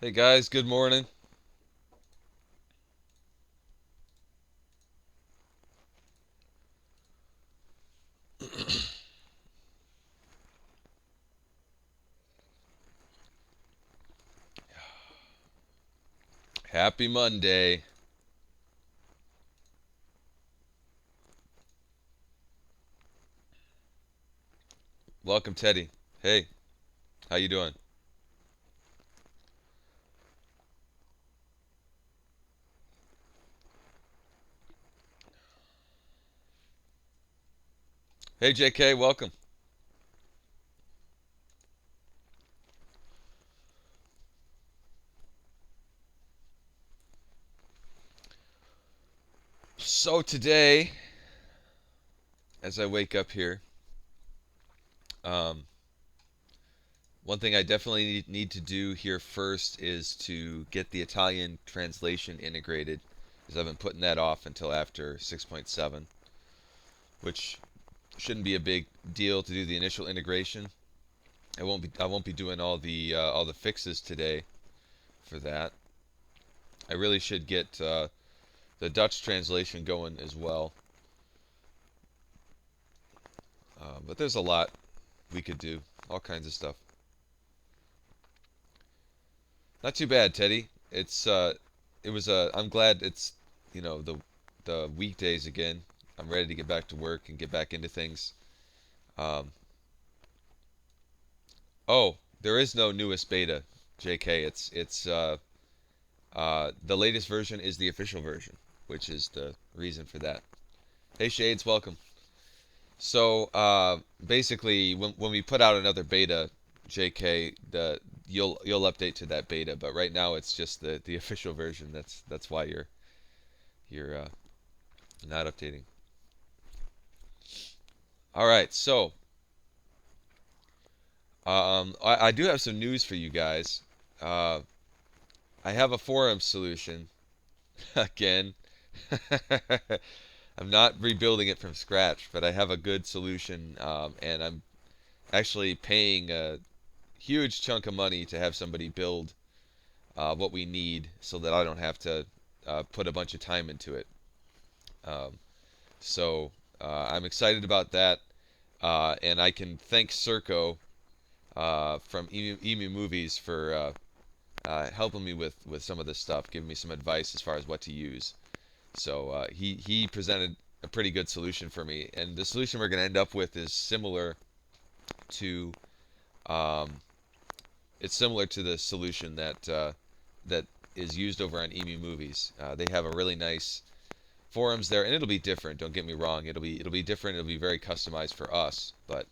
Hey guys, good morning. Happy Monday. Welcome, Teddy. Hey, how you doing? Hey, JK, welcome. So today, as I wake up here, um, one thing I definitely need to do here first is to get the Italian translation integrated, because I've been putting that off until after 6.7, which shouldn't be a big deal to do the initial integration. I won't be doing all the fixes today for that. I really should get the Dutch translation going as well. But there's a lot we could do, all kinds of stuff. Not too bad, Teddy. I'm glad it's the weekdays again. I'm ready to get back to work and get back into things. Um, oh, there is no newest beta, JK. It's the latest version is the official version, which is the reason for that. Hey Shades, welcome. So basically, when we put out another beta, JK, you'll update to that beta. But right now, it's just the official version. That's why you're not updating. All right, so I do have some news for you guys. Uh, I have a forum solution again. I'm not rebuilding it from scratch, but I have a good solution, and I'm actually paying a huge chunk of money to have somebody build what we need so that I don't have to put a bunch of time into it. Um, so I'm excited about that, and I can thank Circo from Emu Movies for helping me with some of this stuff, giving me some advice as far as what to use. So he presented a pretty good solution for me, and the solution we're going to end up with is to um, similar to the solution that is used over on Emu Movies. They have a really nice forums there, and it'll be different. Don't get me wrong; it'll be different. It'll be very customized for us, but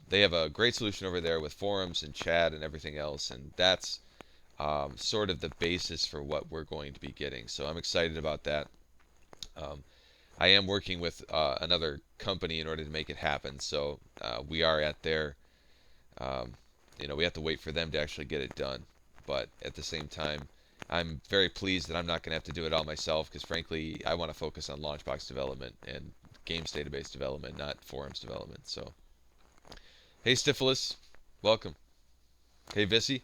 they have a great solution over there with forums and chat and everything else, and that's sort of the basis for what we're going to be getting. So I'm excited about that. Um, I am working with another company in order to make it happen. So we are at their um, we have to wait for them to actually get it done. But at the same time, I'm very pleased that I'm not going to have to do it all myself because, frankly, I want to focus on LaunchBox development and games database development, not forums development. So, hey, Stifilus, welcome. Hey, Vissy.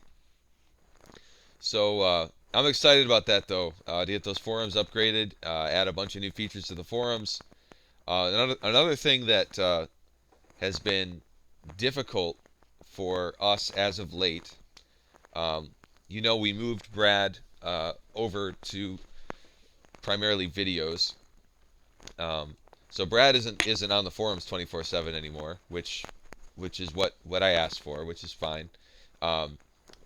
So, I'm excited about that, though, to get those forums upgraded, add a bunch of new features to the forums. Another thing that has been difficult for us as of late. Um, we moved Brad over to primarily videos. Um, so Brad isn't on the forums 24/7 anymore, which is what I asked for, which is fine. Um,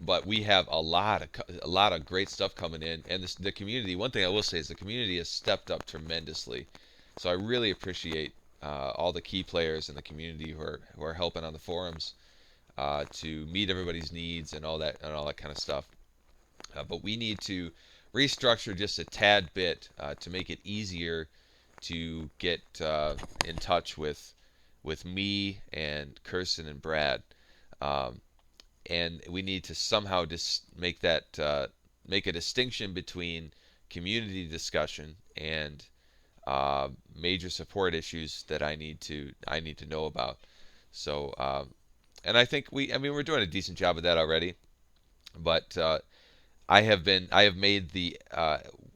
but we have a lot of great stuff coming in, and the community. One thing I will say is the community has stepped up tremendously. So I really appreciate all the key players in the community who are helping on the forums to meet everybody's needs and all that kind of stuff. But we need to restructure just a tad bit to make it easier to get in touch with me and Kirsten and Brad. Um, and we need to somehow just make a distinction between community discussion and major support issues that I need to know about. So and I think we're doing a decent job of that already. But I have made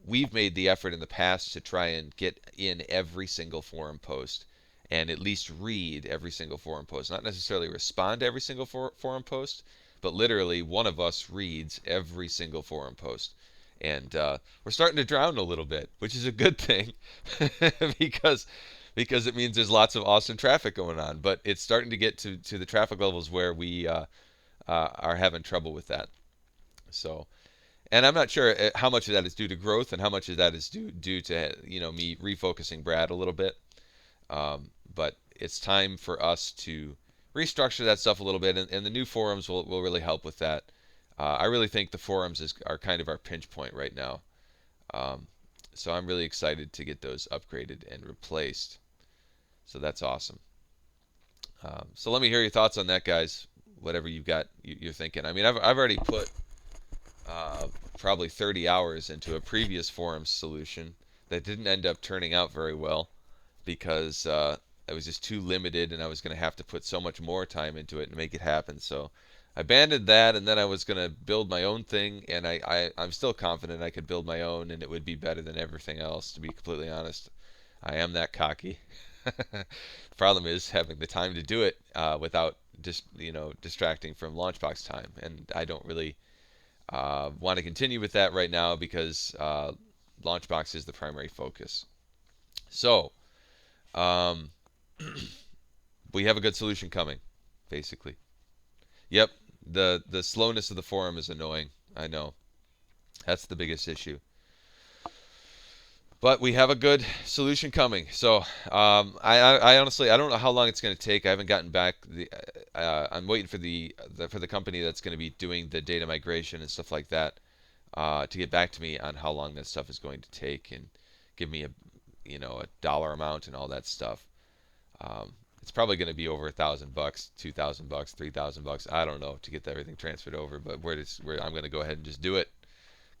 we've made the effort in the past to try and get in every single forum post and at least read every single forum post. Not necessarily respond to every single forum post, but literally one of us reads every single forum post. And we're starting to drown a little bit, which is a good thing because it means there's lots of awesome traffic going on. But it's starting to get to the traffic levels where we are having trouble with that. So, and I'm not sure how much of that is due to growth and how much of that is due to me refocusing Brad a little bit. But it's time for us to restructure that stuff a little bit, and the new forums will really help with that. I really think the forums are kind of our pinch point right now. Um, so I'm really excited to get those upgraded and replaced. So that's awesome. So let me hear your thoughts on that, guys. Whatever you've got, you're thinking. I mean, I've already put probably 30 hours into a previous forum solution that didn't end up turning out very well because I was just too limited and I was going to have to put so much more time into it and make it happen. So I abandoned that, and then I was going to build my own thing, and I'm still confident I could build my own and it would be better than everything else, to be completely honest. I am that cocky. The problem is having the time to do it without distracting from LaunchBox time, and I don't really want to continue with that right now because LaunchBox is the primary focus. So um, we have a good solution coming, basically. Yep, the slowness of the forum is annoying. I know that's the biggest issue. But we have a good solution coming. So I honestly I don't know how long it's going to take. I haven't gotten back the. I'm waiting for the company that's going to be doing the data migration and stuff like that to get back to me on how long that stuff is going to take and give me a dollar amount and all that stuff. It's probably going to be over $1,000, $2,000, $3,000. I don't know to get everything transferred over, but I'm going to go ahead and just do it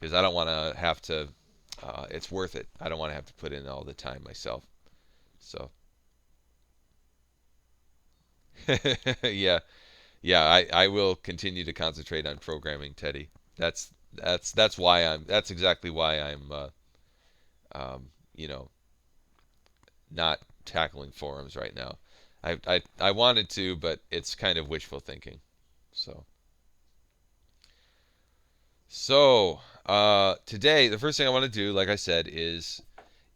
because I don't want to have to. It's worth it. I don't want to have to put in all the time myself. So yeah, yeah, I will continue to concentrate on programming, Teddy. That's why that's exactly why I'm um, you know not tackling forums right now. I wanted to, but it's kind of wishful thinking. So today the first thing I want to do, like I said, is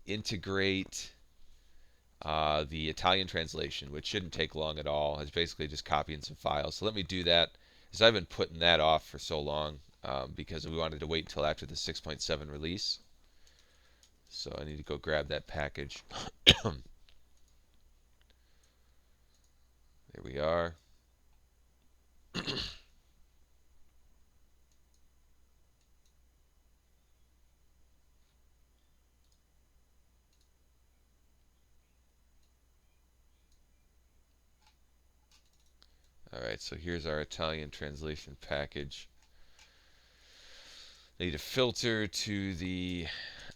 integrate the Italian translation, which shouldn't take long at all. It's basically just copying some files. So let me do that, because I've been putting that off for so long because we wanted to wait until after the 6.7 release. So I need to go grab that package. There we are. Alright, so here's our Italian translation package. I need to filter to the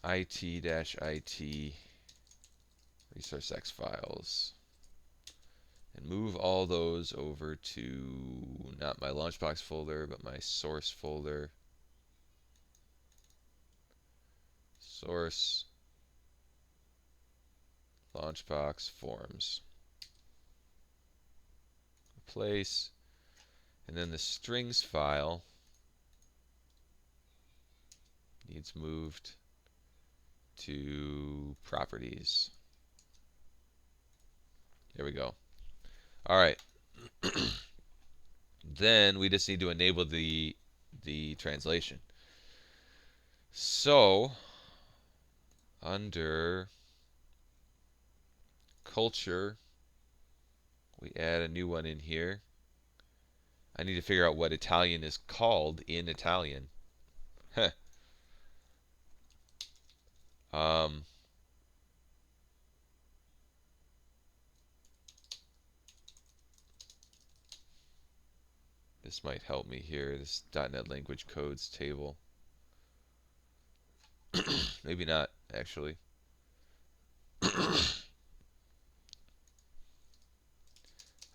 it-it resource X files and move all those over to not my LaunchBox folder, but my source folder. Source LaunchBox forms. Replace, and then the strings file needs moved to properties. There we go. All right. Then we just need to enable the translation. So under culture, we add a new one in here. I need to figure out what Italian is called in Italian. um, this might help me here. This .NET language codes table. Maybe not, actually.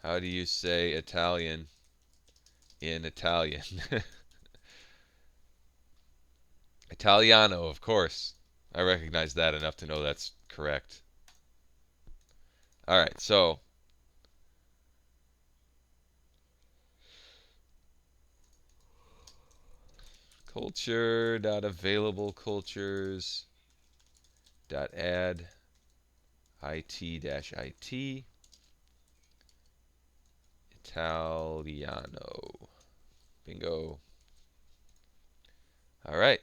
How do you say Italian in Italian? Italiano, of course. I recognize that enough to know that's correct. All right, so culture dot available cultures dot add it dash it Italiano. Bingo. All right.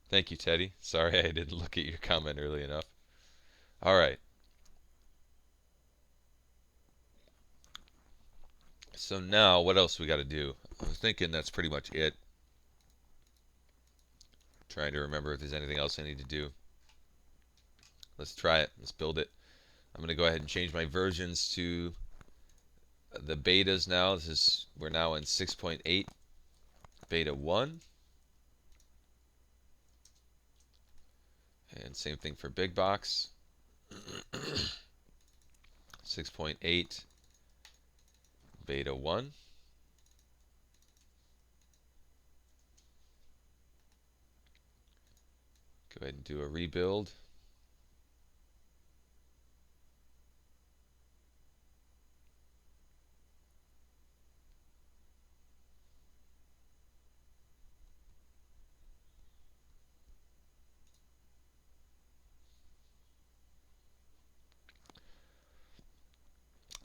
Thank you, Teddy. Sorry I didn't look at your comment early enough. All right. So now, what else we got to do? I was thinking that's pretty much it. Trying to remember if there's anything else I need to do. Let's try it. Let's build it. I'm going to go ahead and change my versions to the betas now. We're now in 6.8 beta 1. And same thing for Big Box. 6.8 beta 1. Go ahead and do a rebuild.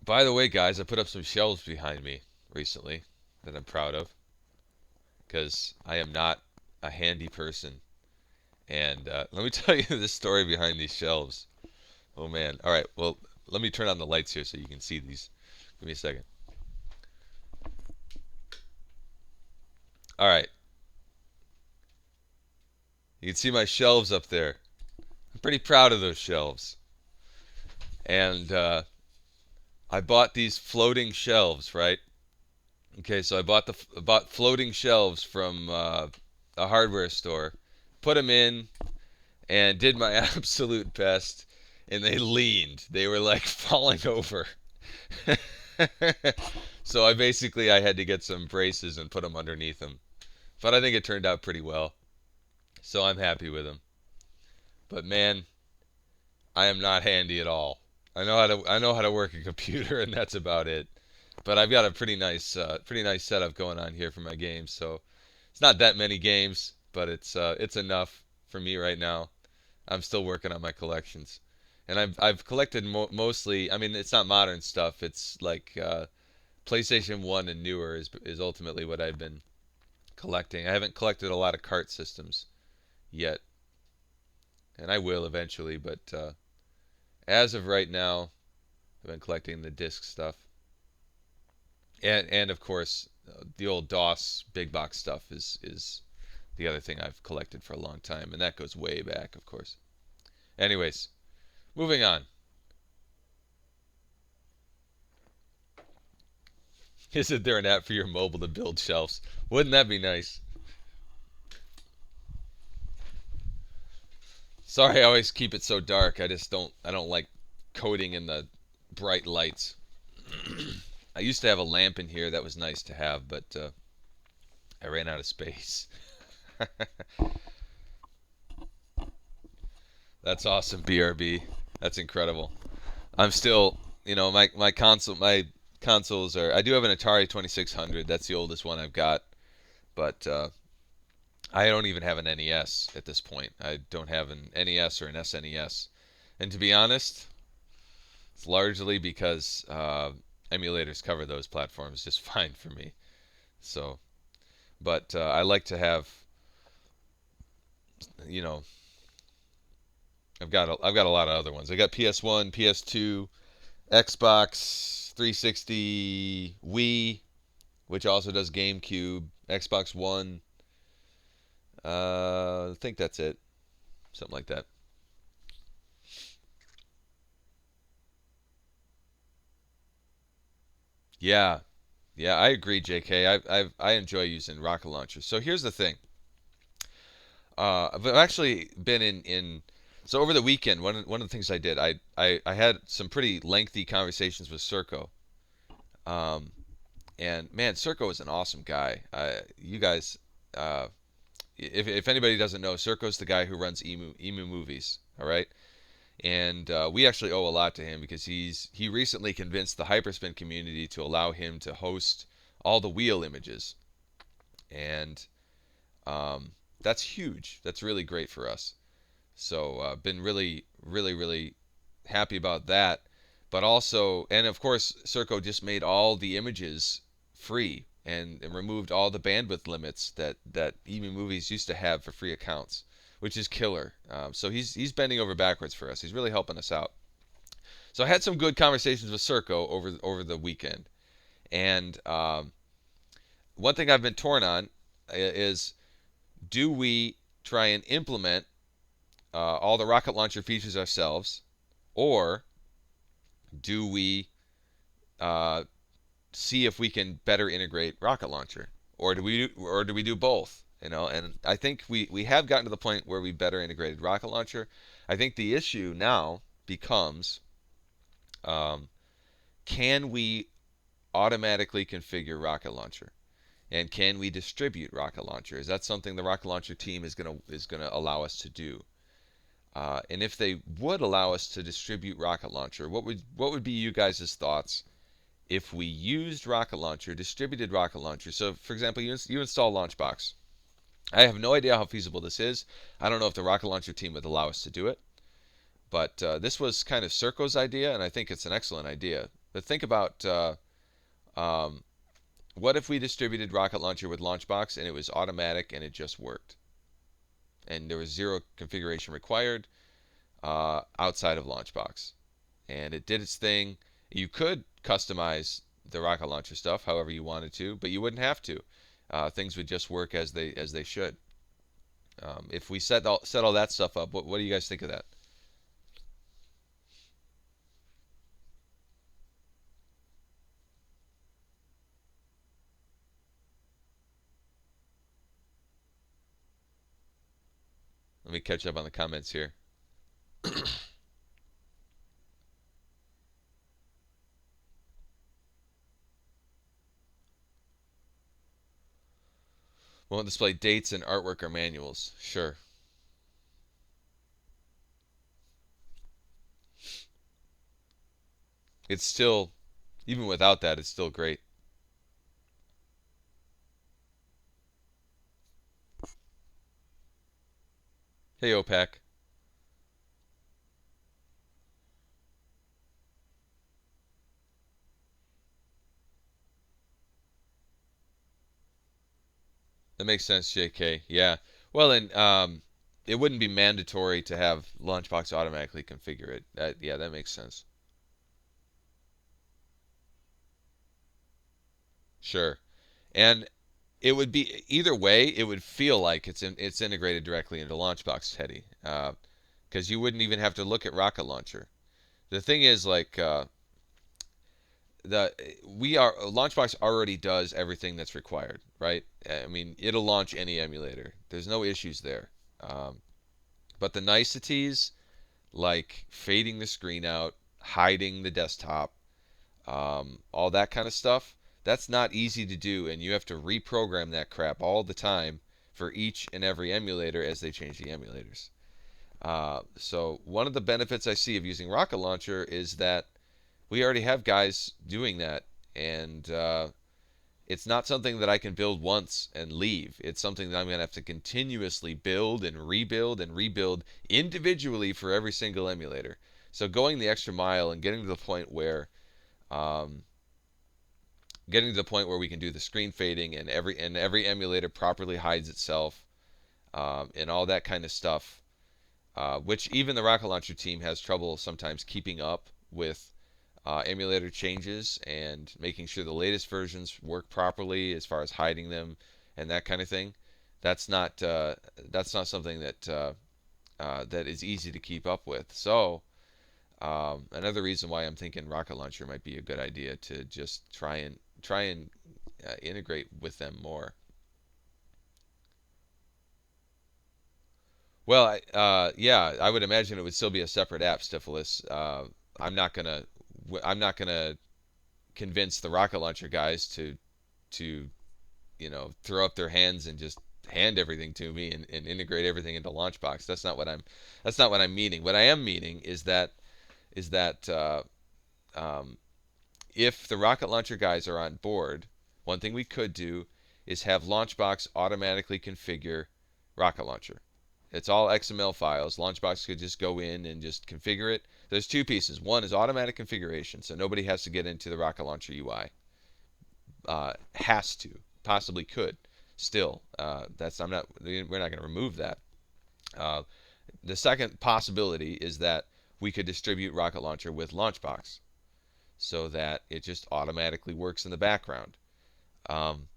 By the way, guys, I put up some shelves behind me recently that I'm proud of because I am not a handy person. And let me tell you the story behind these shelves. Oh, man. All right, well, let me turn on the lights here so you can see these. Give me a second. All right. You can see my shelves up there. I'm pretty proud of those shelves. And I bought these floating shelves, right? Okay, so I bought floating shelves from a hardware store, put them in, and did my absolute best, and they leaned. They were like falling over. So I had to get some braces and put them underneath them. But I think it turned out pretty well. So I'm happy with them. But man, I am not handy at all. I know how to work a computer and that's about it. But I've got a pretty nice setup going on here for my games. So it's not that many games, but it's enough for me right now. I'm still working on my collections, and I've collected mostly. I mean, it's not modern stuff. It's like PlayStation 1 and newer is ultimately what I've been collecting. I haven't collected a lot of cart systems yet, and I will eventually. But as of right now, I've been collecting the disc stuff, and of course the old DOS big box stuff is the other thing I've collected for a long time, and that goes way back, of course. Anyways, moving on. Isn't there an app for your mobile to build shelves? Wouldn't that be nice? Sorry, I always keep it so dark. I don't like coding in the bright lights. I used to have a lamp in here that was nice to have, but I ran out of space. That's awesome, BRB. That's incredible. I'm still, my consoles are. I do have an Atari 2600. That's the oldest one I've got, but I don't even have an NES at this point. I don't have an NES or an SNES, and to be honest, it's largely because emulators cover those platforms just fine for me. So, but I like to have, you know, I've got a lot of other ones. I got PS1, PS2, Xbox 360, Wii, which also does GameCube, Xbox One. I think that's it. Something like that. Yeah, yeah, I agree, JK. I enjoy using rocket launchers. So here's the thing. I've actually been in. So over the weekend, one of the things I did, I had some pretty lengthy conversations with Circo, Um, and man, Circo is an awesome guy. You guys, uh, if anybody doesn't know, Circo's the guy who runs Emu Movies. All right, and we actually owe a lot to him because he recently convinced the hyperspin community to allow him to host all the wheel images, and that's huge. That's really great for us. So been really happy about that. But also, and of course, Circo just made all the images free and removed all the bandwidth limits that Emu Movies used to have for free accounts, which is killer. So he's bending over backwards for us. He's really helping us out. So I had some good conversations with Circo over the weekend, and one thing I've been torn on is, do we try and implement all the rocket launcher features ourselves, or do we uh, see if we can better integrate rocket launcher, or do we do both? You know, and I think we have gotten to the point where we better integrated rocket launcher. I think the issue now becomes, um, can we automatically configure rocket launcher? And can we distribute rocket launcher? Is that something the rocket launcher team is gonna allow us to do? And if they would allow us to distribute rocket launcher, what would be you guys' thoughts if we used rocket launcher, distributed rocket launcher? So, for example, you install LaunchBox. I have no idea how feasible this is. I don't know if the rocket launcher team would allow us to do it, but this was kind of Circo's idea, and I think it's an excellent idea. But think about, um, what if we distributed rocket launcher with LaunchBox and it was automatic and it just worked, and there was zero configuration required outside of LaunchBox, and it did its thing. You could customize the rocket launcher stuff however you wanted to, but you wouldn't have to. Things would just work as they should. If we set all that stuff up, what do you guys think of that? Let me catch up on the comments here. Won't display dates and artwork or manuals. Sure. It's still, even without that, it's still great. Hey, OPAC. That makes sense, JK. Yeah. Well, and it wouldn't be mandatory to have LaunchBox automatically configure it. Yeah, that makes sense. Sure. And it would be either way. It would feel like it's integrated directly into LaunchBox, Teddy, because you wouldn't even have to look at Rocket Launcher. The thing is, like, the we are LaunchBox already does everything that's required, right? I mean, it'll launch any emulator. There's no issues there. Um, but the niceties, like fading the screen out, hiding the desktop, all that kind of stuff, that's not easy to do, and you have to reprogram that crap all the time for each and every emulator as they change the emulators. So one of the benefits I see of using Rocket Launcher is that we already have guys doing that, and it's not something that I can build once and leave. It's something that I'm going to have to continuously build and rebuild individually for every single emulator. So going the extra mile and um, getting to the point where we can do the screen fading, and every emulator properly hides itself, and all that kind of stuff, which even the Rocket Launcher team has trouble sometimes keeping up with emulator changes and making sure the latest versions work properly as far as hiding them and that kind of thing. That's not something that is easy to keep up with. So another reason why I'm thinking Rocket Launcher might be a good idea, to just try and integrate with them more. Well, yeah, I would imagine it would still be a separate app, Stifilus. I'm not gonna convince the rocket launcher guys to throw up their hands and just hand everything to me and integrate everything into LaunchBox. That's not what I'm meaning. What I am meaning is that um, if the rocket launcher guys are on board, one thing we could do is have LaunchBox automatically configure rocket launcher. It's all XML files. LaunchBox could just go in and just configure it. There's two pieces. One is automatic configuration, so nobody has to get into the rocket launcher UI. Has to, possibly could, still. That's I'm not. We're not going to remove that. Uh, the second possibility is that we could distribute rocket launcher with LaunchBox, so that it just automatically works in the background. Um,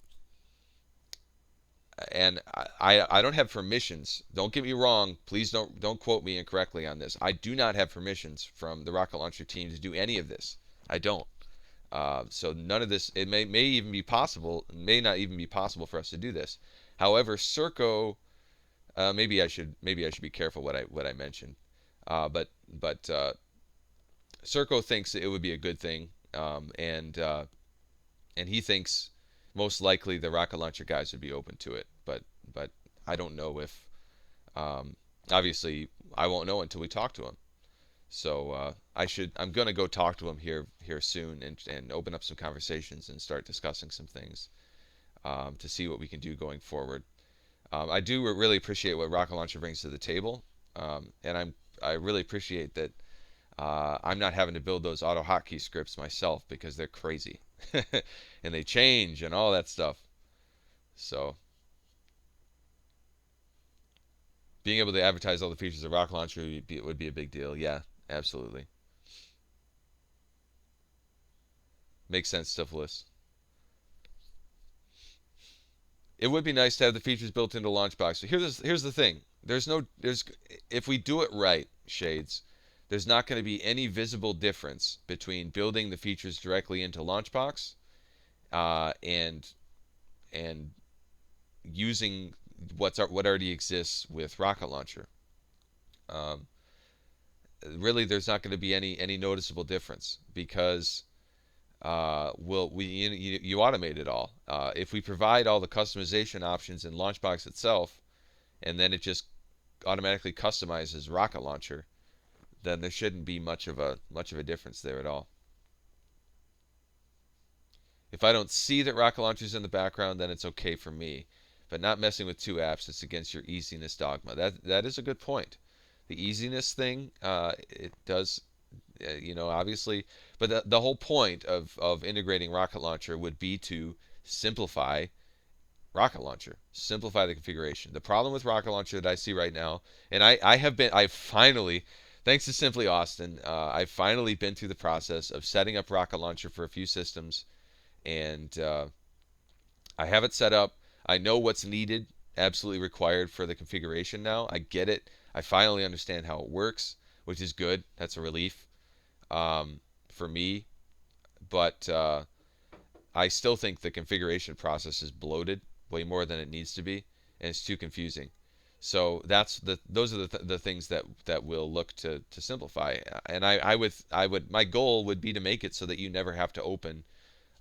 and I don't have permissions. Don't get me wrong. Please don't quote me incorrectly on this. I do not have permissions from the rocket launcher team to do any of this. I don't. So none of this. It may even be possible. May not even be possible for us to do this. However, Circo. Maybe I should be careful what I mention. But Circo thinks it would be a good thing, and he thinks most likely the rocket launcher guys would be open to it. But I don't know if obviously I won't know until we talk to him. So I'm gonna go talk to him here soon and open up some conversations and start discussing some things to see what we can do going forward. I do really appreciate what Rocket Launcher brings to the table, and I really appreciate that I'm not having to build those auto hotkey scripts myself because they're crazy and they change and all that stuff. So being able to advertise all the features of Rocket Launcher would be a big deal. Yeah, absolutely. Makes sense, Syphilis. It would be nice to have the features built into LaunchBox. So here's the thing. There's if we do it right, Shades, there's not going to be any visible difference between building the features directly into LaunchBox and using what already exists with Rocket Launcher. Um, really, there's not going to be any noticeable difference because you automate it all. If we provide all the customization options in LaunchBox itself, and then it just automatically customizes Rocket Launcher, then there shouldn't be much of a difference there at all. If I don't see that Rocket Launcher is in the background, then it's okay for me. But not messing with two apps, it's against your easiness dogma. That is a good point. The easiness thing, it does, obviously, but the whole point of integrating Rocket Launcher would be to simplify Rocket Launcher, simplify the configuration. The problem with Rocket Launcher that I see right now, and I've finally, thanks to Simply Austin, I've finally been through the process of setting up Rocket Launcher for a few systems, and I have it set up. I know what's needed, absolutely required for the configuration now. I get it. I finally understand how it works, which is good. That's a relief for me. But I still think the configuration process is bloated way more than it needs to be, and it's too confusing. So those are the things that we'll look to simplify. And my goal would be to make it so that you never have to open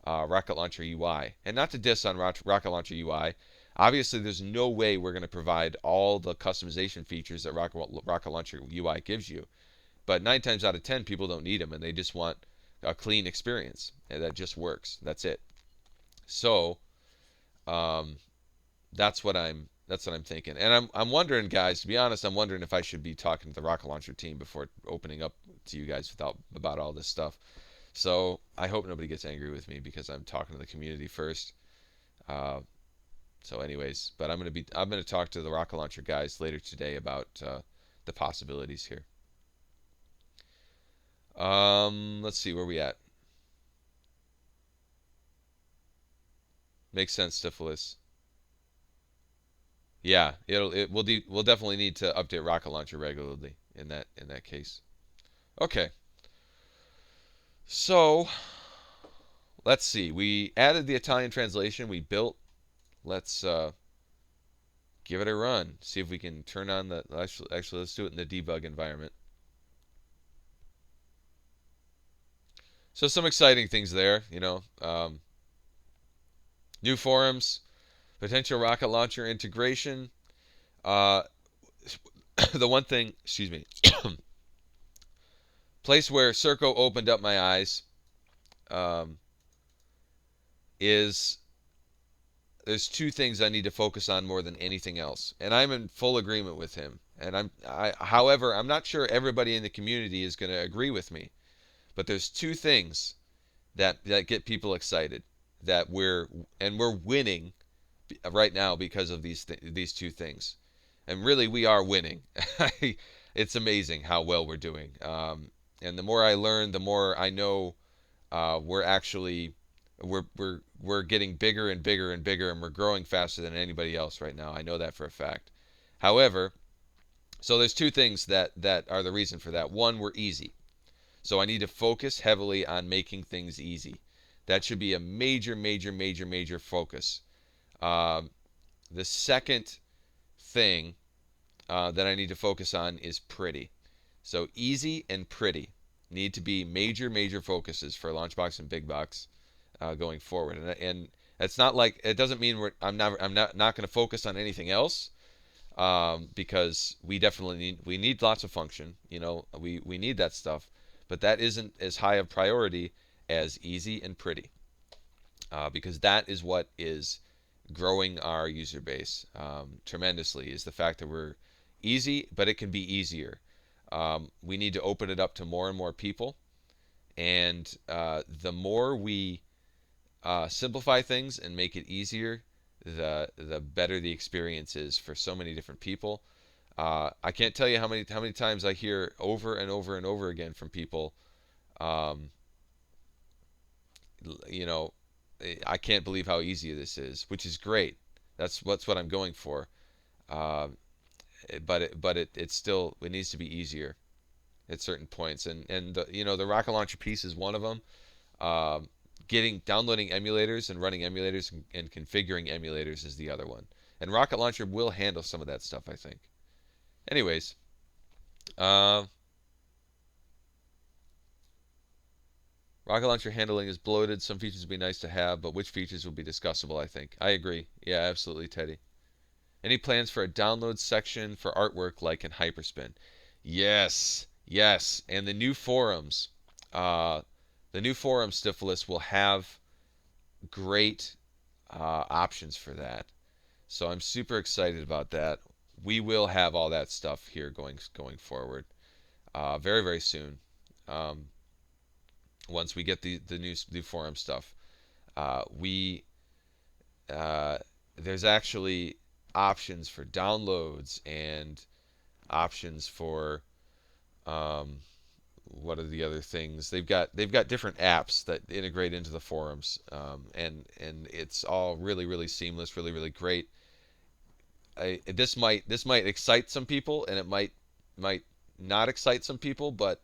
Rocket Launcher UI. And not to diss on Rocket Launcher UI. Obviously, there's no way we're going to provide all the customization features that Rocket Launcher UI gives you. But 9 times out of 10, people don't need them, and they just want a clean experience and that just works. That's it. So um, that's what I'm thinking. And I'm wondering, guys. To be honest, I'm wondering if I should be talking to the Rocket Launcher team before opening up to you guys about all this stuff. So I hope nobody gets angry with me because I'm talking to the community first. Uh, so, anyways, but I'm gonna talk to the Rocket Launcher guys later today about the possibilities here. Let's see where we at. Makes sense, Syphilis. Yeah, we'll definitely need to update Rocket Launcher regularly in that case. Okay, so let's see. We added the Italian translation. We built. Let's give it a run. See if we can turn on the. Actually, let's do it in the debug environment. So some exciting things there, new forums, potential rocket launcher integration. Uh, the one thing, excuse me, place where Circo opened up my eyes um, is there's two things I need to focus on more than anything else, and I'm in full agreement with him. However, I'm not sure everybody in the community is going to agree with me. But there's two things that get people excited that we're winning right now because of these two things, and really we are winning. It's amazing how well we're doing. And the more I learn, the more I know we're actually we're getting bigger and bigger and bigger, and we're growing faster than anybody else right now. I know that for a fact. However, so there's two things that are the reason for that. One, we're easy. So I need to focus heavily on making things easy. That should be a major, major, major, major focus. Um, the second thing that I need to focus on is pretty. So easy and pretty need to be major, major focuses for LaunchBox and BigBox going forward. And it's not like it doesn't mean I'm not going to focus on anything else because we definitely need lots of function. We need that stuff, but that isn't as high a priority as easy and pretty, because that is what is growing our user base tremendously. Is the fact that we're easy, but it can be easier. We need to open it up to more and more people, and the more we simplify things and make it easier, the better the experience is for so many different people. I can't tell you how many times I hear over and over and over again from people. Um, you know, I can't believe how easy this is, which is great. That's what I'm going for. Uh, but it's still it needs to be easier at certain points, and the rocket launcher piece is one of them. Um, downloading emulators and running emulators and configuring emulators is the other one. And Rocket Launcher will handle some of that stuff, I think. Anyways, uh, Rocket Launcher handling is bloated. Some features would be nice to have, but which features will be discussable, I think. I agree. Yeah, absolutely, Teddy. Any plans for a download section for artwork like in Hyperspin? Yes, yes. And uh, the new forum Stifilus will have great options for that. So I'm super excited about that. We will have all that stuff here going forward very very soon. Um, Once we get the new forum stuff, we there's actually options for downloads and options for um, what are the other things? They've got different apps that integrate into the forums, and it's all really really seamless, really really great. This might excite some people, and it might not excite some people, but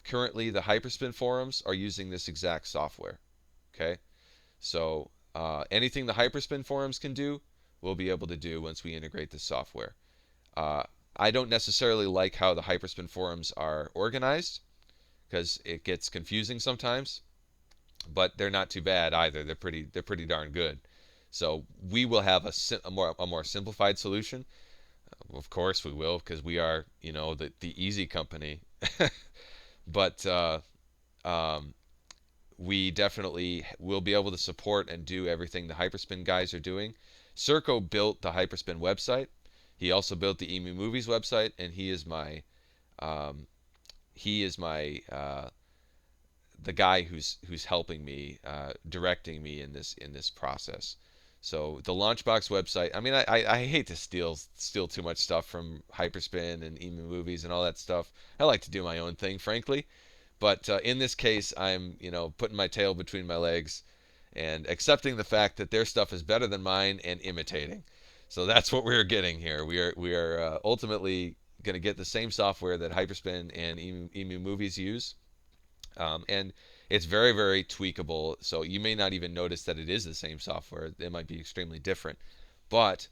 currently the Hyperspin forums are using this exact software. Okay, so anything the Hyperspin forums can do, we'll be able to do once we integrate this software. Uh, I don't necessarily like how the Hyperspin forums are organized because it gets confusing sometimes, but they're not too bad either. They're pretty darn good. So we will have a more simplified solution. Of course we will, because we are the easy company. But um, we definitely will be able to support and do everything the Hyperspin guys are doing. Circo built the Hyperspin website. He also built the Emu Movies website, and um, he is my the guy who's helping me, directing me in this process. So the LaunchBox website. I mean, I hate to steal too much stuff from Hyperspin and Emu Movies and all that stuff. I like to do my own thing, frankly. But in this case, I'm putting my tail between my legs and accepting the fact that their stuff is better than mine and imitating. So that's what we're getting here. We are ultimately going to get the same software that Hyperspin and Emu Movies use, and it's very, very tweakable. So you may not even notice that it is the same software. It might be extremely different, but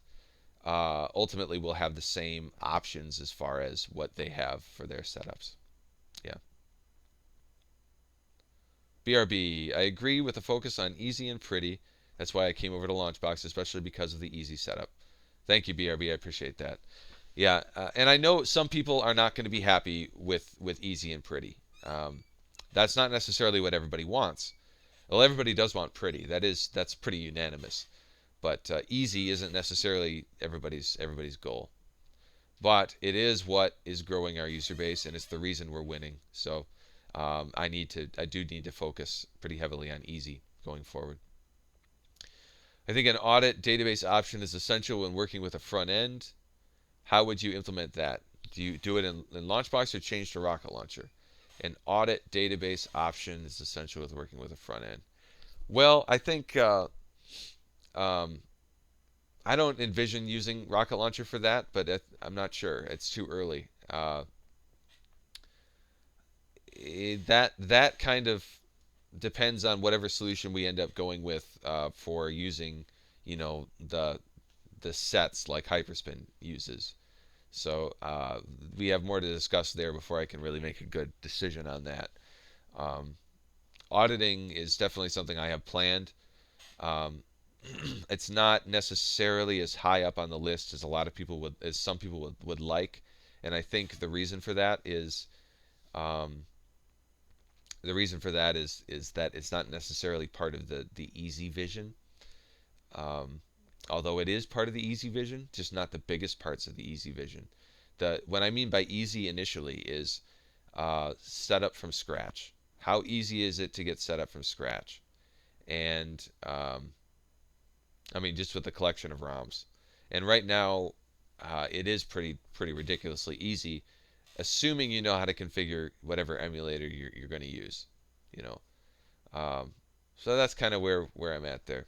ultimately we'll have the same options as far as what they have for their setups. Yeah. BRB, I agree with the focus on easy and pretty. That's why I came over to LaunchBox, especially because of the easy setup. Thank you, BRB. I appreciate that. Yeah, and I know some people are not going to be happy with easy and pretty. That's not necessarily what everybody wants. Well, everybody does want pretty. That's pretty unanimous. But easy isn't necessarily everybody's goal. But it is what is growing our user base, and it's the reason we're winning. So I do need to focus pretty heavily on easy going forward. I think an audit database option is essential when working with a front end. How would you implement that? Do you do it in LaunchBox or change to Rocket Launcher? An audit database option is essential with working with a front end. Well, I think um, I don't envision using Rocket Launcher for that, but I'm not sure. It's too early. That kind of depends on whatever solution we end up going with for using, the sets like Hyperspin uses. So we have more to discuss there before I can really make a good decision on that. Um, Auditing is definitely something I have planned. Um, it's not necessarily as high up on the list as some people would like, and I think um, the reason for that is that it's not necessarily part of the easy vision. Um, Although it is part of the easy vision, just not the biggest parts of the easy vision. What I mean by easy initially is set up from scratch. How easy is it to get set up from scratch? And I mean, just with the collection of ROMs. And right now, it is pretty ridiculously easy, assuming you know how to configure whatever emulator you're going to use. You know, so that's kind of where I'm at there.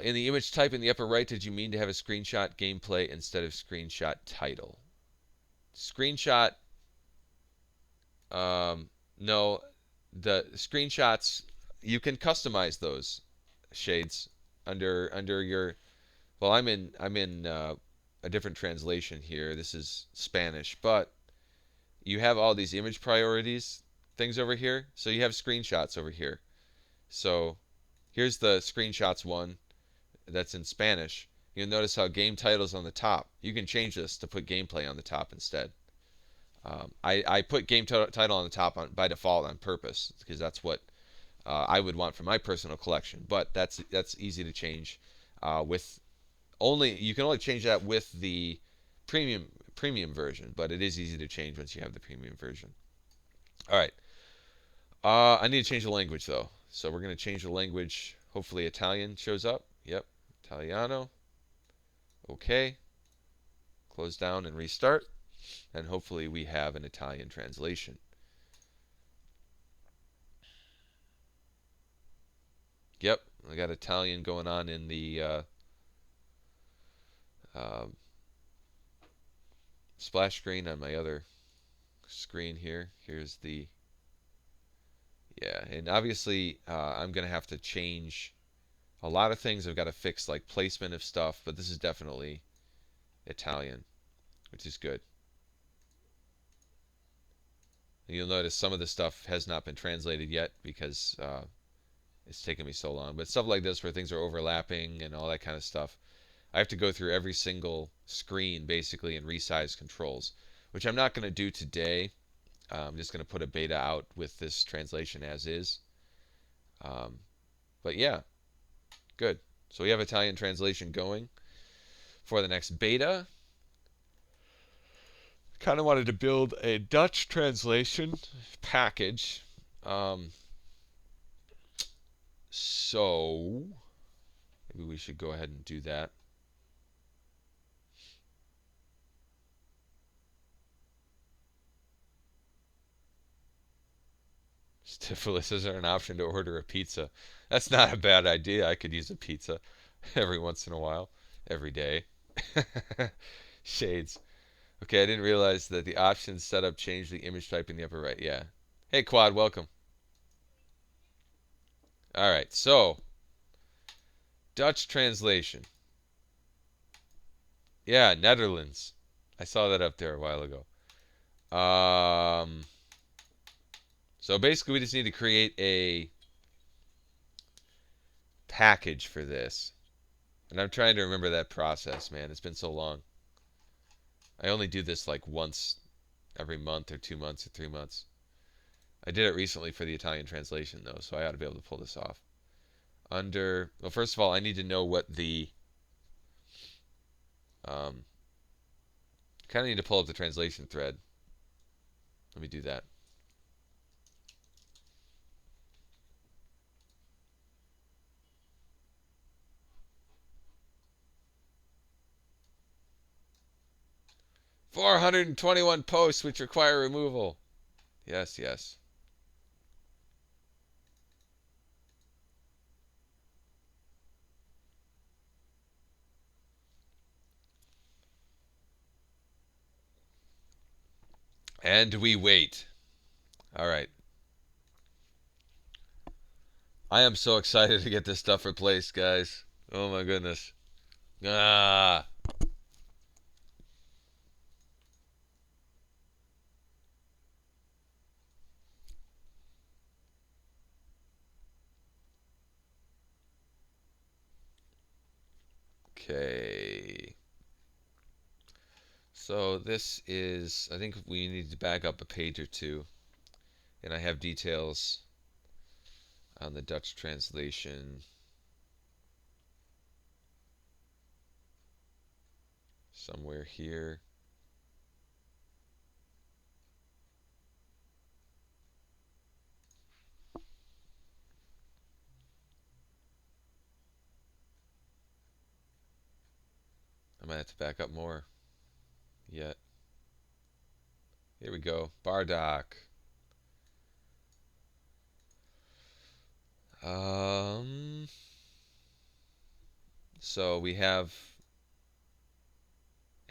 In the image type in the upper right, did you mean to have a screenshot gameplay instead of screenshot title? Screenshot, no, the screenshots you can customize those shades under your. Well, I'm in a different translation here. This is Spanish, but you have all these image priorities things over here. So you have screenshots over here. So here's the screenshots one that's in Spanish. You'll notice how game title's on the top. You can change this to put gameplay on the top instead. I put game title on the top by default on purpose because that's what I would want for my personal collection. But that's easy to change with you can only change that with the premium version, but it is easy to change once you have the premium version. All right. I need to change the language though, so we're going to change the language. Hopefully Italian shows up. Yep, Italiano. Okay. Close down and restart, and hopefully we have an Italian translation. Yep, I got Italian going on in the splash screen on my other screen here. Here's the and obviously I'm gonna have to change a lot of things. I've got to fix like placement of stuff, but this is definitely Italian, which is good. And you'll notice some of the stuff has not been translated yet because it's taken me so long. But stuff like this where things are overlapping and all that kind of stuff, I have to go through every single screen basically and resize controls, which I'm not going to do today. I'm just going to put a beta out with this translation as is. But yeah, good. So we have Italian translation going for the next beta. Kind of wanted to build a Dutch translation package. So maybe we should go ahead and do that. Stifilus isn't an option to order a pizza. That's not a bad idea. I could use a pizza every once in a while, every day. Shades. Okay, I didn't realize that the options setup changed the image type in the upper right. Yeah. Hey, Quad, welcome. All right, so Dutch translation. Yeah, Netherlands. I saw that up there a while ago. Um, so basically, we just need to create a package for this. And I'm trying to remember that process, man. It's been so long. I only do this like once every month or 2 months or 3 months. I did it recently for the Italian translation, though, so I ought to be able to pull this off. Well, first of all, I need to know what the, um, kind of need to pull up the translation thread. Let me do that. "421 posts which require removal." Yes, yes. And we wait. All right. I am so excited to get this stuff replaced, guys. Oh my goodness. Ah. Okay. So this is, I think we need to back up a page or two. And I have details on the Dutch translation somewhere here. I might have to back up more yet. Here we go. Bardock. Um, so we have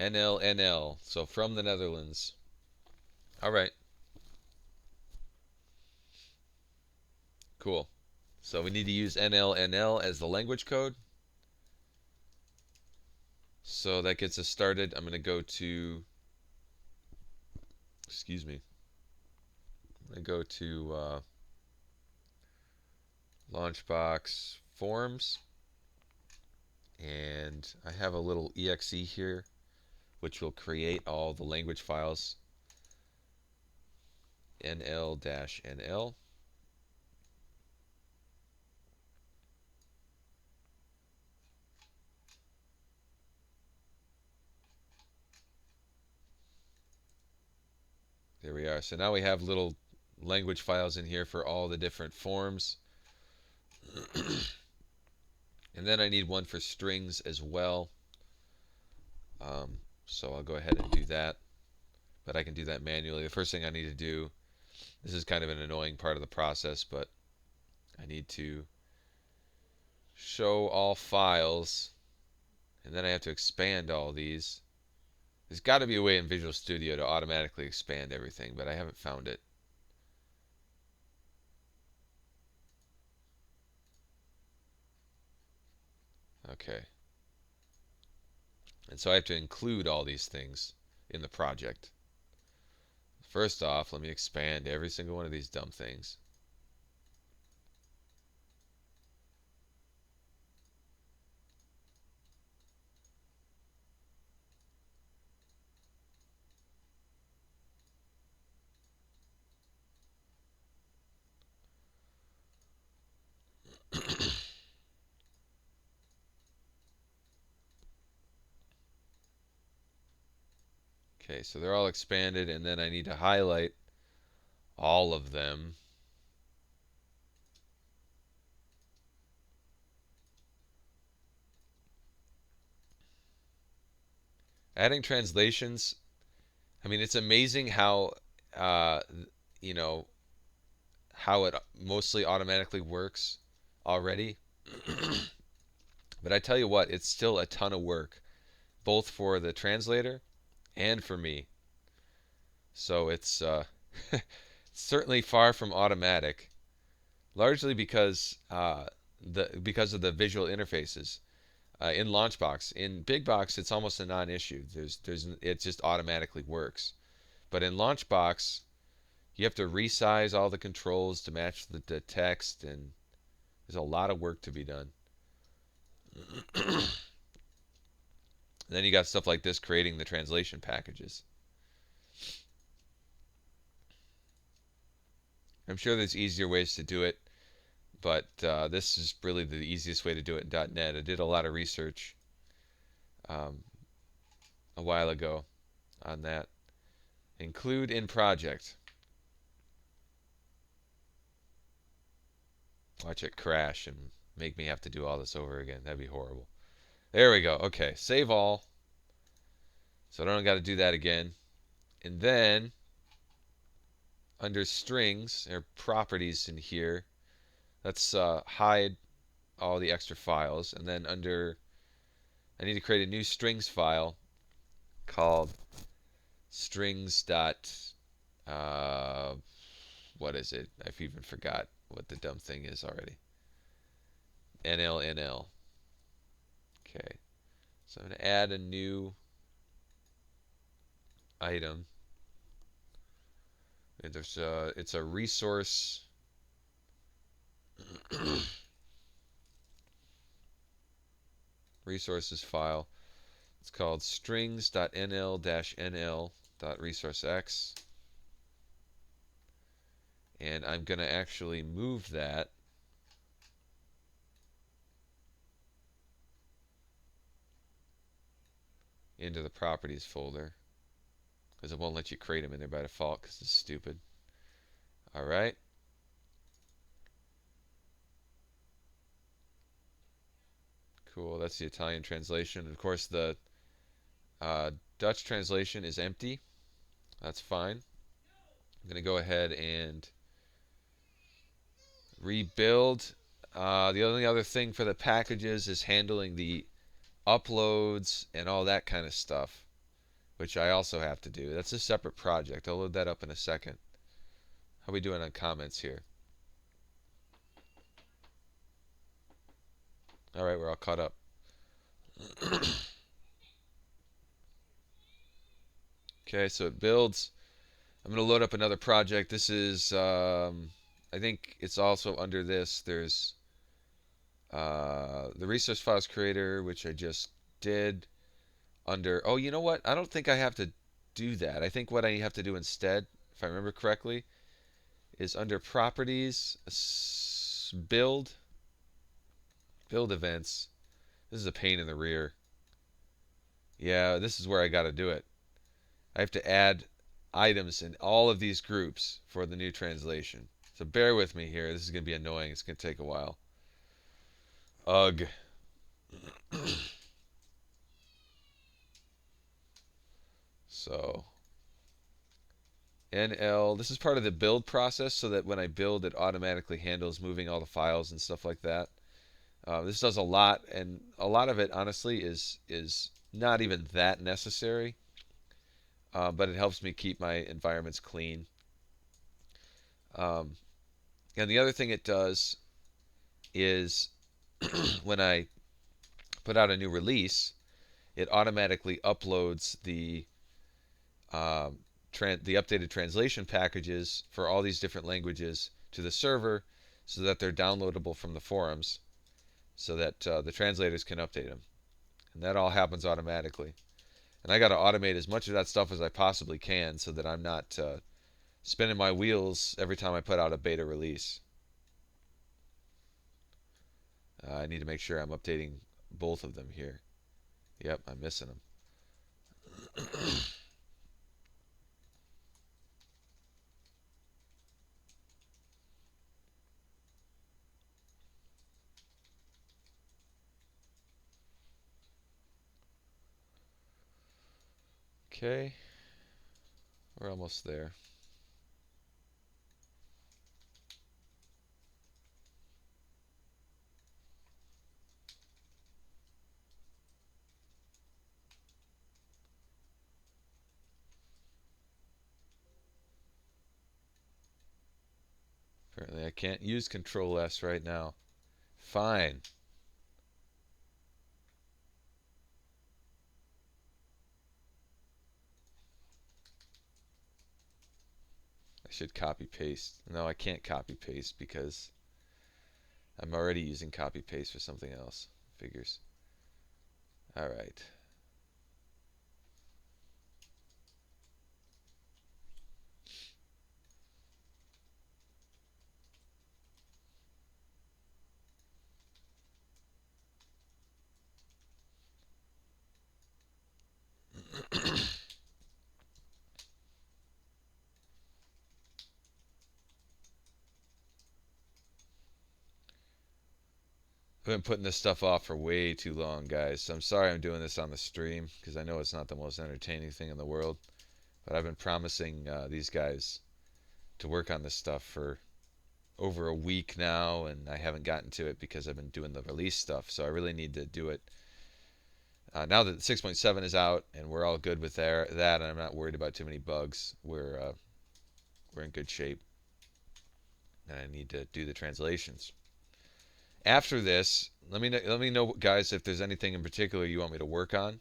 NLNL. So from the Netherlands. All right. Cool. So we need to use NLNL as the language code. So that gets us started. I'm going to go to, excuse me, I'm going to go to LaunchBox forms. And I have a little exe here, which will create all the language files. NL-NL. There we are. So now we have little language files in here for all the different forms. And then I need one for strings as well. So I'll go ahead and do that. But I can do that manually. The first thing I need to do, this is kind of an annoying part of the process, but I need to show all files. And then I have to expand all these. There's got to be a way in Visual Studio to automatically expand everything, but I haven't found it. Okay. And so I have to include all these things in the project. First off, let me expand every single one of these dumb things. Okay, so they're all expanded, and then I need to highlight all of them. Adding translations, I mean, it's amazing how, uh, you know, how it mostly automatically works already. But I tell you what, it's still a ton of work, both for the translator and for me. So it's certainly far from automatic, largely because of the visual interfaces in LaunchBox. In BigBox, it's almost a non-issue. It just automatically works. But in LaunchBox, you have to resize all the controls to match the text, and there's a lot of work to be done. Then you got stuff like this creating the translation packages. I'm sure there's easier ways to do it, but this is really the easiest way to do it in .NET. I did a lot of research um, a while ago on that. Include in project. Watch it crash and make me have to do all this over again. That'd be horrible. There we go. Okay, save all. So I don't got to do that again. And then under strings, there are properties in here. Let's hide all the extra files. And then under, I need to create a new strings file called strings dot, what is it? I've even forgot what the dumb thing is already. NL. Okay. So I'm going to add a new item. And it's a resource resources file. It's called strings.nl-nl.resourcex. And I'm going to actually move that into the properties folder, because it won't let you create them in there by default because it's stupid. All right. Cool. That's the Italian translation. Of course, the Dutch translation is empty. That's fine. I'm going to go ahead and rebuild. The only other thing for the packages is handling the uploads and all that kind of stuff, which I also have to do. That's a separate project. I'll load that up in a second. How are we doing on comments here? All right, we're all caught up. Okay, so it builds. I'm going to load up another project. This is, I think it's also under this. There's the resource files creator, which I just did under. Oh, you know what? I don't think I have to do that. I think what I have to do instead, if I remember correctly, is under properties, build events. This is a pain in the rear. Yeah, this is where I got to do it. I have to add items in all of these groups for the new translation. So bear with me here. This is going to be annoying. It's going to take a while. Ugh. So NL, this is part of the build process, so that when I build, it automatically handles moving all the files and stuff like that. This does a lot, and a lot of it, honestly, is not even that necessary, but it helps me keep my environments clean. And the other thing it does is when I put out a new release, it automatically uploads the updated translation packages for all these different languages to the server, so that they're downloadable from the forums, so that the translators can update them. And that all happens automatically. And I got to automate as much of that stuff as I possibly can, so that I'm not spinning my wheels every time I put out a beta release. I need to make sure I'm updating both of them here. Yep, I'm missing them. Okay, we're almost there. Apparently I can't use Control S right now. Fine. should copy paste. No, I can't copy paste because I'm already using copy paste for something else. Figures. All right. I've been putting this stuff off for way too long, guys. So I'm sorry I'm doing this on the stream because I know it's not the most entertaining thing in the world. But I've been promising these guys to work on this stuff for over a week now, and I haven't gotten to it because I've been doing the release stuff. So I really need to do it now that 6.7 is out and we're all good with that, and I'm not worried about too many bugs. We're in good shape, and I need to do the translations. After this, let me know, guys, if there's anything in particular you want me to work on.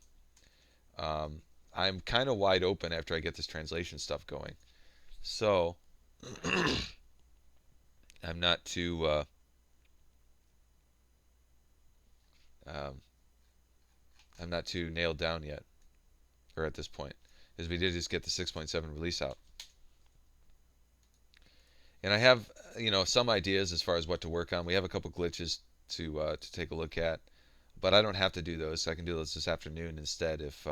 I'm kind of wide open after I get this translation stuff going, so I'm not too um, I'm not too nailed down yet, or at this point, because we did just get the 6.7 release out, and I have some ideas as far as what to work on. We have a couple glitches to take a look at, but I don't have to do those. I can do those this afternoon instead if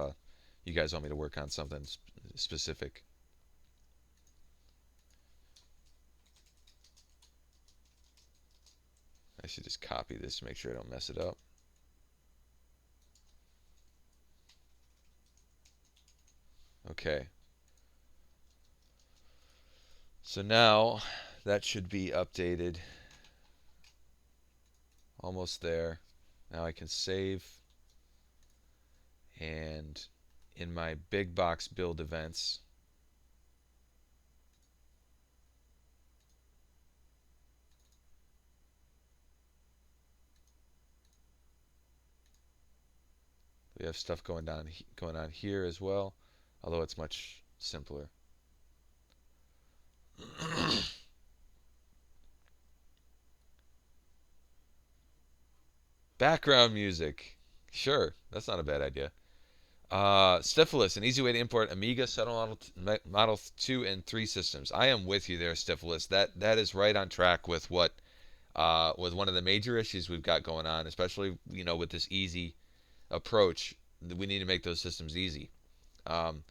you guys want me to work on something specific. I should just copy this to make sure I don't mess it up. Okay. So now that should be updated. Almost there. Now I can save, and in my big box build events, we have stuff going on here as well, although it's much simpler. Background music. Sure, that's not a bad idea. Stifilus, an easy way to import Amiga, Settle Model 2 and 3 systems. I am with you there, Stifilus. That is right on track with what with one of the major issues we've got going on, especially with this easy approach. We need to make those systems easy. And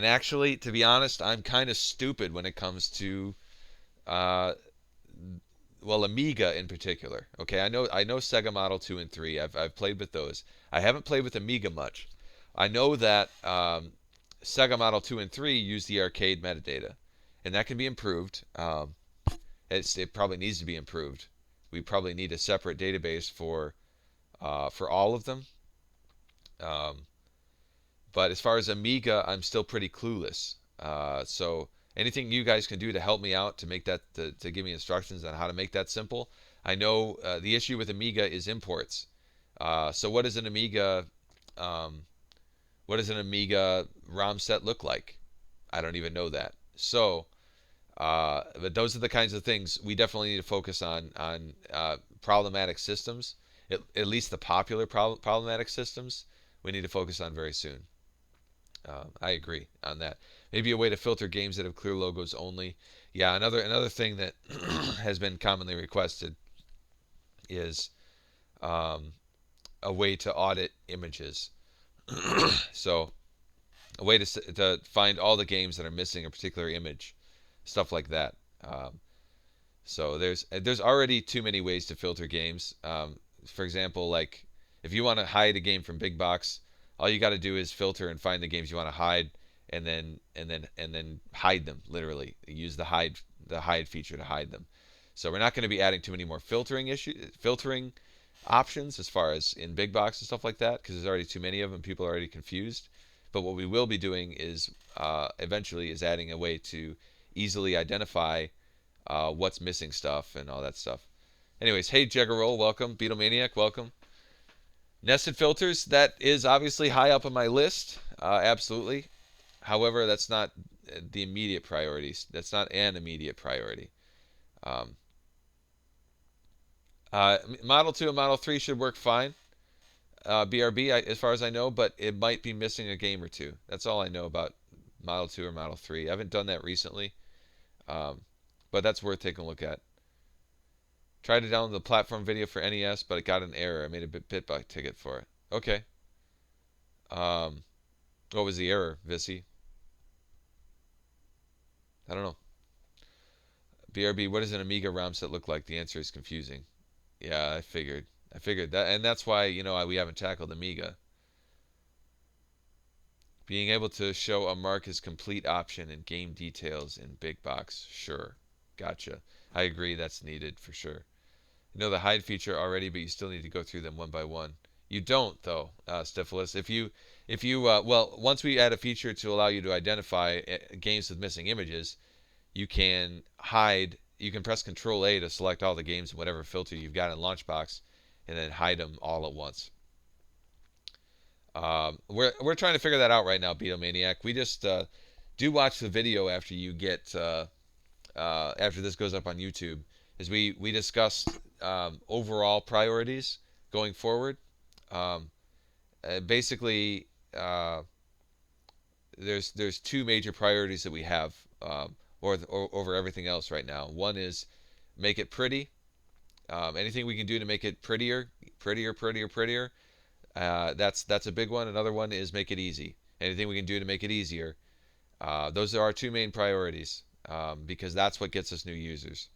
actually, to be honest, I'm kind of stupid when it comes to uh, well, Amiga in particular. Okay, I know Sega Model 2 and 3. I've played with those. I haven't played with Amiga much. I know that Sega Model 2 and 3 use the arcade metadata, and that can be improved. It probably needs to be improved. We probably need a separate database for all of them. Um, but as far as Amiga, I'm still pretty clueless. So anything you guys can do to help me out to make that to give me instructions on how to make that simple. I know the issue with Amiga is imports. So what does an Amiga ROM set look like? I don't even know that. So, but those are the kinds of things we definitely need to focus on problematic systems. At least the popular problematic systems we need to focus on very soon. I agree on that. Maybe a way to filter games that have clear logos only. Yeah, another thing that has been commonly requested is a way to audit images. So a way to find all the games that are missing a particular image, stuff like that. So there's already too many ways to filter games. For example, like if you want to hide a game from Big Box, all you got to do is filter and find the games you want to hide, and then hide them. Literally, use the hide feature to hide them. So we're not going to be adding too many more filtering options as far as in Big Box and stuff like that, because there's already too many of them. People are already confused. But what we will be doing is eventually is adding a way to easily identify what's missing stuff and all that stuff. Anyways, hey Jeggerol, welcome. Beatlemaniac, welcome. Nested filters, that is obviously high up on my list, absolutely. However, that's not the immediate priorities. That's not an immediate priority. Um, Model 2 and Model 3 should work fine. BRB, as far as I know, but it might be missing a game or two. That's all I know about Model 2 or Model 3. I haven't done that recently, um, but that's worth taking a look at. Tried to download the platform video for NES, but it got an error. I made a bitbucket ticket for it. Okay. Um, what was the error, Vissy? I don't know. BRB, what does an Amiga ROM set look like? The answer is confusing. Yeah, I figured. I figured that, and that's why we haven't tackled Amiga. Being able to show a mark as complete option in game details in big box. Sure. Gotcha. I agree that's needed for sure. You know the hide feature already, but you still need to go through them one by one. You don't though, Stifilus. Well, once we add a feature to allow you to identify games with missing images, you can hide. You can press Control A to select all the games in whatever filter you've got in LaunchBox, and then hide them all at once. We're trying to figure that out right now, Beatlemaniac. We just do watch the video after you get after this goes up on YouTube. Is we discussed overall priorities going forward. Um, Basically, there's two major priorities that we have or over everything else right now. One is make it pretty. Anything we can do to make it prettier, prettier. That's a big one. Another one is make it easy. Anything we can do to make it easier. Those are our two main priorities because that's what gets us new users.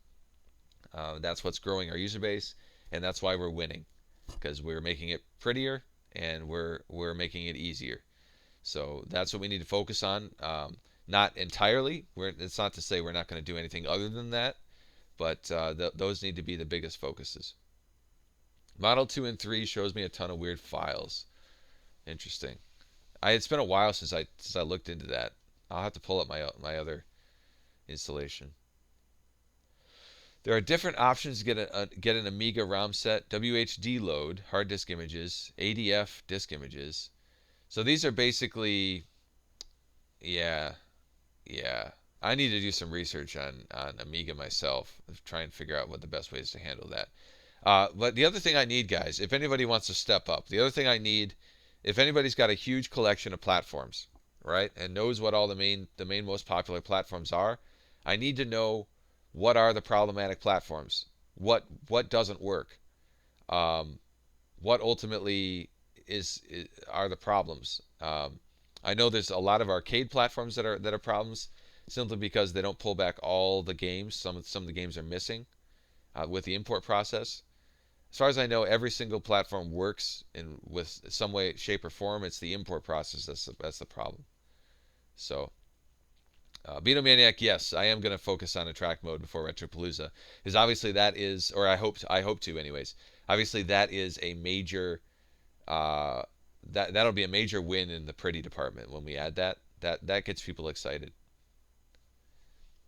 That's what's growing our user base, and that's why we're winning because we're making it prettier and we're making it easier. So that's what we need to focus on. Not entirely. It's not to say we're not going to do anything other than that, but those need to be the biggest focuses. Model 2 and 3 shows me a ton of weird files. Interesting. It's been a while since I looked into that. I'll have to pull up my other installation. There are different options to get an Amiga ROM set: WHD load, hard disk images, ADF disk images. So these are basically, yeah, yeah. I need to do some research on Amiga myself, try and figure out what the best way is to handle that. But the other thing I need, guys, if anybody wants to step up, the other thing I need, if anybody's got a huge collection of platforms, right, and knows what all the main most popular platforms are, I need to know what are the problematic platforms, what doesn't work, um, what ultimately is are the problems. I know there's a lot of arcade platforms that are problems simply because they don't pull back all the games. Some of the games are missing with the import process. As far as I know, every single platform works in with some way, shape, or form. It's the import process that's the problem. So, Beatomaniac, yes, I am going to focus on attract mode before Retropalooza, because obviously that is, or I hope to, anyways. Obviously, that is a major uh, that'll be a major win in the pretty department when we add that. That gets people excited.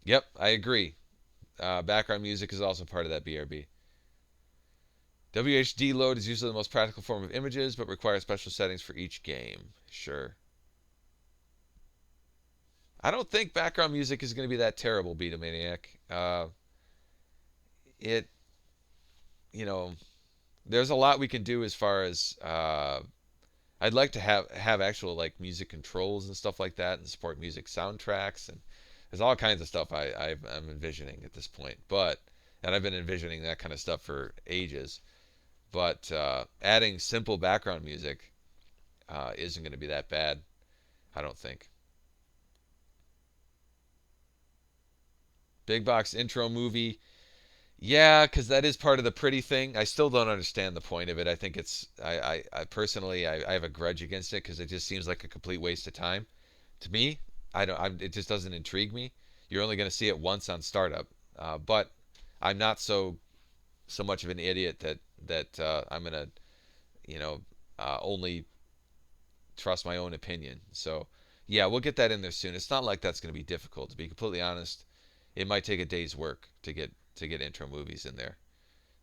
Yep, I agree. Background music is also part of that BRB. WHD load is usually the most practical form of images, but requires special settings for each game. Sure. I don't think background music is going to be that terrible, Beatomaniac. It, you know, there's a lot we can do as far as I'd like to have actual like music controls and stuff like that, and support music soundtracks, and there's all kinds of stuff I'm envisioning at this point. And I've been envisioning that kind of stuff for ages. But adding simple background music isn't going to be that bad, I don't think. Big box intro movie. Yeah, because that is part of the pretty thing. I still don't understand the point of it. I think it's I personally I have a grudge against it because it just seems like a complete waste of time. To me, it just doesn't intrigue me. You're only going to see it once on startup, but I'm not so much of an idiot that I'm going to only trust my own opinion. So yeah, we'll get that in there soon. It's not like that's going to be difficult. To be completely honest, it might take a day's work to get intro movies in there.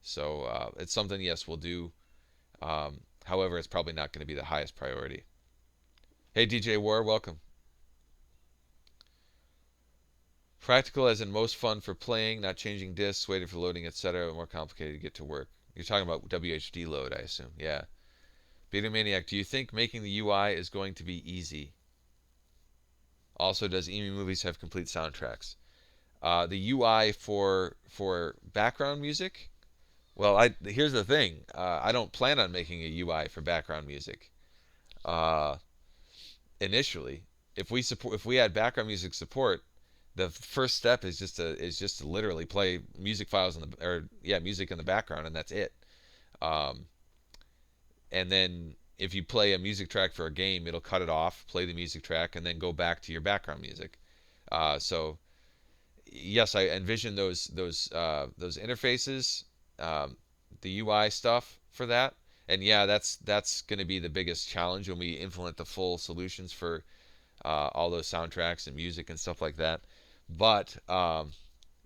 So it's something, yes, we'll do. However, it's probably not going to be the highest priority. Hey, DJ War, welcome. Practical as in most fun for playing, not changing disks, waiting for loading, etc. More complicated to get to work. You're talking about WHD load, I assume. Yeah. Beta Maniac, do you think making the UI is going to be easy? Also, does Emu Movies have complete soundtracks? The UI for background music. Well, here's the thing. I don't plan on making a UI for background music. Uh, Initially, if we had background music support, the first step is just to literally play music files in the or yeah music in the background, and that's it. Um, and then if you play a music track for a game, it'll cut it off, play the music track, and then go back to your background music. So yes, I envision those interfaces, um, the UI stuff for that, and yeah, that's going to be the biggest challenge when we implement the full solutions for all those soundtracks and music and stuff like that. But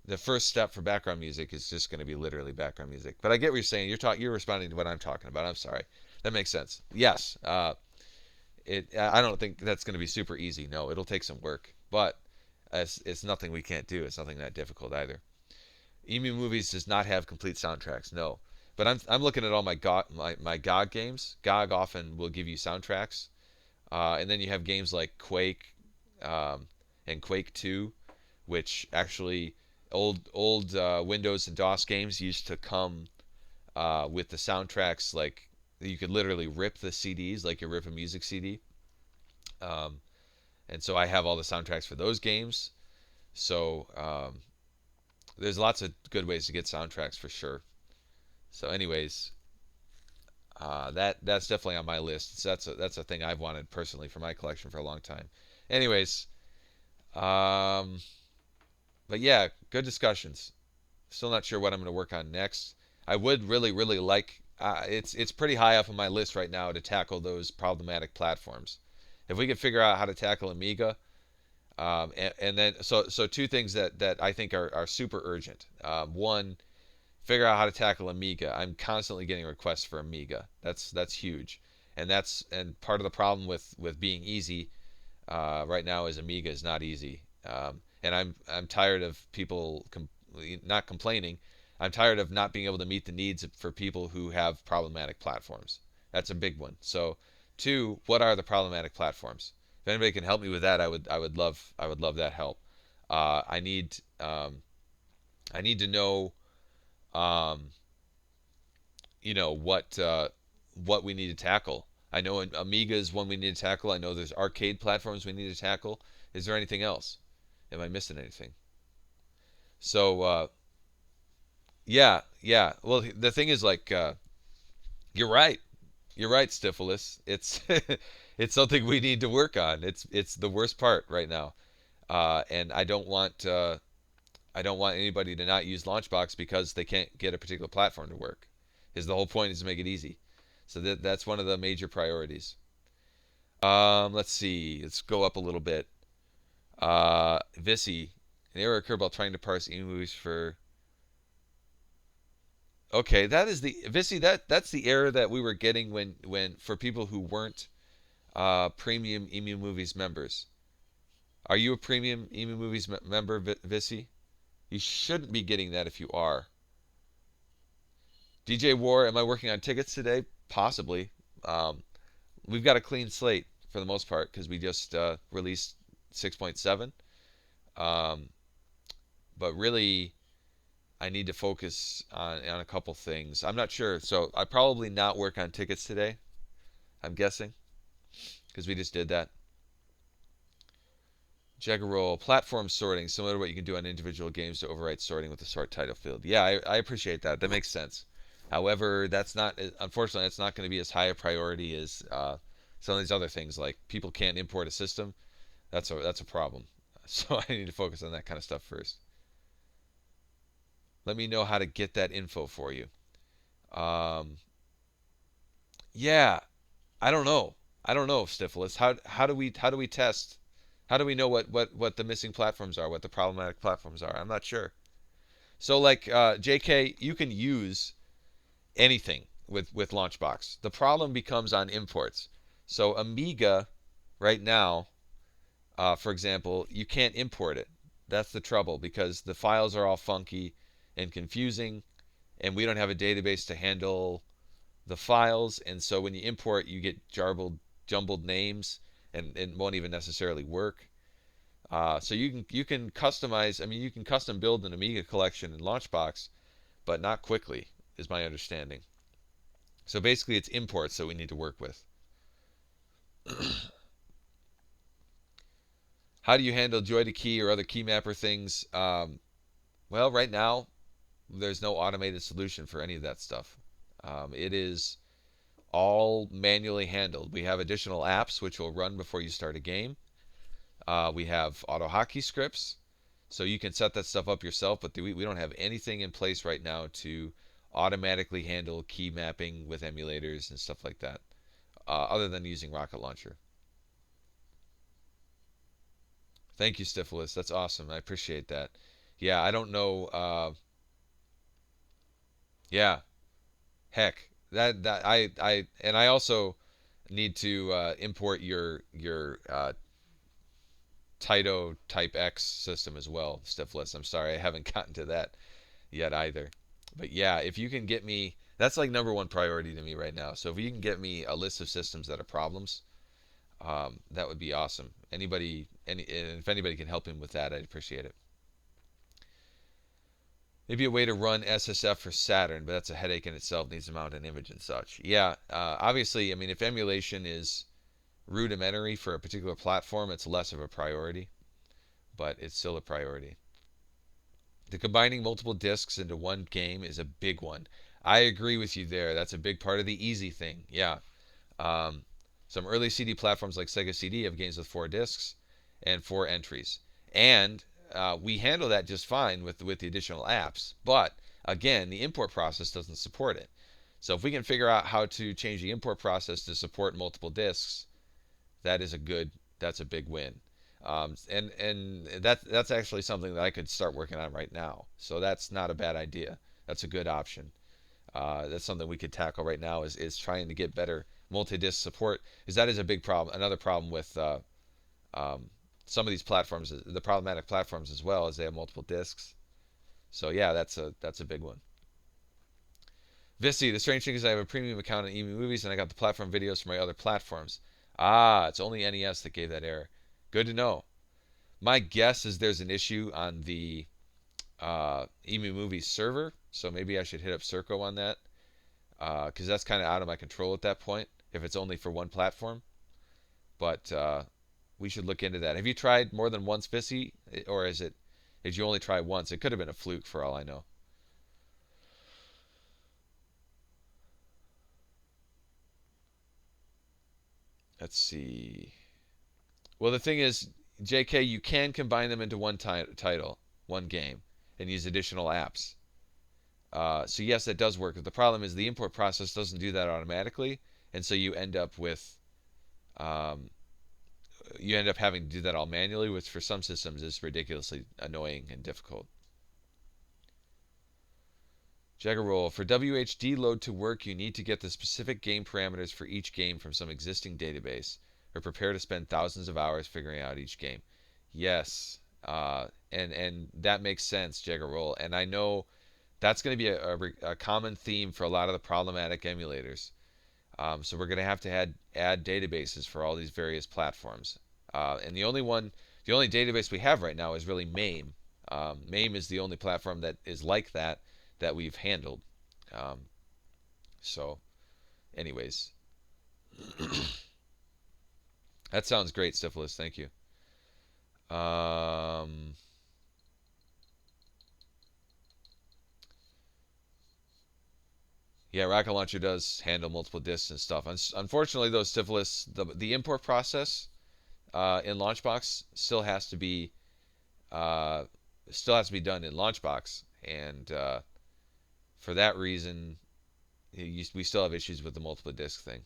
the first step for background music is just going to be literally background music. But I get what you're saying. You're responding to what I'm talking about. I'm sorry. That makes sense. Yes. I don't think that's going to be super easy. No, it'll take some work, but it's nothing we can't do. It's nothing that difficult either. Emu Movies does not have complete soundtracks. No, but I'm looking at all my GOG games. GOG often will give you soundtracks, and then you have games like Quake, and Quake 2, which actually old Windows and DOS games used to come with the soundtracks. Like you could literally rip the CDs like you rip a music CD. Um, and so I have all the soundtracks for those games. So there's lots of good ways to get soundtracks for sure. So, anyways, that's definitely on my list. So that's a thing I've wanted personally for my collection for a long time. Anyways, um, but yeah, good discussions. Still not sure what I'm going to work on next. I would really like. It's pretty high up on my list right now to tackle those problematic platforms. If we could figure out how to tackle Amiga, and then so two things that I think are super urgent. One, figure out how to tackle Amiga. I'm constantly getting requests for Amiga. That's huge, and part of the problem with being easy right now is Amiga is not easy. And I'm tired of people not complaining. I'm tired of not being able to meet the needs for people who have problematic platforms. That's a big one. So, two, what are the problematic platforms? If anybody can help me with that, I would love that help. I need I need to know um, what we need to tackle. I know Amiga is one we need to tackle. I know there's arcade platforms we need to tackle. Is there anything else? Am I missing anything? So yeah. Well, the thing is, like, you're right. You're right, Stifilus. It's it's something we need to work on. It's the worst part right now, and I don't want anybody to not use LaunchBox because they can't get a particular platform to work. Is the whole point is to make it easy. So that's one of the major priorities. Let's see. Let's go up a little bit. Visi, an error occurred while trying to parse eMovies for. Okay, that is the Visi. That's the error that we were getting when for people who weren't premium Emu Movies members. Are you a premium Emu Movies member, Visi? You shouldn't be getting that if you are. DJ War, am I working on tickets today? Possibly. Um, we've got a clean slate for the most part because we just released 6.7. Um, but really, I need to focus on a couple things. I'm not sure. So I probably not work on tickets today, I'm guessing, because we just did that. Jaggerroll, platform sorting, similar to what you can do on individual games to overwrite sorting with the sort title field. Yeah, I appreciate that. That makes sense. However, unfortunately, that's not going to be as high a priority as some of these other things. Like people can't import a system. That's a problem. So I need to focus on that kind of stuff first. Let me know how to get that info for you. Um, yeah, I don't know. I don't know, Stifilus. How do we test? How do we know what the missing platforms are? What the problematic platforms are? I'm not sure. So like JK, you can use anything with LaunchBox. The problem becomes on imports. So Amiga, right now, for example, you can't import it. That's the trouble because the files are all funky and confusing, and we don't have a database to handle the files. And so when you import, you get jumbled names, and it won't even necessarily work. So you can customize. I mean, you can custom build an Amiga collection in LaunchBox, but not quickly, is my understanding. So basically, it's imports that we need to work with. How do you handle joy to key or other key mapper things? Well, right now, there's no automated solution for any of that stuff. It is all manually handled. We have additional apps which will run before you start a game. We have auto hotkey scripts, so you can set that stuff up yourself, but we don't have anything in place right now to automatically handle key mapping with emulators and stuff like that, other than using Rocket Launcher. Thank you, Stifilus. That's awesome. I appreciate that. Yeah, I don't know. Yeah, heck, I also need to import your Taito Type X system as well, Stifless. I'm sorry, I haven't gotten to that yet either. But yeah, if you can get me, that's like number one priority to me right now. So if you can get me a list of systems that are problems, that would be awesome. And if anybody can help him with that, I'd appreciate it. Maybe a way to run SSF for Saturn, but that's a headache in itself. Needs to mount an image and such. Yeah, obviously, I mean, if emulation is rudimentary for a particular platform, it's less of a priority, but it's still a priority. The combining multiple discs into one game is a big one. I agree with you there. That's a big part of the easy thing. Yeah. Um, some early CD platforms like Sega CD have games with 4 discs and 4 entries. And we handle that just fine with the additional apps. But again, the import process doesn't support it. So if we can figure out how to change the import process to support multiple discs, that's a big win. And that's actually something that I could start working on right now. So that's not a bad idea. That's a good option. That's something we could tackle right now is trying to get better multi-disc support, because that is a big problem. Another problem with some of these platforms, the problematic platforms as well, is they have multiple discs. So yeah, that's a big one. Visi, the strange thing is I have a premium account on EMU Movies and I got the platform videos from my other platforms. Ah, it's only NES that gave that error. Good to know. My guess is there's an issue on the EMU Movies server, so maybe I should hit up Circo on that, because that's kind of out of my control at that point if it's only for one platform. But we should look into that. Have you tried more than once, Visi, or did you only try once? It could have been a fluke for all I know. Let's see. Well, the thing is, JK, you can combine them into one title, one game, and use additional apps. So yes, that does work. But the problem is the import process doesn't do that automatically, and so um, you end up having to do that all manually, which for some systems is ridiculously annoying and difficult. Jaggerroll, for WHD load to work, you need to get the specific game parameters for each game from some existing database, or prepare to spend thousands of hours figuring out each game. Yes, and that makes sense, Jaggerroll. And I know that's going to be a common theme for a lot of the problematic emulators. So we're going to have to add databases for all these various platforms. And the only database we have right now is really MAME. MAME is the only platform that is like that we've handled. Um, so, anyways, that sounds great, Syphilis. Thank you. Um, yeah, Rocket Launcher does handle multiple disks and stuff. Unfortunately, though, Syphilis, the import process in LaunchBox uh, still has to be done in LaunchBox, and for that reason, we still have issues with the multiple disk thing.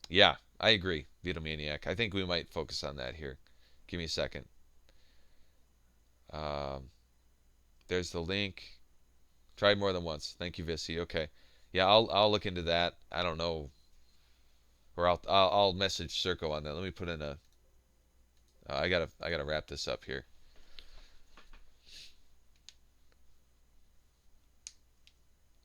Yeah, I agree, Vitomaniac. I think we might focus on that here. Give me a second. Um, there's the link. Tried more than once. Thank you, Visi. Okay. Yeah, I'll look into that. I don't know, or I'll message Circo on that. Let me put in I gotta wrap this up here.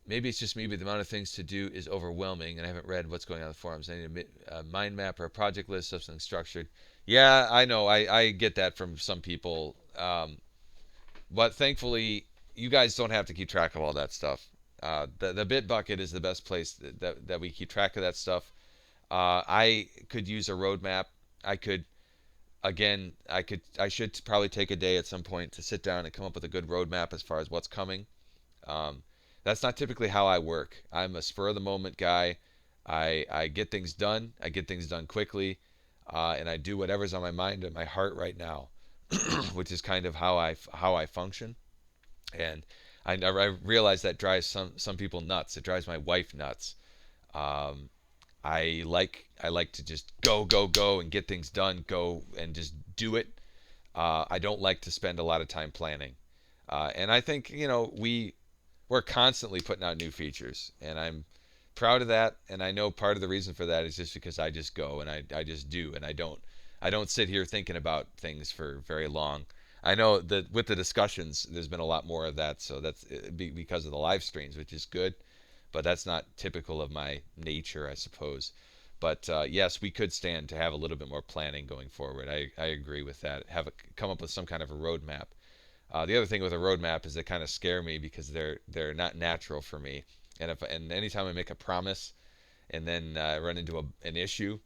Maybe it's just me, but the amount of things to do is overwhelming, and I haven't read what's going on in the forums. I need a mind map or a project list, something structured. Yeah, I know. I get that from some people. But thankfully, you guys don't have to keep track of all that stuff. The Bitbucket is the best place that we keep track of that stuff. I could use a roadmap. I could, again, I should probably take a day at some point to sit down and come up with a good roadmap as far as what's coming. Um, that's not typically how I work. I'm a spur of the moment guy. I get things done. I get things done quickly, and I do whatever's on my mind and my heart right now, which is kind of how I function. And I realize that drives some people nuts. It drives my wife nuts. Um, I like to just go and get things done, go and just do it. I don't like to spend a lot of time planning. And I think we're constantly putting out new features, and I'm proud of that. And I know part of the reason for that is just because I just go and I just do, and I don't sit here thinking about things for very long. I know that with the discussions, there's been a lot more of that, so that's because of the live streams, which is good, but that's not typical of my nature, I suppose. But yes, we could stand to have a little bit more planning going forward. I agree with that. Come up with some kind of a roadmap. The other thing with a roadmap is they kind of scare me because they're not natural for me. And anytime I make a promise and then run into an issue,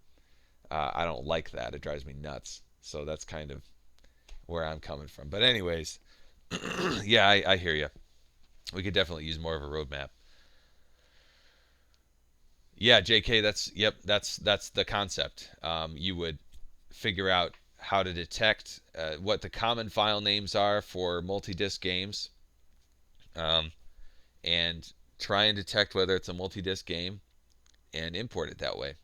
I don't like that. It drives me nuts. So that's kind of where I'm coming from. But anyways, yeah, I hear you. We could definitely use more of a roadmap. Yeah, JK, that's the concept. You would figure out how to detect what the common file names are for multi-disc games, um, and try and detect whether it's a multi-disc game and import it that way.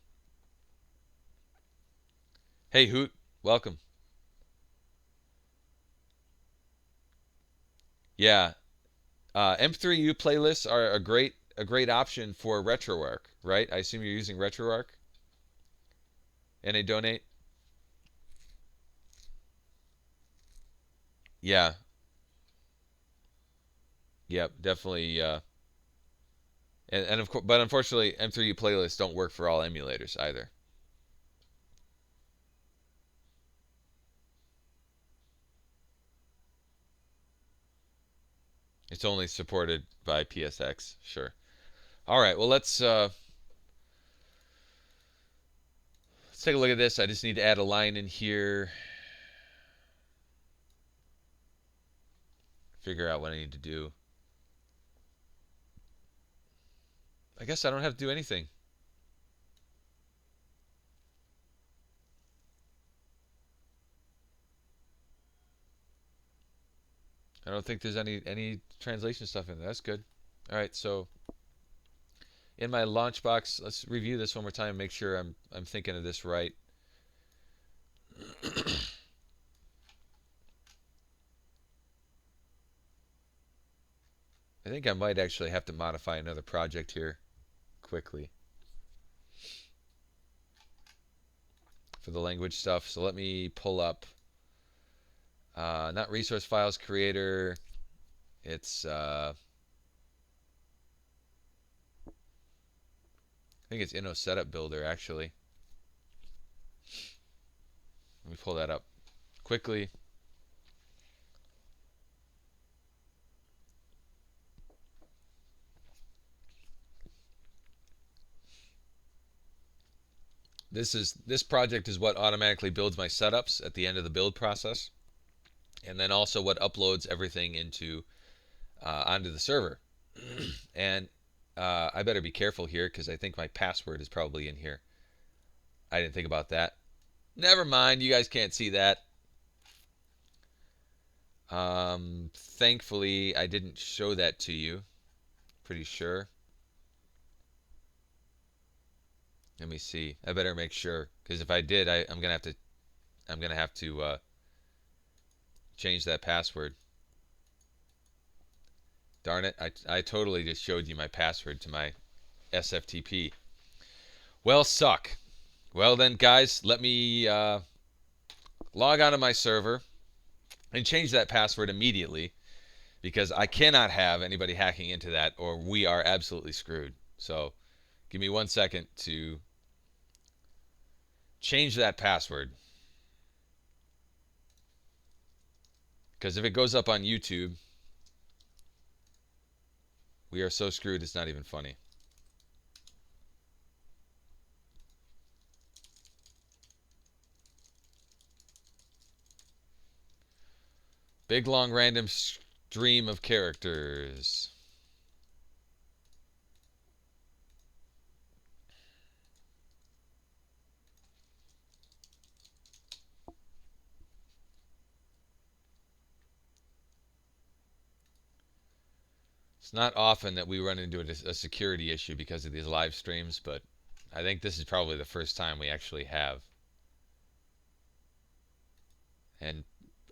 Hey Hoot, welcome. Yeah, M3U playlists are a great option for RetroArch, right? I assume you're using RetroArch and they donate. Yeah, yep, definitely. And of course, but unfortunately, M3U playlists don't work for all emulators either. It's only supported by PSX. Sure. All right. Well, let's take a look at this. I just need to add a line in here. Figure out what I need to do. I guess I don't have to do anything. I don't think there's any translation stuff in there. That's good. All right. So in my LaunchBox, let's review this one more time and make sure I'm thinking of this right. I think I might actually have to modify another project here quickly for the language stuff. So let me pull up not resource files creator. It's I think it's Inno Setup Builder actually. Let me pull that up quickly. This project is what automatically builds my setups at the end of the build process, and then also what uploads everything into onto the server. And I better be careful here because I think my password is probably in here. I didn't think about that. Never mind, you guys can't see that. Thankfully, I didn't show that to you. Pretty sure. Let me see. I better make sure because if I did, I'm gonna have to change that password. Darn it! I totally just showed you my password to my SFTP. Well, suck. Well then, guys, let me log on to my server, and change that password immediately because I cannot have anybody hacking into that or we are absolutely screwed. So give me 1 second to change that password. Because if it goes up on YouTube, we are so screwed it's not even funny. Big long random stream of characters. It's not often that we run into a security issue because of these live streams, but I think this is probably the first time we actually have. And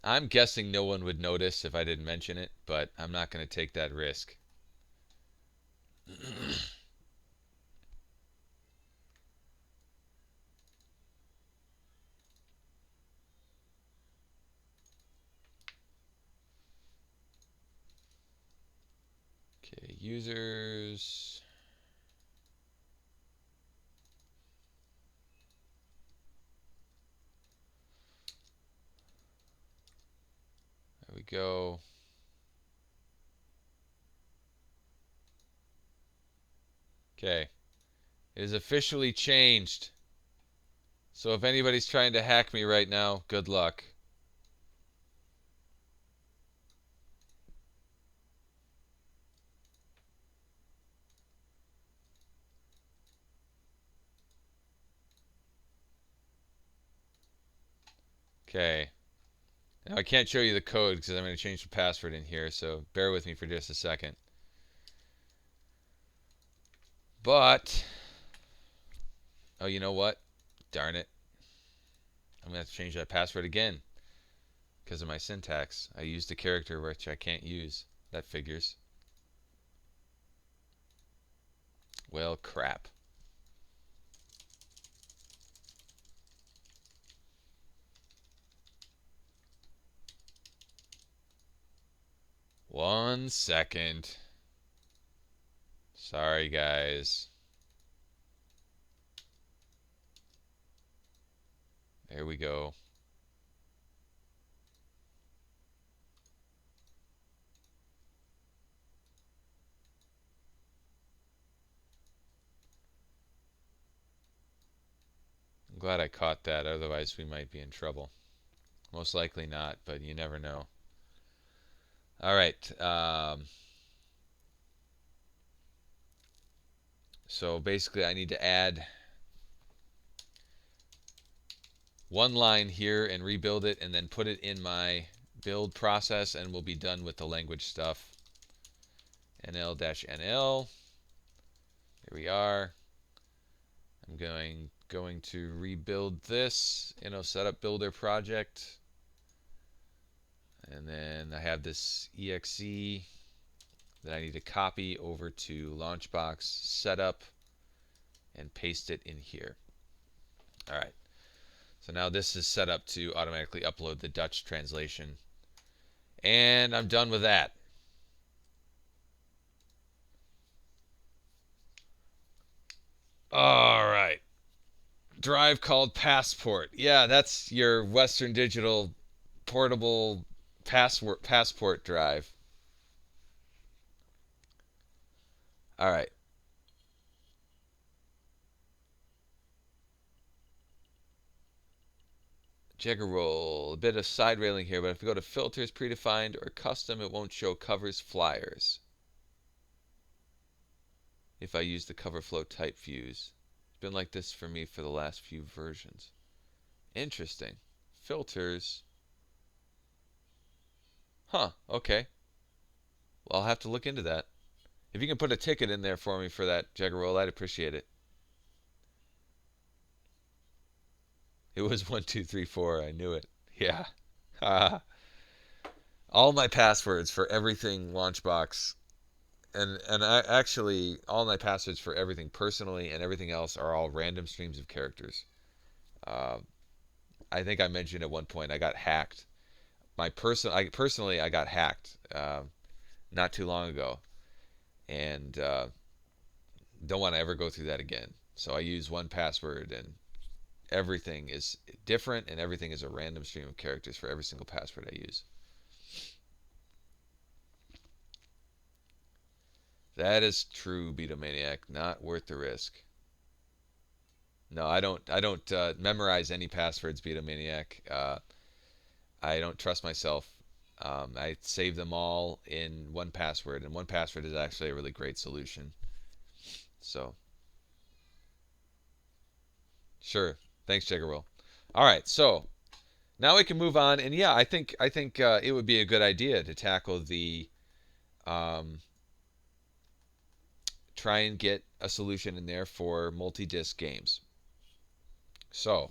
I'm guessing no one would notice if I didn't mention it, but I'm not going to take that risk. Okay, users. There we go. Okay. It is officially changed. So if anybody's trying to hack me right now, good luck. Okay. Now I can't show you the code because I'm going to change the password in here, so bear with me for just a second. But, oh, you know what? Darn it. I'm going to have to change that password again because of my syntax. I used a character which I can't use. That figures. Well, crap. One second. Sorry, guys. There we go. I'm glad I caught that, otherwise we might be in trouble. Most likely not, but you never know. All right. So basically I need to add one line here and rebuild it and then put it in my build process and we'll be done with the language stuff. NL-NL. Here we are. I'm going to rebuild this in a setup builder project. And then I have this exe that I need to copy over to LaunchBox setup and paste it in here. All right. So now this is set up to automatically upload the Dutch translation. And I'm done with that. All right. Drive called Passport. Yeah, that's your Western Digital portable passport drive. All right. Jagger roll. A bit of side railing here, but if we go to filters, predefined, or custom, it won't show covers flyers. If I use the cover flow type views. It's been like this for me for the last few versions. Interesting. Filters. Huh, okay. Well, I'll have to look into that. If you can put a ticket in there for me for that Jagger roll, I'd appreciate it. It was 1234. I knew it. Yeah. All my passwords for everything LaunchBox, and I actually all my passwords for everything personally and everything else are all random streams of characters. Uh, I think I mentioned at one point I got hacked. Personally I got hacked not too long ago, and don't want to ever go through that again. So I use 1Password, and everything is different, and everything is a random stream of characters for every single password I use. That is true, Beatomaniac. Not worth the risk. No, I don't. I don't memorize any passwords, Beatomaniac. I don't trust myself. I save them all in 1Password, and 1Password is actually a really great solution. So, sure. Thanks, Jiggerwill. All right, so now we can move on, and yeah, I think it would be a good idea to tackle the um, try and get a solution in there for multi-disc games. So,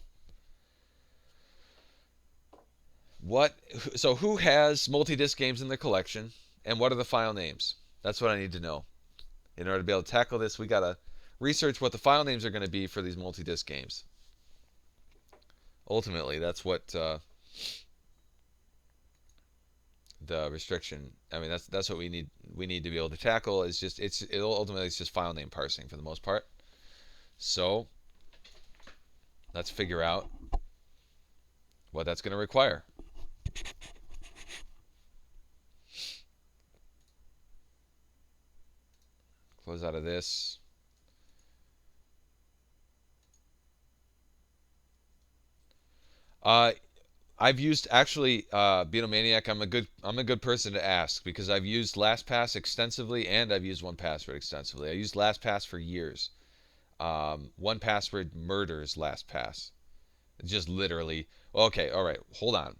what? So who has multi-disc games in their collection, and what are the file names? That's what I need to know. In order to be able to tackle this, we gotta research what the file names are going to be for these multi-disc games. Ultimately, that's what the restriction. I mean, that's what we need. We need to be able to tackle. Is just ultimately it's just file name parsing for the most part. So let's figure out what that's going to require. Close out of this. Uh, I've used actually Beatlemaniac. I'm a good person to ask because I've used LastPass extensively and I've used 1Password extensively. I used LastPass for years. 1Password murders LastPass. Just literally. Okay, all right. Hold on.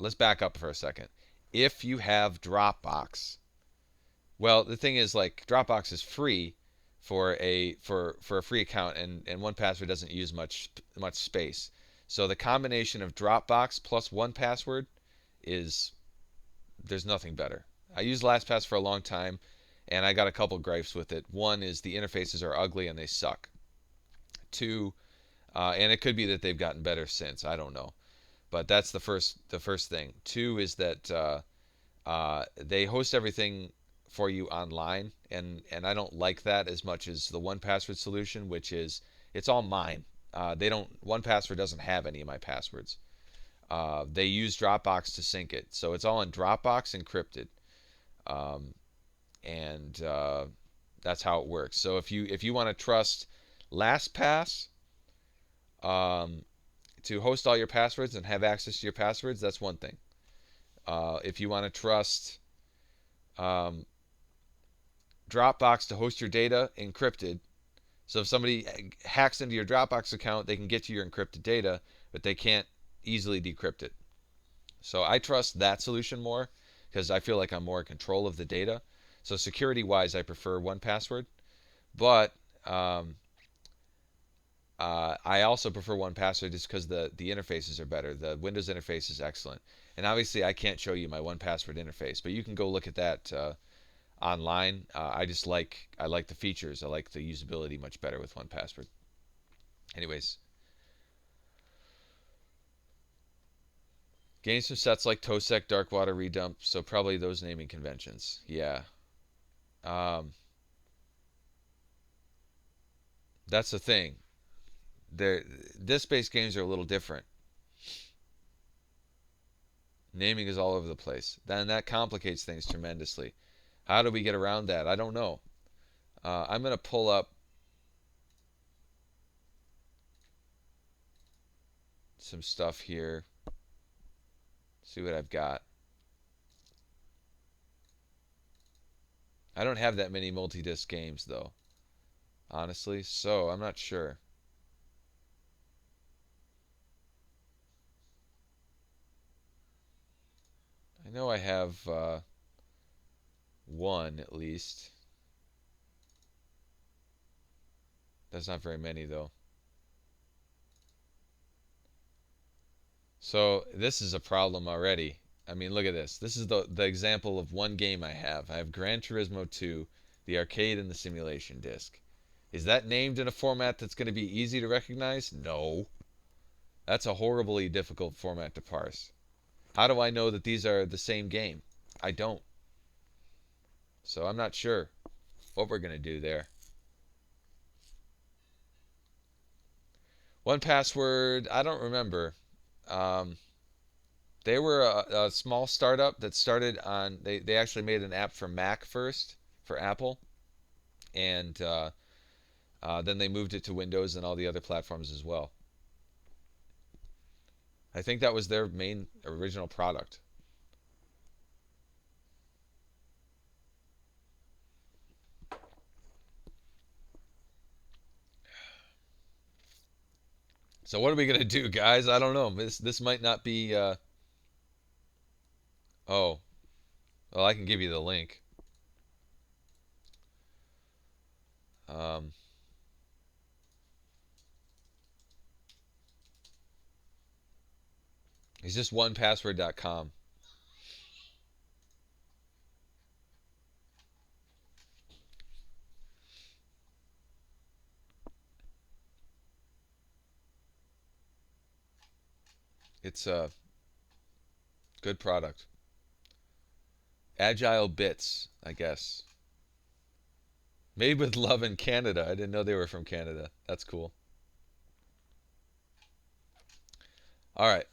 Let's back up for a second. If you have Dropbox, well, the thing is, like, Dropbox is free for a free account, and 1Password doesn't use much space. So the combination of Dropbox plus 1Password is there's nothing better. I used LastPass for a long time, and I got a couple gripes with it. One is the interfaces are ugly and they suck. Two, and it could be that they've gotten better since. I don't know, but that's the first thing. Two is that they host everything for you online, and I don't like that as much as the 1Password solution, which is it's all mine. They don't 1Password doesn't have any of my passwords. They use Dropbox to sync it, so it's all in Dropbox encrypted, um, and that's how it works. So if you want to trust LastPass to host all your passwords and have access to your passwords, that's one thing. If you want to trust um, Dropbox to host your data encrypted, so if somebody hacks into your Dropbox account, they can get to your encrypted data, but they can't easily decrypt it. So I trust that solution more because I feel like I'm more in control of the data. So security-wise, I prefer 1Password, but I also prefer 1Password just because the interfaces are better. The Windows interface is excellent, and obviously I can't show you my 1Password interface, but you can go look at that online. I like the features. I like the usability much better with 1Password. Anyways, games from sets like Tosec, Darkwater, Redump, so probably those naming conventions. Yeah. Um, that's the thing. Disc-based games are a little different. Naming is all over the place. Then that complicates things tremendously. How do we get around that? I don't know. I'm going to pull up some stuff here. See what I've got. I don't have that many multi-disc games, though, honestly, so I'm not sure. I know I have one at least. That's not very many, though. So this is a problem already. I mean, look at this. This is the example of one game I have. I have Gran Turismo 2, the arcade and the simulation disc. Is that named in a format that's going to be easy to recognize? No. That's a horribly difficult format to parse. How do I know that these are the same game? I don't. So I'm not sure what we're going to do there. 1Password, I don't remember. Um, they were a small startup that started on, they actually made an app for Mac first, for Apple. And then they moved it to Windows and all the other platforms as well. I think that was their main original product. So what are we gonna do, guys? I don't know. This might not be. Oh, well, I can give you the link. Um, it's just onepassword.com. It's a good product. Agile Bits, I guess. Made with love in Canada. I didn't know they were from Canada. That's cool. All right.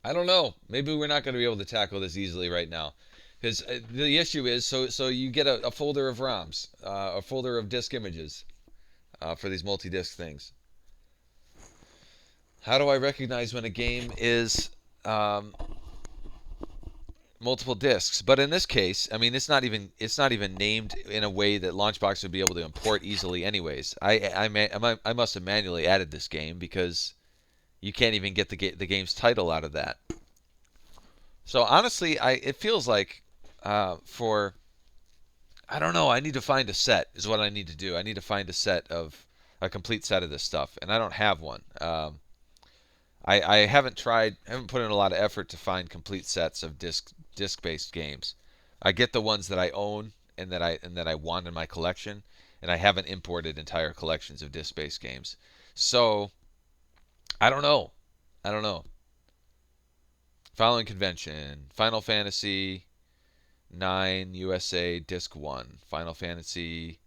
I don't know. Maybe we're not going to be able to tackle this easily right now, because the issue is so you get a folder of ROMs, a folder of disk images for these multi-disc things. How do I recognize when a game is um, multiple discs? But in this case, I mean, it's not even named in a way that LaunchBox would be able to import easily. Anyways, I must have manually added this game because you can't even get the game's title out of that. So honestly, it feels like for I don't know. I need to find a set is what I need to do. I need to find a complete set of this stuff, and I don't have one. I haven't put in a lot of effort to find complete sets of disc-based games. I get the ones that I own and that I want in my collection, and I haven't imported entire collections of disc-based games. So I don't know. I don't know. Following convention: Final Fantasy 9 USA Disc 1, Final Fantasy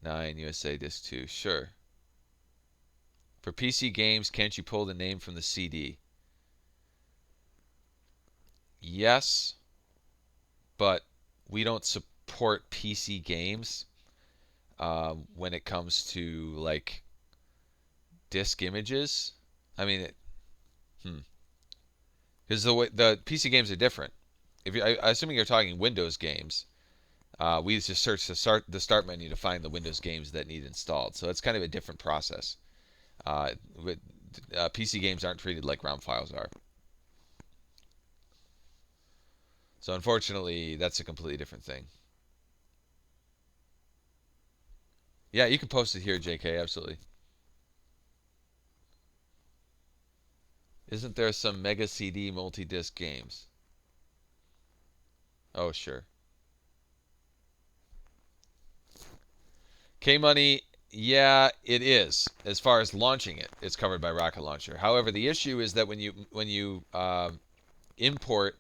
9 USA Disc 2. Sure. For PC games, can't you pull the name from the CD? Yes, but we don't support PC games when it comes to like disk images. I mean, because the PC games are different. If assuming you're talking Windows games, we just search the start menu to find the Windows games that need installed. So it's kind of a different process. Uh, with, PC games aren't treated like ROM files are. So unfortunately, that's a completely different thing. Yeah, you can post it here, JK. Absolutely. Isn't there some Mega CD multi-disc games? Oh, sure. K Money, yeah, it is. As far as launching it, it's covered by Rocket Launcher. However, the issue is that when you import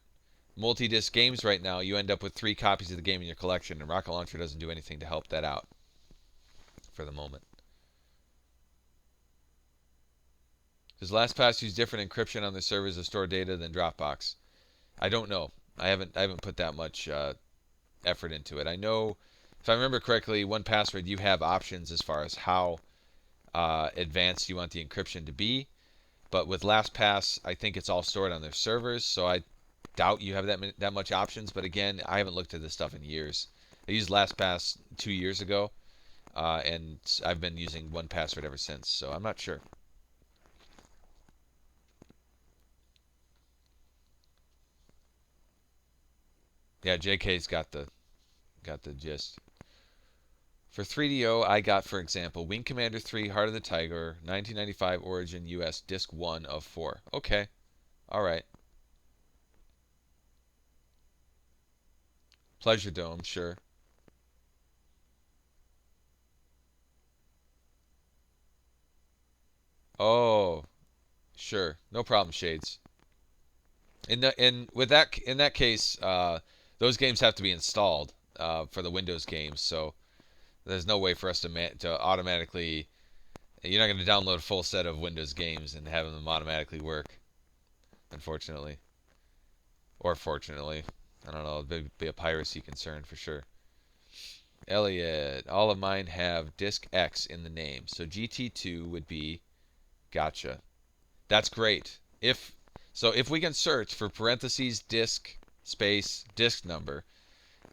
multi-disc games right now, you end up with 3 copies of the game in your collection, and Rocket Launcher doesn't do anything to help that out for the moment. Does LastPass use different encryption on the servers to store data than Dropbox? I don't know. I haven't put that much effort into it. I know, if I remember correctly, 1Password, you have options as far as how advanced you want the encryption to be. But with LastPass, I think it's all stored on their servers, so I doubt you have that much options. But again, I haven't looked at this stuff in years. I used LastPass 2 years ago, and I've been using 1Password ever since. So I'm not sure. Yeah, JK's got the gist. For 3DO, I got, for example, Wing Commander 3, Heart of the Tiger, 1995 Origin US, Disc 1 of 4. Okay. All right. Pleasure Dome, sure. Oh, sure. No problem, Shades. In that case, those games have to be installed for the Windows games. So there's no way for us to automatically. You're not going to download a full set of Windows games and have them automatically work, unfortunately, or fortunately. I don't know. It'd be a piracy concern for sure. Elliot, all of mine have disk X in the name, so GT2 would be gotcha. That's great. If we can search for parentheses disk space disk number,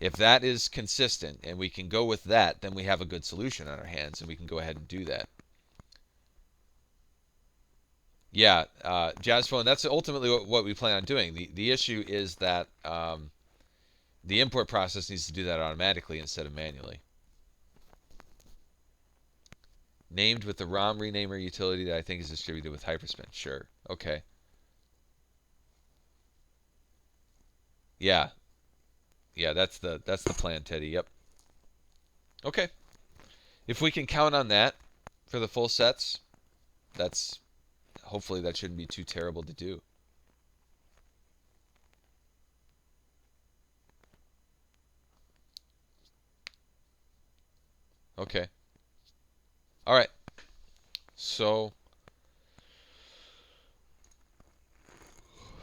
if that is consistent and we can go with that, then we have a good solution on our hands and we can go ahead and do that. Yeah, Jazz Phone, that's ultimately what we plan on doing. The issue is that the import process needs to do that automatically instead of manually. Named with the ROM renamer utility that I think is distributed with Hyperspin. Sure. Okay. Yeah. Yeah, that's the plan, Teddy. Yep. Okay. If we can count on that for the full sets, that's hopefully that shouldn't be too terrible to do. Okay. All right. So,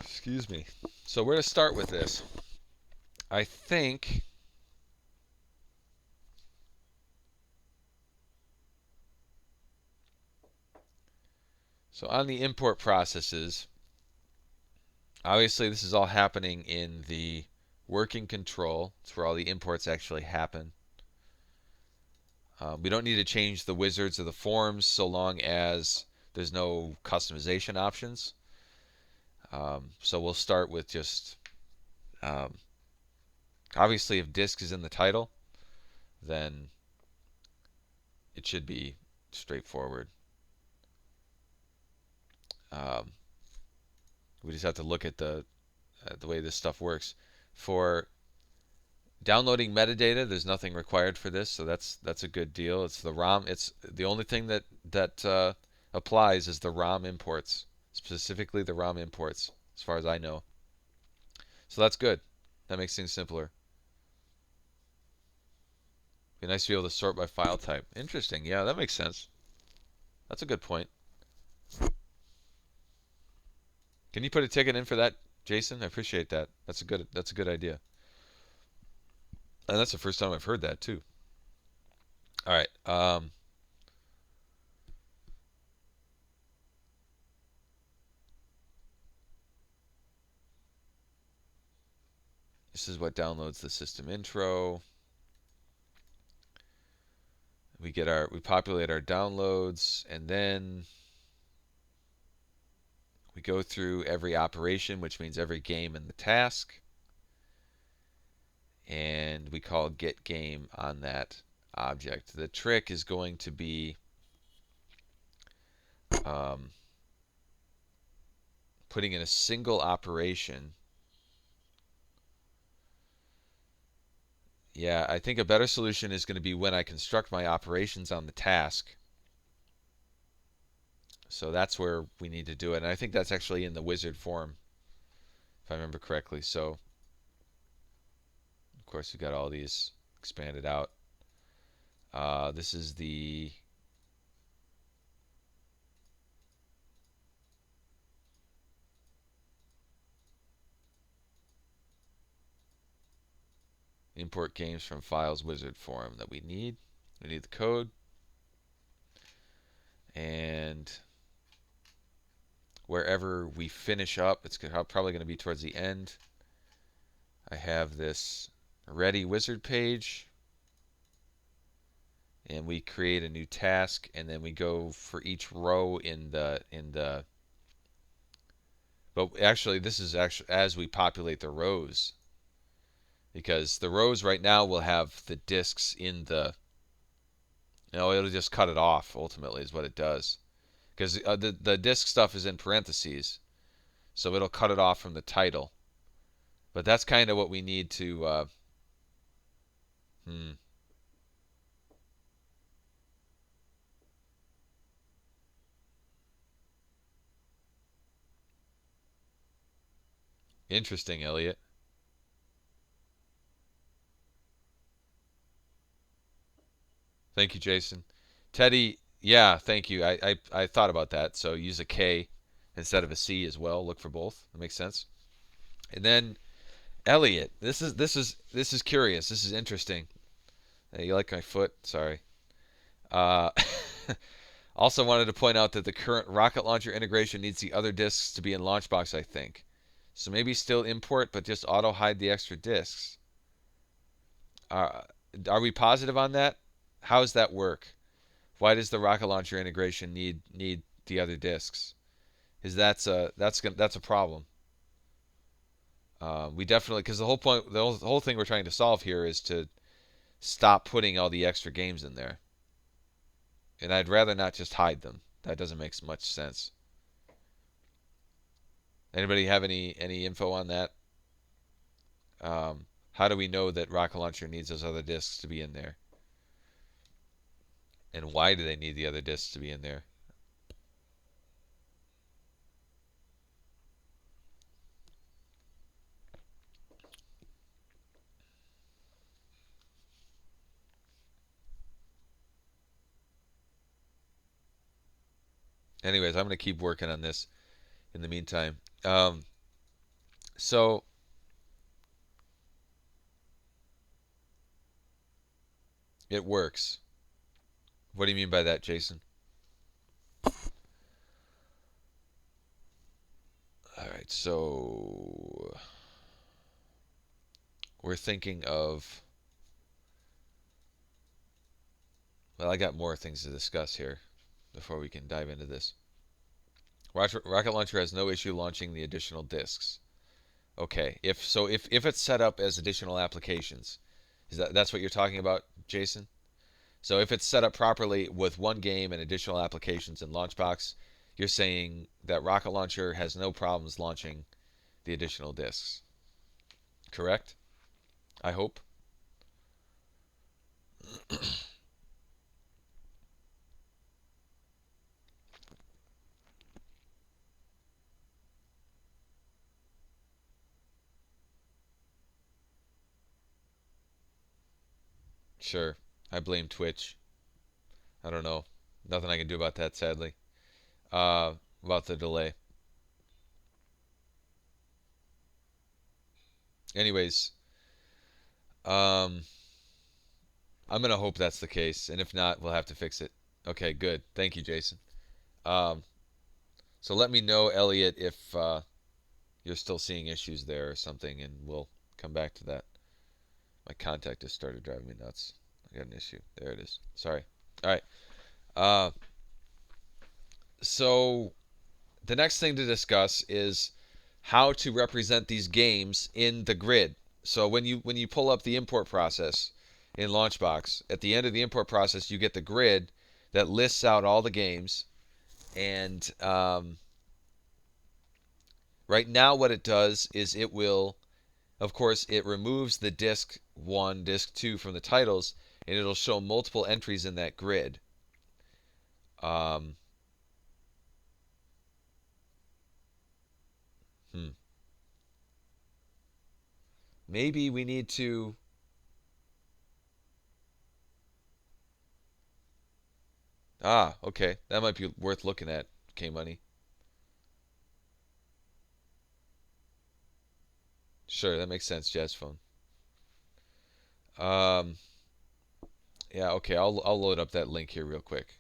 excuse me. So where to start with this? I think so on the import processes, obviously this is all happening in the working control. It's where all the imports actually happen. We don't need to change the wizards or the forms so long as there's no customization options. So we'll start with just um, obviously if disk is in the title, then it should be straightforward. Um, we just have to look at the way this stuff works. For downloading metadata, there's nothing required for this, so that's a good deal. It's the ROM. It's the only thing that applies is the ROM imports, specifically the ROM imports, as far as I know. So that's good. That makes things simpler. Be nice to be able to sort by file type. Interesting. Yeah, that makes sense. That's a good point. Can you put a ticket in for that, Jason? I appreciate that. That's a good idea. And that's the first time I've heard that too. All right. This is what downloads the system intro. We populate our downloads, and then we go through every operation, which means every game in the task, and we call get game on that object. The trick is going to be um, putting in a single operation. Yeah, I think a better solution is going to be when I construct my operations on the task. So that's where we need to do it. And I think that's actually in the wizard form, if I remember correctly. So, of course, we've got all these expanded out. This is the import games from files wizard form that we need. We need the code. And wherever we finish up, it's probably going to be towards the end. I have this ready wizard page. And we create a new task, and then we go for each row in the. But actually, this is actually as we populate the rows, because the rows right now will have the disks in the. It'll just cut it off. Ultimately, is what it does, because the disk stuff is in parentheses, so it'll cut it off from the title. But that's kind of what we need to. Hmm. Interesting, Elliot. Thank you, Jason. Teddy, yeah, thank you. I thought about that. So use a K instead of a C as well. Look for both. That makes sense. And then Elliot, this is curious. This is interesting. Hey, you like my foot? Sorry. Uh, also wanted to point out that the current rocket launcher integration needs the other disks to be in LaunchBox, I think. So maybe still import, but just auto hide the extra disks. Uh, are we positive on that? How does that work? Why does the rocket launcher integration need the other disks? Is that's a problem. We definitely, because the whole point, the whole thing we're trying to solve here is to stop putting all the extra games in there, and I'd rather not just hide them. That doesn't make much sense. Anybody have any info on that? How do we know that rocket launcher needs those other disks to be in there, and why do they need the other disks to be in there? Anyways, I'm gonna keep working on this in the meantime. So it works. What do you mean by that, Jason? All right, so we're thinking of. Well, I got more things to discuss here before we can dive into this. Rocket Launcher has no issue launching the additional disks. Okay, if it's set up as additional applications, that's what you're talking about, Jason? So if it's set up properly with one game and additional applications in LaunchBox, you're saying that Rocket Launcher has no problems launching the additional disks. Correct? I hope. Sure. I blame Twitch. I don't know. Nothing I can do about that, sadly. About the delay. Anyways, um, I'm gonna hope that's the case, and if not, we'll have to fix it. Okay, good. Thank you, Jason. Um, so let me know, Elliot, if you're still seeing issues there or something, and we'll come back to that. My contact just started driving me nuts. I got an issue. There it is. Sorry. All right. Uh, so the next thing to discuss is how to represent these games in the grid. So when you pull up the import process in LaunchBox, at the end of the import process, you get the grid that lists out all the games. And right now, what it does is it will, of course, it removes the disk 1, disk 2 from the titles, and it'll show multiple entries in that grid. Um, hmm. Maybe we need to. Ah, okay. That might be worth looking at, K Money. Sure, that makes sense, Jazz Phone. Um, yeah, okay. I'll load up that link here real quick.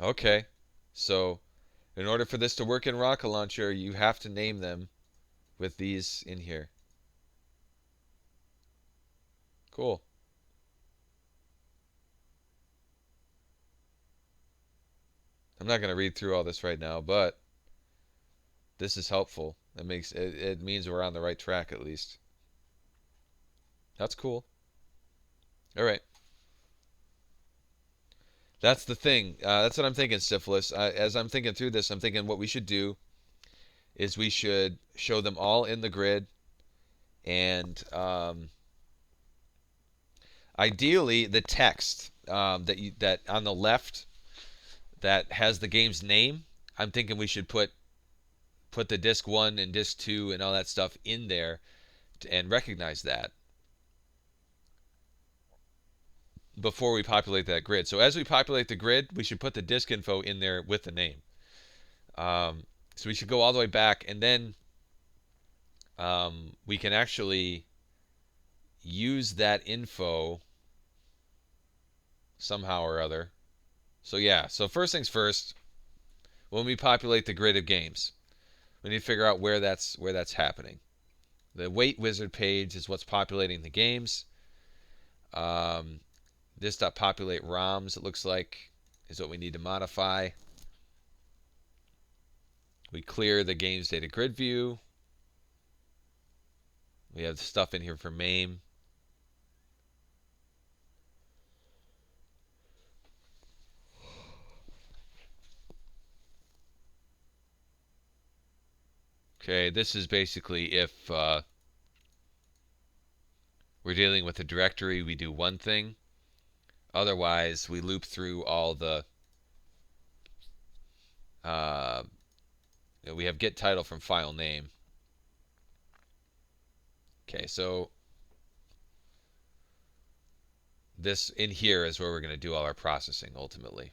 Okay. So, in order for this to work in Rocket Launcher, you have to name them with these in here. Cool. I'm not going to read through all this right now, but this is helpful. It means we're on the right track at least. That's cool. All right. That's the thing. That's what I'm thinking, Syphilis. As I'm thinking through this, I'm thinking what we should do is we should show them all in the grid, and ideally the text that on the left that has the game's name. I'm thinking we should put the disc 1 and disc 2 and all that stuff in there and recognize that before we populate that grid. So as we populate the grid, we should put the disk info in there with the name. So we should go all the way back, and then we can actually use that info somehow or other. So yeah, so first things first, when we populate the grid of games, we need to figure out where that's happening. The weight wizard page is what's populating the games. Um, this.populate ROMs, it looks like, is what we need to modify. We clear the games data grid view. We have stuff in here for MAME. Okay, this is basically if we're dealing with a directory, we do one thing. Otherwise, we loop through all the uh, we have get title from file name. Okay, so this in here is where we're going to do all our processing ultimately.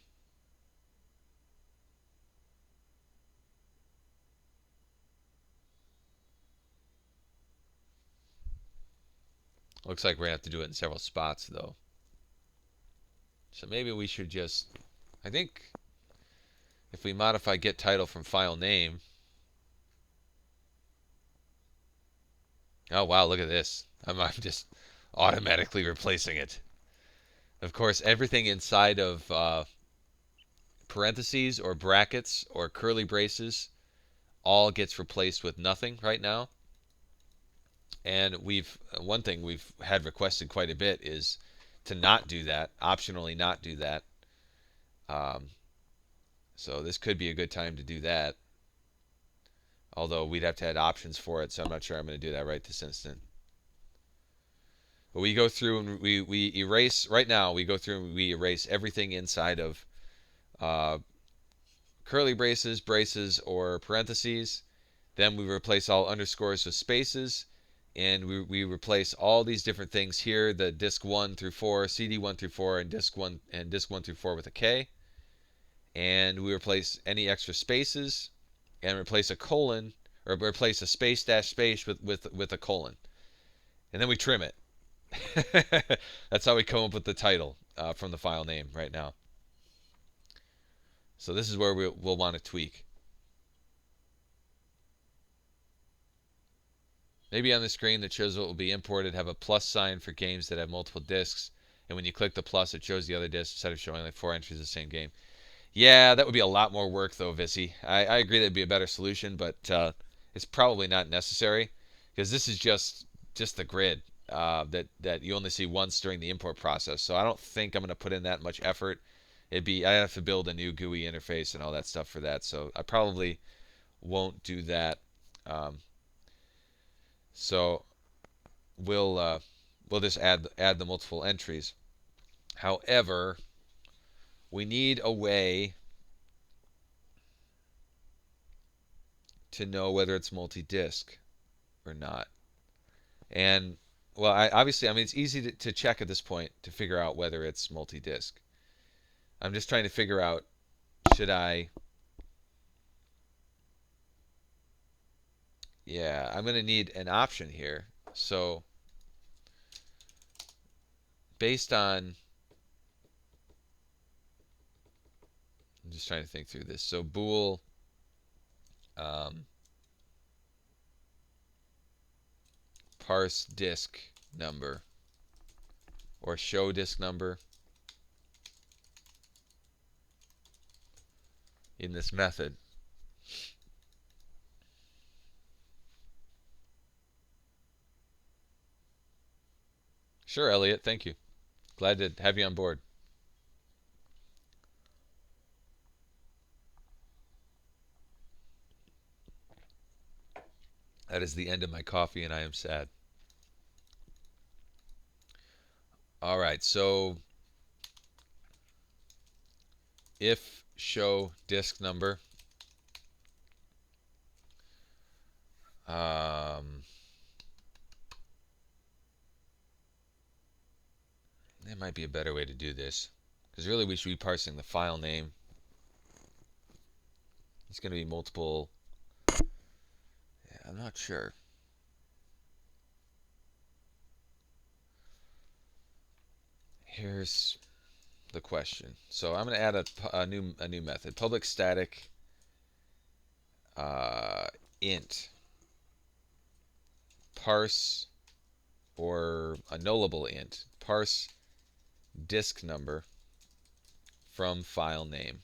Looks like we're going to have to do it in several spots though. So maybe we should just, I think if we modify get title from file name. Oh wow, look at this. I'm just automatically replacing it. Of course, everything inside of parentheses or brackets or curly braces all gets replaced with nothing right now. And one thing we've had requested quite a bit is to not do that, optionally not do that. Um, so this could be a good time to do that. Although we'd have to add options for it, so I'm not sure I'm going to do that right this instant. But we go through and we erase, right now we go through and we erase everything inside of uh, curly braces, or parentheses. Then we replace all underscores with spaces. And we replace all these different things here, the disk 1 through 4, CD 1 through 4, and disk 1 through 4 with a K. And we replace any extra spaces and replace a colon, or replace a space dash space with a colon. And then we trim it. That's how we come up with the title from the file name right now. So this is where we'll want to tweak. Maybe on the screen that shows what will be imported, have a plus sign for games that have multiple discs. And when you click the plus, it shows the other discs instead of showing like 4 entries of the same game. Yeah, that would be a lot more work, though, Vissy. I agree that'd be a better solution, but it's probably not necessary because this is just the grid that you only see once during the import process. So I don't think I'm going to put in that much effort. I have to build a new GUI interface and all that stuff for that. So I probably won't do that. Um, so we'll just add the multiple entries. However, we need a way to know whether it's multi-disk or not. And well, obviously, I mean, it's easy to check at this point to figure out whether it's multi-disk. I'm just trying to figure out, should I? Yeah, I'm going to need an option here. So based on, I'm just trying to think through this. So bool um, parse disk number or show disk number in this method. Sure, Elliot. Thank you. Glad to have you on board. That is the end of my coffee, and I am sad. All right, so if show disk number, um, there might be a better way to do this, because really we should be parsing the file name. It's going to be multiple. Yeah, I'm not sure. Here's the question. So I'm going to add a new method. Public static int parse, or a nullable int parse disk number from file name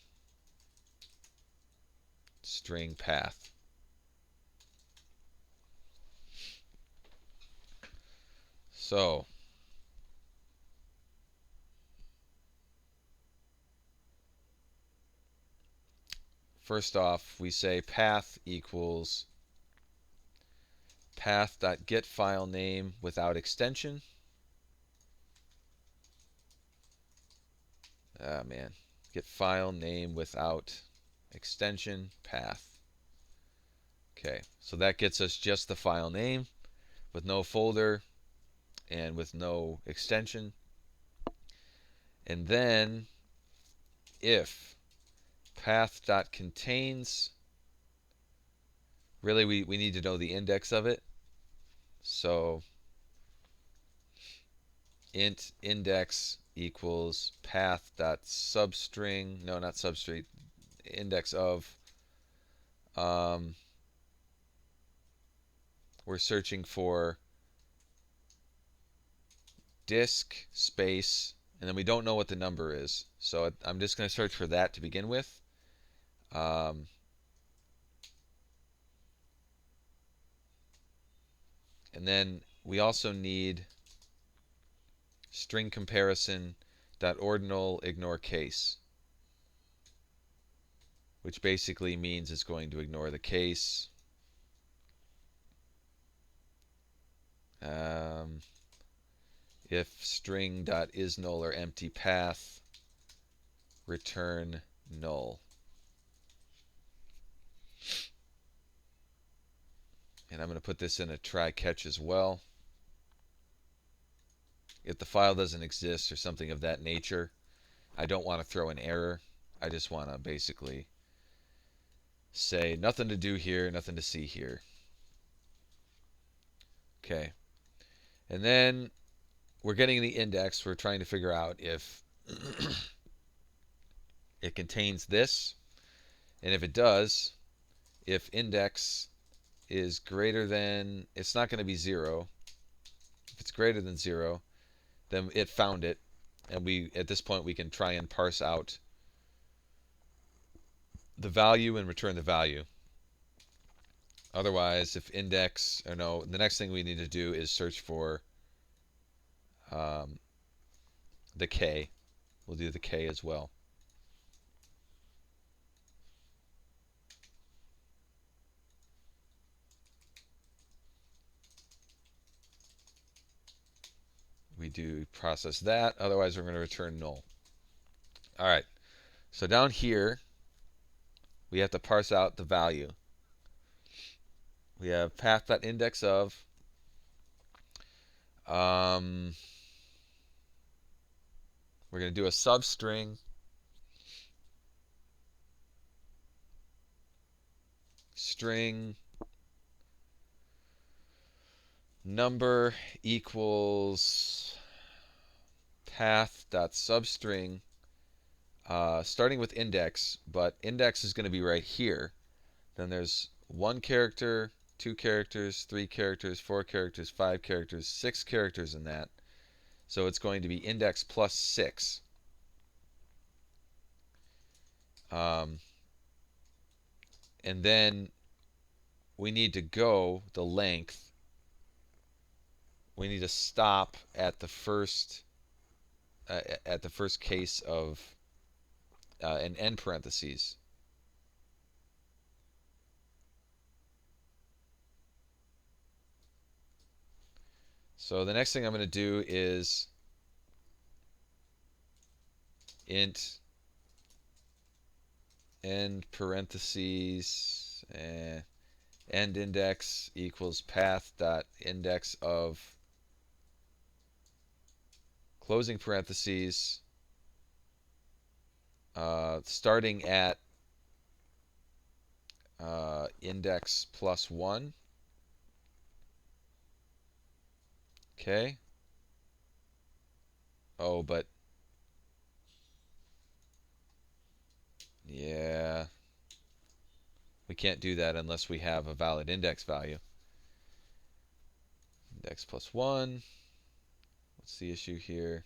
string path. So first off, we say path equals path.getFileName without extension. Ah, man. Get file name without extension path. Okay, so that gets us just the file name with no folder and with no extension. And then if path.contains, really we need to know the index of it. So int index equals path.substring, no, not substring, index of, we're searching for disk space, and then we don't know what the number is. So I'm just going to search for that to begin with. And then we also need string comparison dot ordinal ignore case, which basically means it's going to ignore the case. If string dot is null or empty path, return null. And I'm going to put this in a try catch as well. If the file doesn't exist or something of that nature, I don't want to throw an error. I just want to basically say nothing to do here, nothing to see here. Okay. And then we're getting the index. We're trying to figure out if it contains this. And if it does, if index is greater than, it's not going to be 0. If it's greater than 0, then it found it. And we, at this point, we can try and parse out the value and return the value. Otherwise, if index, or no, the next thing we need to do is search for the k. We'll do the k as well. We do process that. Otherwise, we're going to return null. All right. So down here, we have to parse out the value. We have path.index of. We're going to do a substring. String number equals path.substring, starting with index, but index is going to be right here. Then there's 1 character, 2 characters, 3 characters, 4 characters, 5 characters, 6 characters in that. So it's going to be index plus 6. And then we need to go the length. We need to stop at the first case of an end parentheses. So the next thing I'm going to do is int end parentheses end index equals path dot index of closing parentheses starting at index plus 1. Okay. Oh, but yeah, we can't do that unless we have a valid index value. Index plus 1. What's the issue here?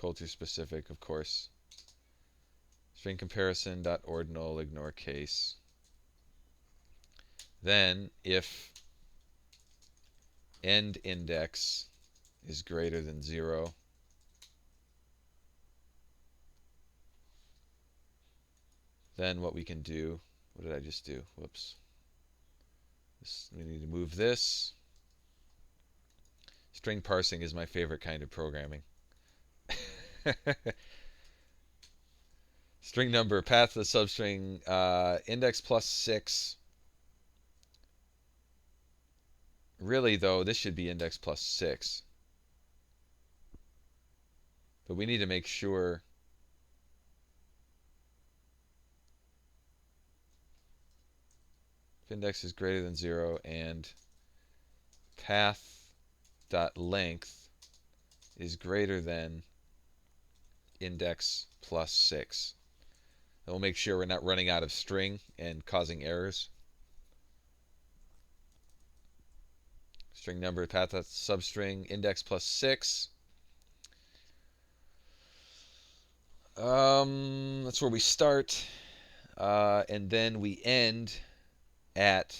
Culture specific, of course. String comparison dot ordinal ignore case. Then if end index is greater than 0, then what we can do, what did I just do? Whoops. We need to move this. String parsing is my favorite kind of programming. String number, path to the substring, index plus 6. Really, though, this should be index plus 6. But we need to make sure if index is greater than 0 and path dot length is greater than index plus 6. And we'll make sure we're not running out of string and causing errors. String number, path dot substring, index plus 6. That's where we start. And then we end at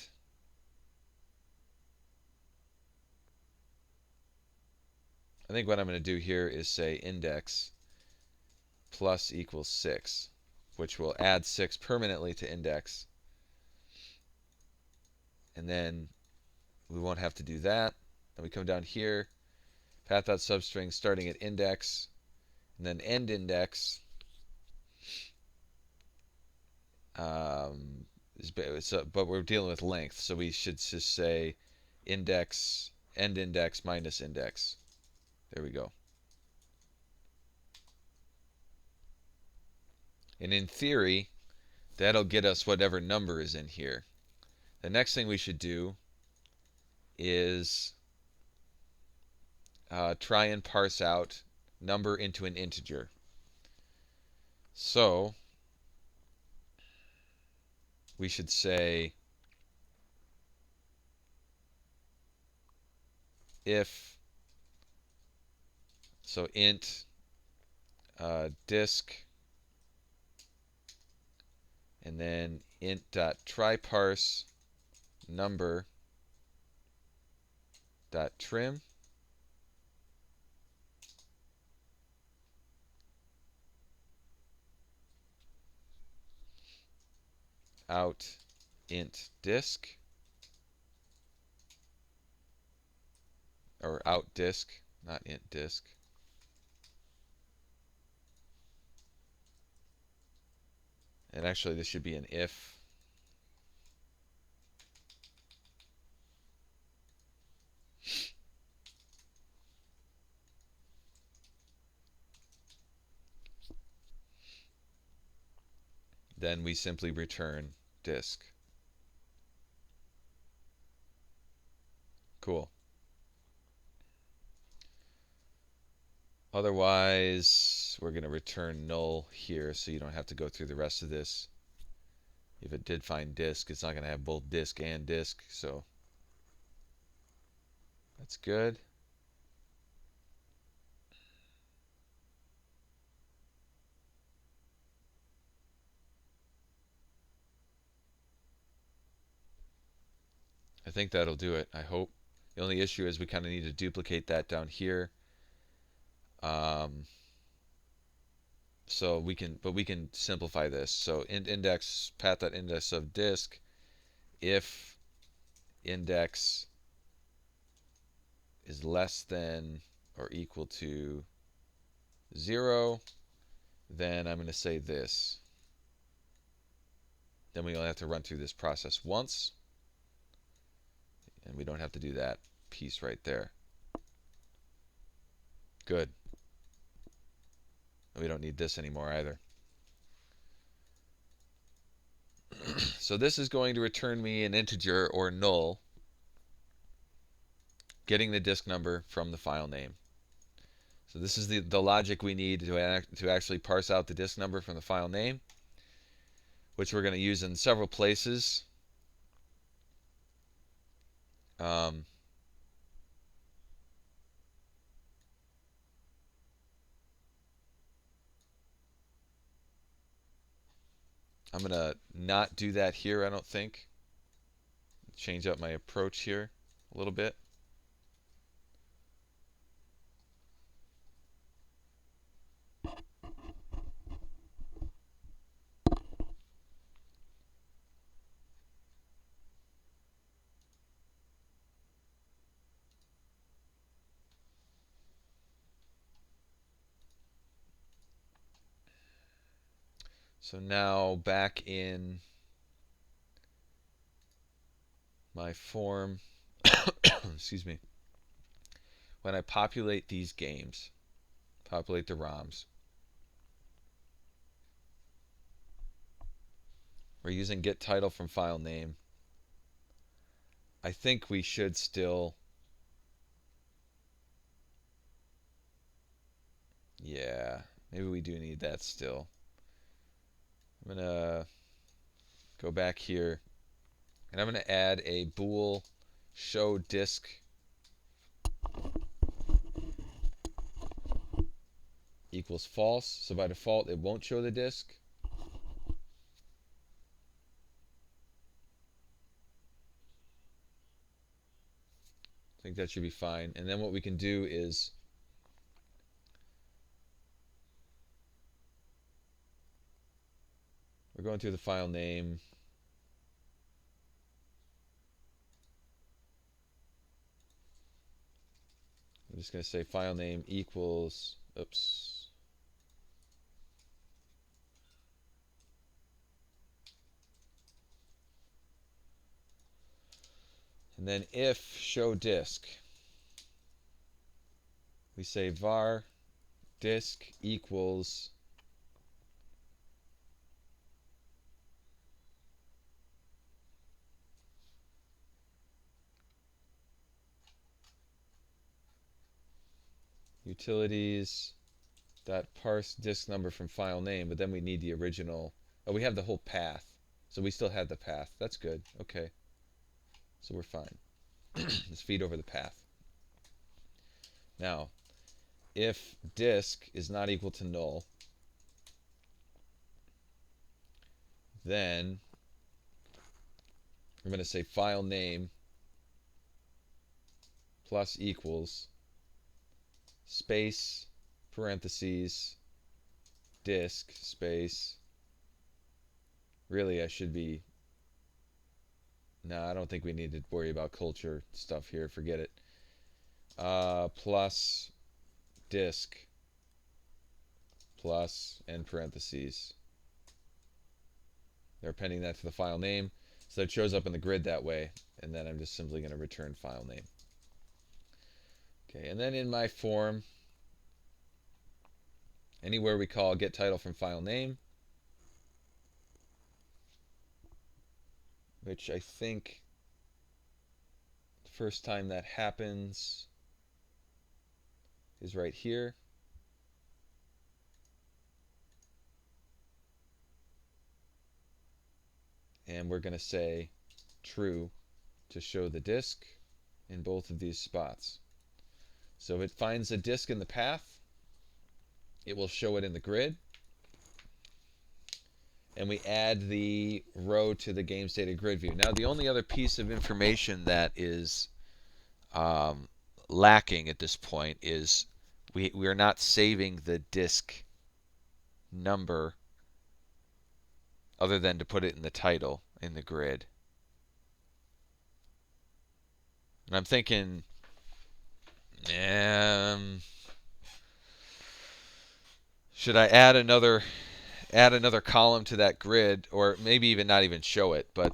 I think what I'm going to do here is say index plus equals 6, which will add 6 permanently to index. And then we won't have to do that. Then we come down here, path.substring starting at index, and then end index. But we're dealing with length, so we should just say index, end index minus index. There we go. And in theory, that'll get us whatever number is in here. The next thing we should do is try and parse out number into an integer. So we should say if, so int disk, and then int.tryparse number dot trim out int disk, or out disk, not int disk. And actually this should be an if. Then we simply return disk. Cool. Otherwise, we're going to return null here so you don't have to go through the rest of this. If it did find disk, it's not going to have both disk and disk, so that's good. I think that'll do it, I hope. The only issue is we kind of need to duplicate that down here. So So we can simplify this. So index path.index of disk if index is less than or equal to 0, then I'm going to say this. Then we only have to run through this process once, and we don't have to do that piece right there. Good. We don't need this anymore either. So this is going to return me an integer or null, getting the disk number from the file name. So this is the logic we need to actually parse out the disk number from the file name, which we're going to use in several places. I'm going to not do that here, I don't think. Change up my approach here a little bit. So now back in my form, excuse me, when I populate these games, populate the ROMs, we're using get title from file name. I think we should still, yeah, maybe we do need that still. I'm going to go back here, and I'm going to add a bool show disk equals false. So by default, it won't show the disk. I think that should be fine. And then what we can do is we're going through the file name. I'm just going to say file name equals, oops. And then if show disk, we say var disk equals utilities dot parse disk number from file name, but then we need the original. Oh, we have the whole path, so we still have the path. That's good. Okay, so we're fine. Let's feed over the path. Now, if disk is not equal to null, then I'm going to say file name plus equals space parentheses disk space. Really, I should be. No, I don't think we need to worry about culture stuff here. Forget it. Plus disk plus and parentheses. They're appending that to the file name, so it shows up in the grid that way. And then I'm just simply going to return file name. Okay, and then in my form, anywhere we call get title from file name, which I think the first time that happens is right here. And we're going to say true to show the disk in both of these spots. So if it finds a disk in the path, it will show it in the grid. And we add the row to the game's data grid view. Now, the only other piece of information that is lacking at this point is we are not saving the disk number other than to put it in the title in the grid. And I'm thinking, should I add another column to that grid, or maybe even not even show it, but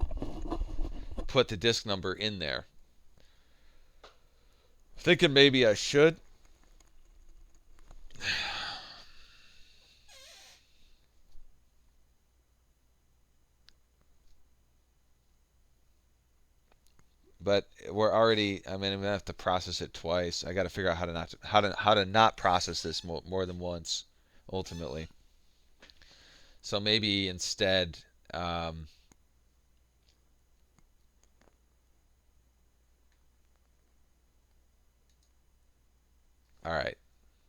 put the disk number in there? Thinking maybe I should. But we're already. I mean, I'm gonna have to process it twice. I got to figure out how to not process this more than once, ultimately. So maybe instead, um, all right.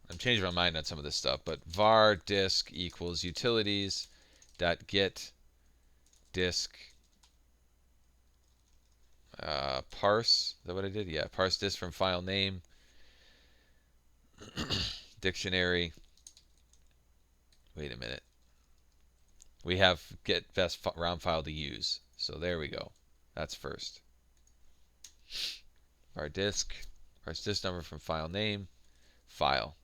I'm changing my mind on some of this stuff, but var disk equals utilities dot get disk parse. Is that what I did? Yeah, parse disk from file name dictionary. Wait a minute. We have get best round file to use. So there we go. That's first. Var disk, parse disk number from file name, file.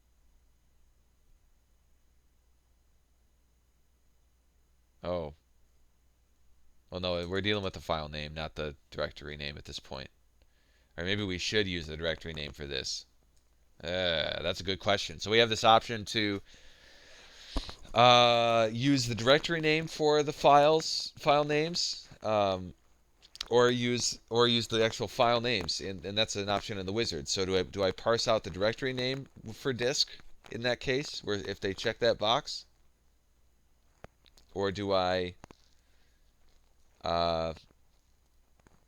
Oh. Well, no, we're dealing with the file name, not the directory name at this point. Or maybe we should use the directory name for this. That's a good question. So we have this option to use the directory name for the file names, or use the actual file names, and that's an option in the wizard. So do I parse out the directory name for disk in that case, where if they check that box, or do I? I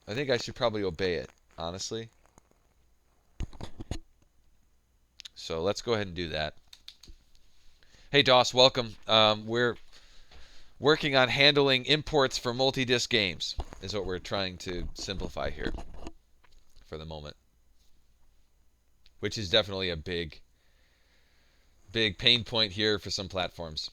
think I should probably obey it, honestly. So let's go ahead and do that. Hey DOS, welcome. We're working on handling imports for multi-disc games, is what we're trying to simplify here for the moment, which is definitely a big pain point here for some platforms.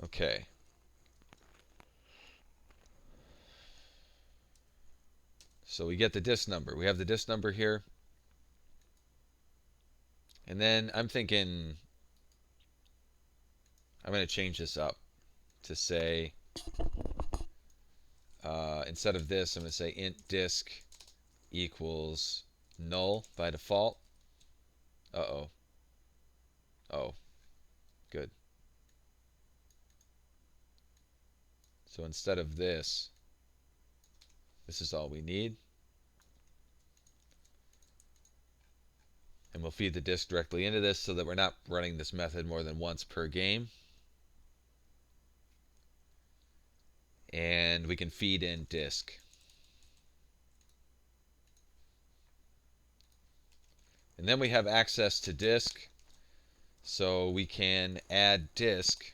Okay. So we get the disk number. We have the disk number here. And then I'm thinking I'm going to change this up to say, instead of this, I'm going to say int disk equals null by default. Uh-oh. Oh, good. So instead of this, this is all we need. And we'll feed the disk directly into this so that we're not running this method more than once per game. And we can feed in disk. And then we have access to disk, so we can add disk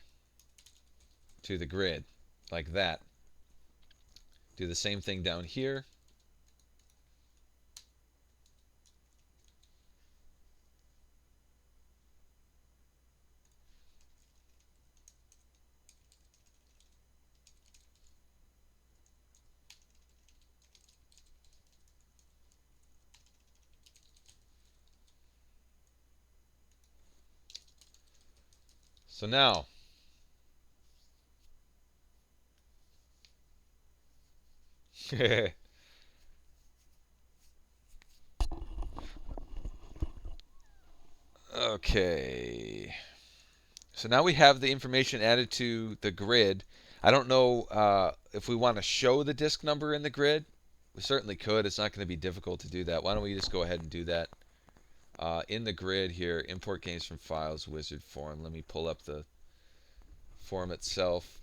to the grid like that. Do the same thing down here. So now, okay. So now we have the information added to the grid. I don't know if we want to show the disk number in the grid. We certainly could. It's not going to be difficult to do that. Why don't we just go ahead and do that? In the grid here, import games from files, wizard form. Let me pull up the form itself.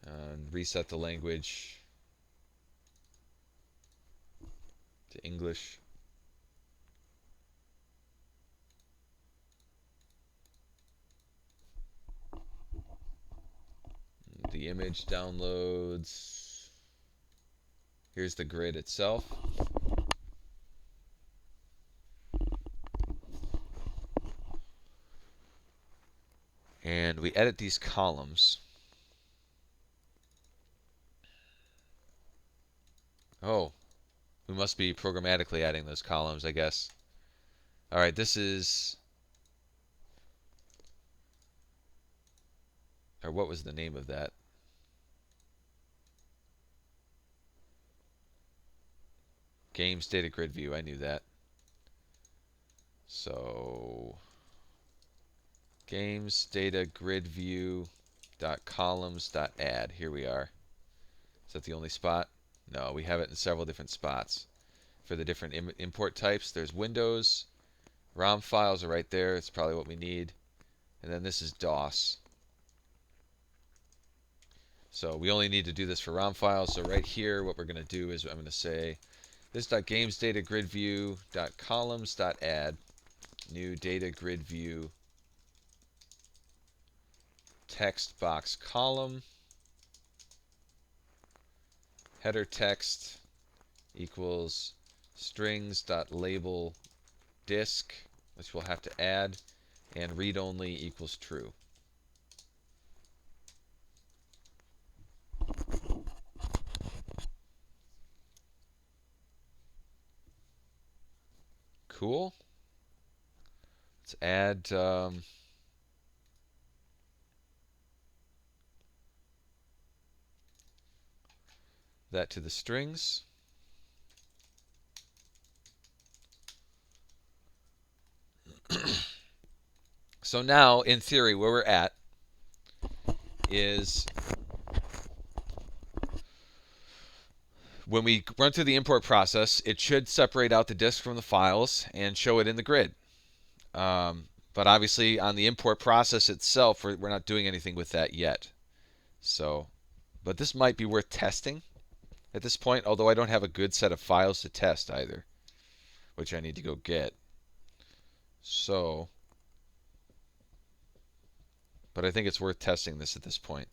And reset the language. to English. The image downloads. Here's the grid itself. And we edit these columns. Oh, we must be programmatically adding those columns, I guess. All right, this is, or what was the name of that? Games data grid view, I knew that. So games data grid view dot columns dot add. Here we are. Is that the only spot? No, we have it in several different spots. For the different import types, there's Windows, ROM files are right there. It's probably what we need. And then this is DOS. So we only need to do this for ROM files. So right here, what we're going to do is I'm going to say this.gamesDataGridView.columns.add new data grid view text box column header text equals strings.label disk, which we'll have to add, and read only equals true. Cool. Let's add that to the strings. So now, in theory, where we're at is when we run through the import process, it should separate out the disk from the files and show it in the grid. But obviously, on the import process itself, we're not doing anything with that yet. So, but this might be worth testing at this point, although I don't have a good set of files to test either, which I need to go get. So, but I think it's worth testing this at this point.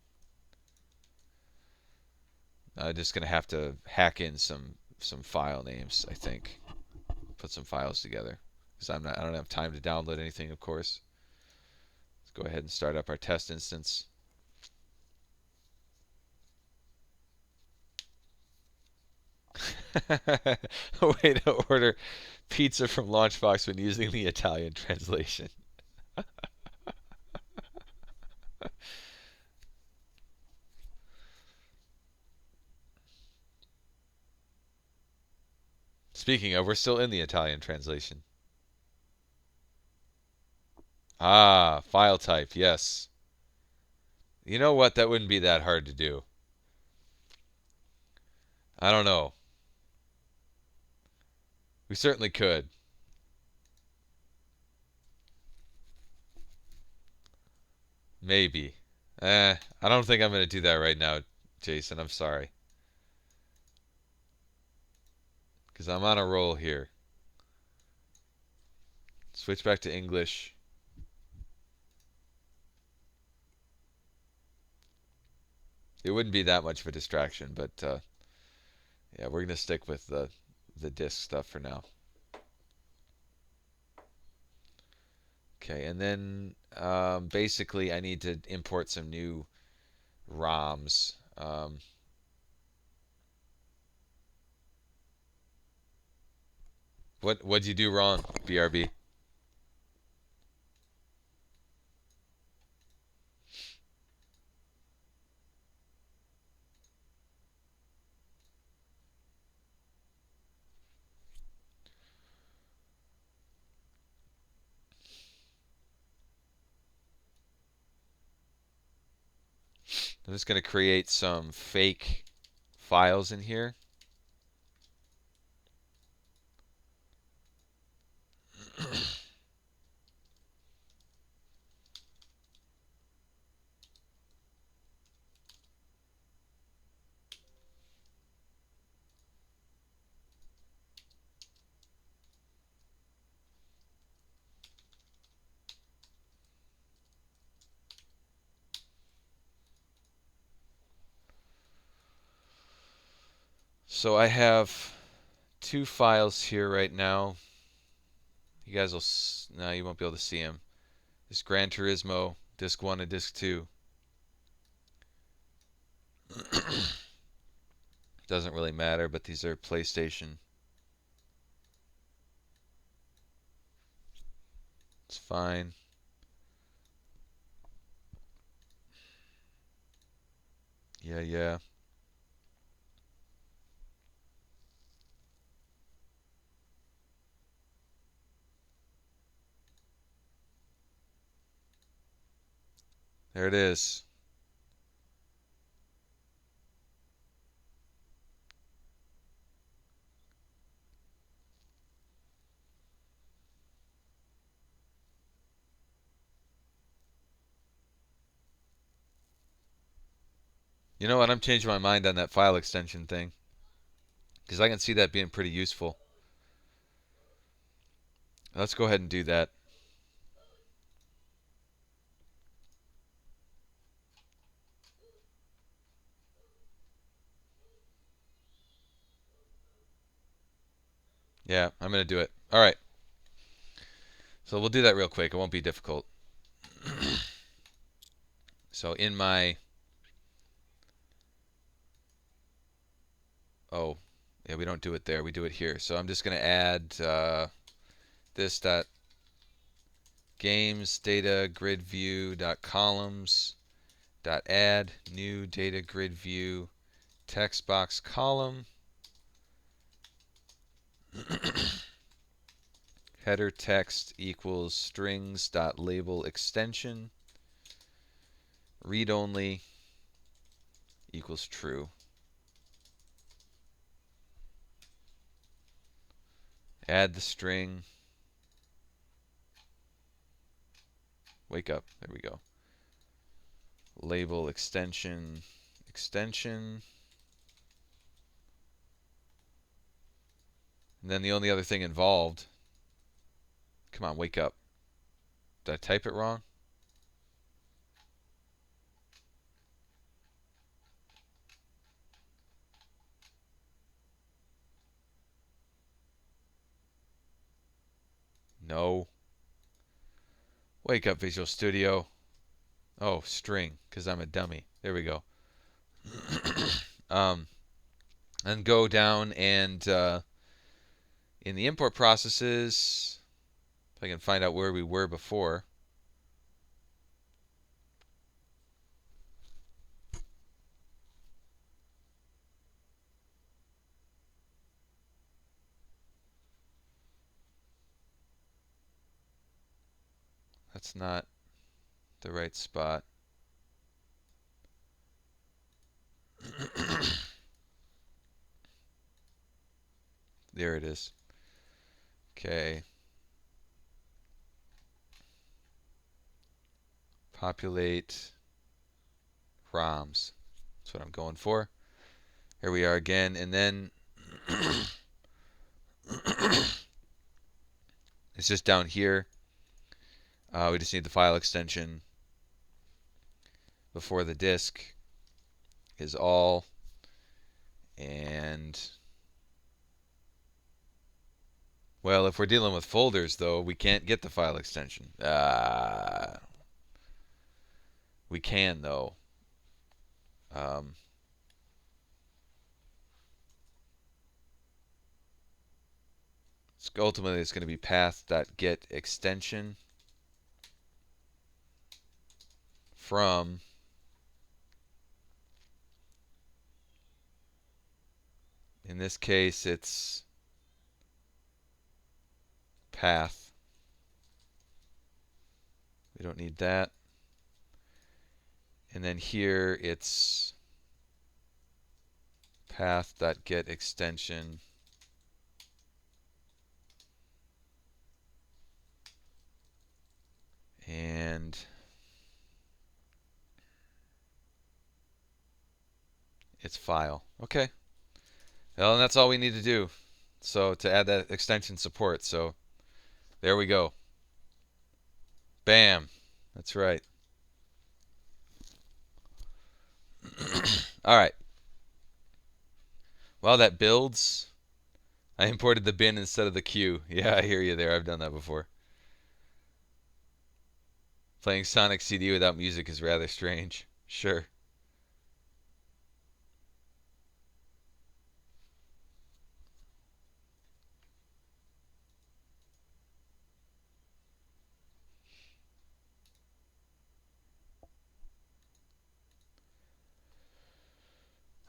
I'm just going to have to hack in some file names, I think. Put some files together. Because I don't have time to download anything, of course. Let's go ahead and start up our test instance. A way to order pizza from LaunchBox when using the Italian translation. Speaking of, we're still in the Italian translation. Ah, file type, yes. You know what? That wouldn't be that hard to do. I don't know. We certainly could. Maybe. I don't think I'm going to do that right now, Jason. I'm sorry. Because I'm on a roll here. Switch back to English. It wouldn't be that much of a distraction, but yeah, we're going to stick with the disk stuff for now. Okay, and then basically I need to import some new ROMs. What'd you do wrong, BRB? I'm just going to create some fake files in here. So I have two files here right now. You guys will, no, you won't be able to see them. This Gran Turismo, Disc 1 and Disc 2. Doesn't really matter, but these are PlayStation. It's fine. Yeah, yeah. There it is. You know what? I'm changing my mind on that file extension thing because I can see that being pretty useful. Let's go ahead and do that. Yeah, I'm going to do it. All right. So we'll do that real quick. It won't be difficult. So in my... Oh, yeah, we don't do it there. We do it here. So I'm just going to add this dot games data grid view dot columns dot add new data grid view text box column header text equals strings dot label extension read only equals true. Add the string. Wake up. There we go. Label extension. And then the only other thing involved. Come on, wake up. Did I type it wrong? No. Wake up, Visual Studio. Oh, string, because I'm a dummy. There we go. And go down and in the import processes, if I can find out where we were before. That's not the right spot. There it is. Okay. Populate ROMs. That's what I'm going for. Here we are again, and then it's just down here. We just need the file extension before the disk is all, and well, if we're dealing with folders though, we can't get the file extension. We can though. Um, Ultimately, it's going to be path.getExtension from in this case it's path. We don't need that. And then here it's path.getExtension and it's file. Okay. Well, and that's all we need to do. So to add that extension support. So there we go. Bam. That's right. All right. Well, While that builds, I imported the bin instead of the queue. Yeah, I hear you there. I've done that before. Playing Sonic CD without music is rather strange. Sure.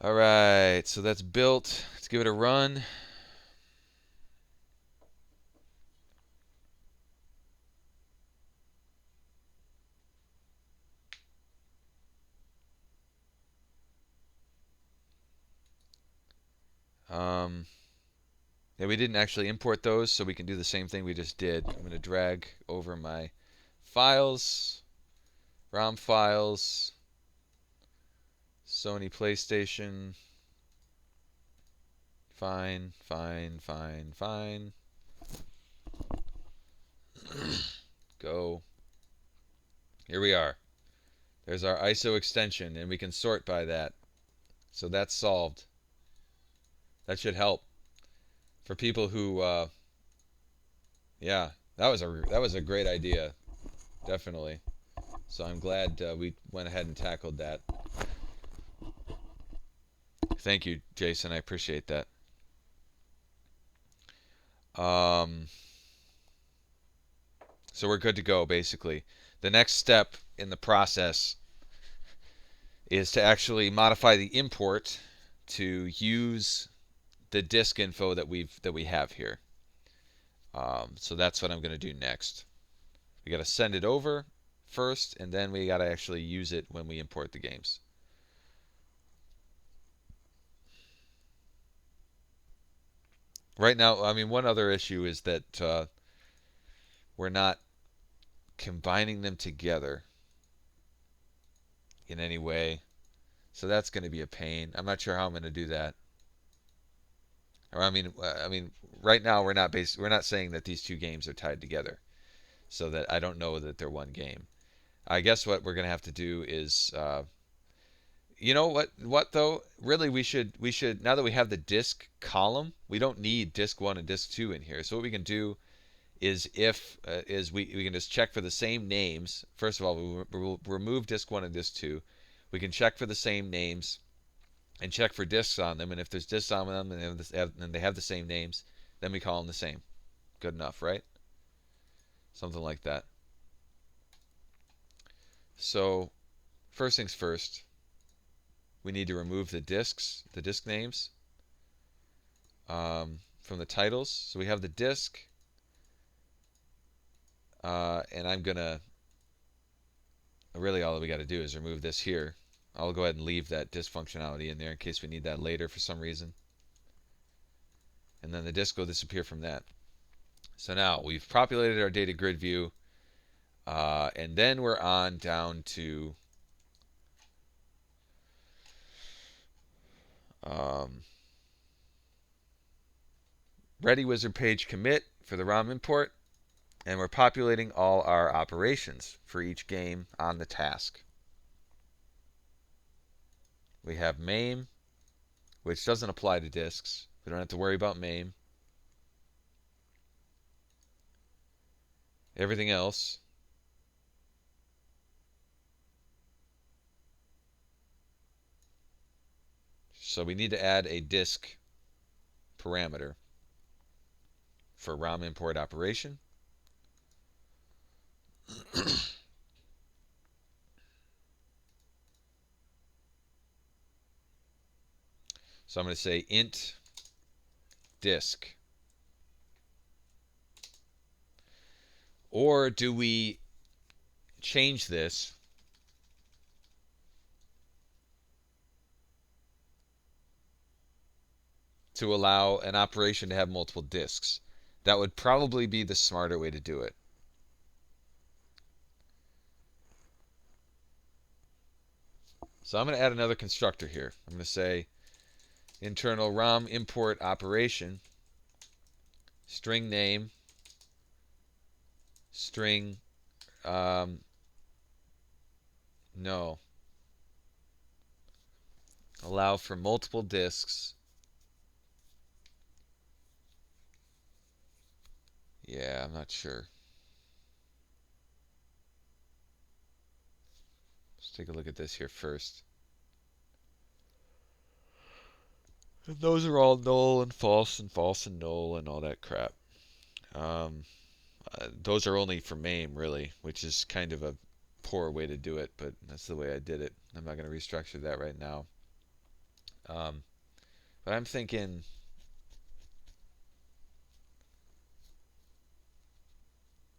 All right, so that's built. Let's give it a run. Um, yeah, we didn't actually import those, so we can do the same thing we just did. I'm going to drag over my files, ROM files, Sony PlayStation. Fine, fine, fine, fine. Go. Here we are. There's our ISO extension, and we can sort by that. So that's solved. That should help for people who, yeah, that was a great idea, definitely. So I'm glad we went ahead and tackled that. Thank you, Jason. I appreciate that. Um, so we're good to go, basically. The next step in the process is to actually modify the import to use the disk info that we have here. So that's what I'm going to do next. We got to send it over first, and then we got to actually use it when we import the games. Right now, I mean, one other issue is that we're not combining them together in any way. So that's going to be a pain. I'm not sure how I'm going to do that. Or I mean, right now we're not saying that these two games are tied together, so that I don't know that they're one game. I guess what we're going to have to do is, you know what though? Really, we should now that we have the disk column, we don't need disk one and disk two in here. So what we can do is we can just check for the same names. First of all, we'll remove disk one and disk two. We can check for the same names and check for disks on them. And if there's disks on them and they have the same names, then we call them the same. Good enough, right? Something like that. So first things first, we need to remove the disk names from the titles. So we have the disk, and I'm gonna really all that we got to do is remove this here. I'll go ahead and leave that disk functionality in there in case we need that later for some reason. And then the disk will disappear from that. So now we've populated our data grid view, and then we're on down to um, ready wizard page commit for the ROM import, and we're populating all our operations for each game on the task. We have MAME, which doesn't apply to disks. We don't have to worry about MAME. Everything else so we need to add a disk parameter for ROM import operation. So I'm going to say int disk. Or do we change this to allow an operation to have multiple disks? That would probably be the smarter way to do it. So I'm going to add another constructor here. I'm going to say internal ROM import operation, string name, string, no, allow for multiple disks Yeah, I'm not sure. Let's take a look at this here first. And those are all null and false and null and all that crap. Um, those are only for MAME, really, which is kind of a poor way to do it, but that's the way I did it. I'm not going to restructure that right now. Um, but I'm thinking,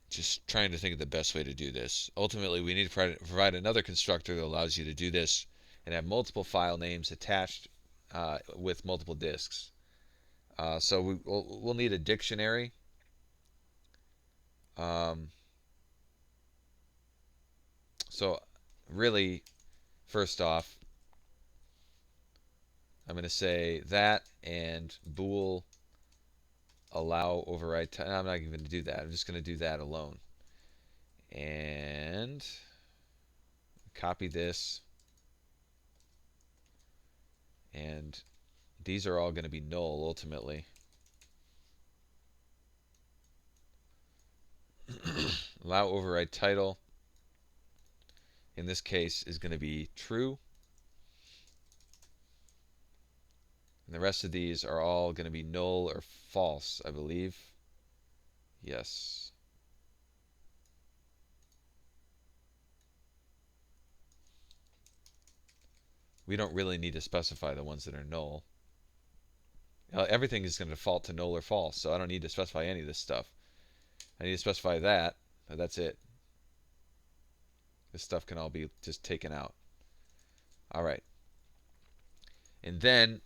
just trying to think of the best way to do this. Ultimately, we need to provide another constructor that allows you to do this and have multiple file names attached with multiple disks. So we'll need a dictionary. Um, so really, first off, I'm going to say that and bool allow override. I'm not even going to do that. I'm just going to do that alone. And copy this. And these are all going to be null ultimately. Allow override title in this case is going to be true. And the rest of these are all going to be null or false, I believe. Yes. We don't really need to specify the ones that are null. Everything is going to default to null or false, so I don't need to specify any of this stuff. I need to specify that, but that's it. This stuff can all be just taken out. All right. And then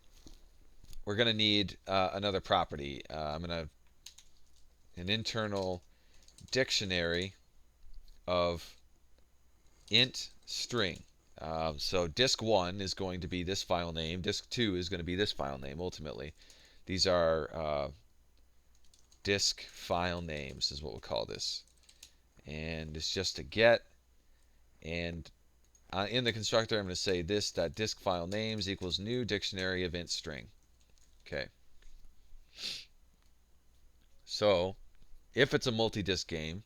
we're going to need another property. I'm going to an internal dictionary of int string. So disk 1 is going to be this file name. Disk 2 is going to be this file name ultimately. These are disk file names is what we'll call this. And it's just a get. And in the constructor, I'm going to say this.disk file names equals new dictionary of int string. Okay. So if it's a multi-disk game,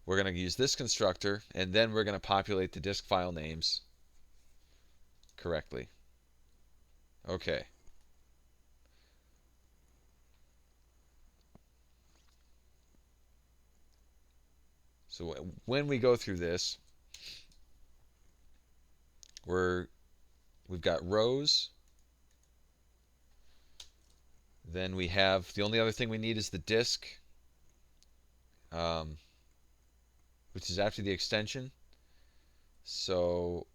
we're going to use this constructor, and then we're going to populate the disk file names correctly. Okay. So when we go through this, we've got rows. Then we have the only other thing we need is the disk, which is after the extension. So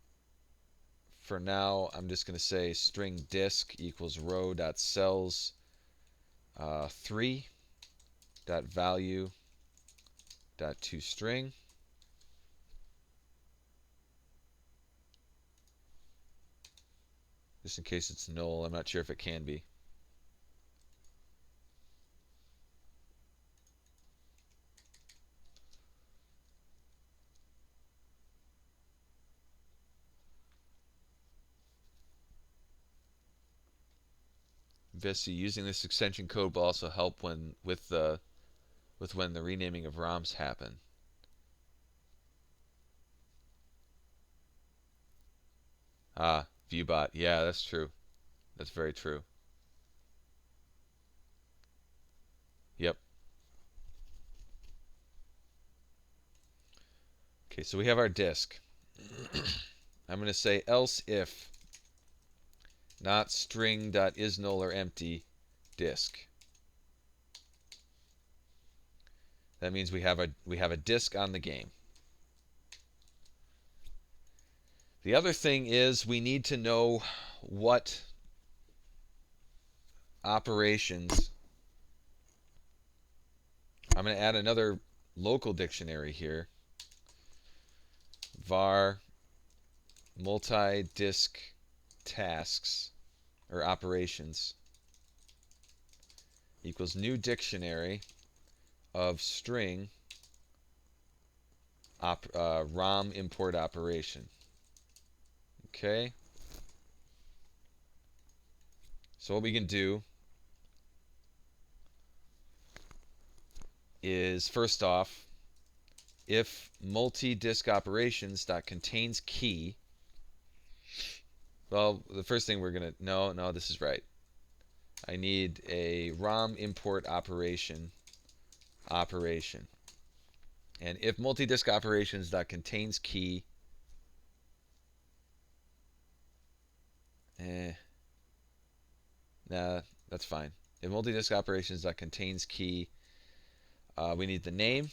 for now, I'm just going to say string disk equals row.cells 3 dot value dot toString. Just in case it's null, I'm not sure if it can be. Obviously, using this extension code will also help when with when the renaming of ROMs happen. Ah, viewbot. Yeah, that's true. That's very true. Yep. Okay, so we have our disk. I'm going to say else if not string.isNull or empty disk. That means we have a disk on the game. The other thing is we need to know what operations. I'm going to add another local dictionary here. Var multi-disk tasks or operations equals new dictionary of string ROM import operation. Okay. So what we can do is, first off, if multi-disk operations dot contains key. Well, the first thing we're gonna no, this is right. I need a ROM import operation, and if multi-disk operations dot contains key, nah, that's fine. If multi-disk operations dot contains key, we need the name,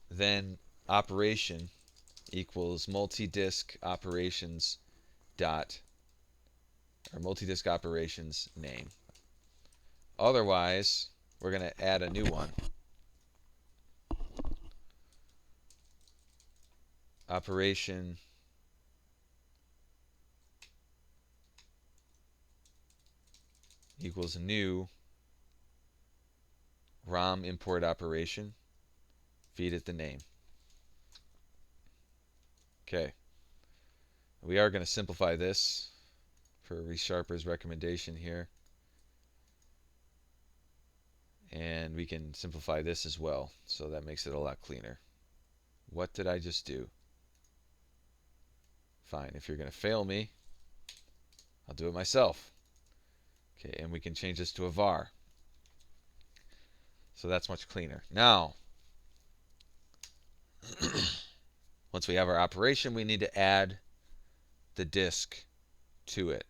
then operation equals multi-disk operations dot, or multi-disk operations name. Otherwise, we're going to add a new one. Operation equals new ROM import operation. Feed it the name. Okay. We are going to simplify this for ReSharper's recommendation here. And we can simplify this as well, so that makes it a lot cleaner. What did I just do? Fine, if you're going to fail me, I'll do it myself. Okay, and we can change this to a var. So that's much cleaner. Now, once we have our operation, we need to add the disk to it.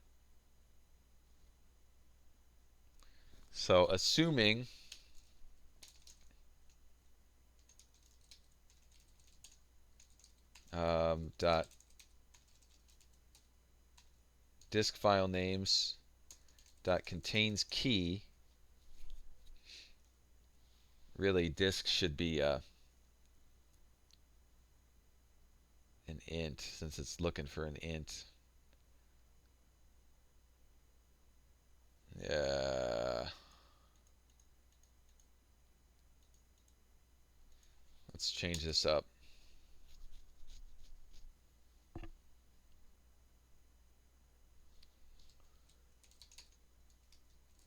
So assuming dot disk file names dot contains key. Really, disk should be an int, since it's looking for an int. Yeah. Let's change this up.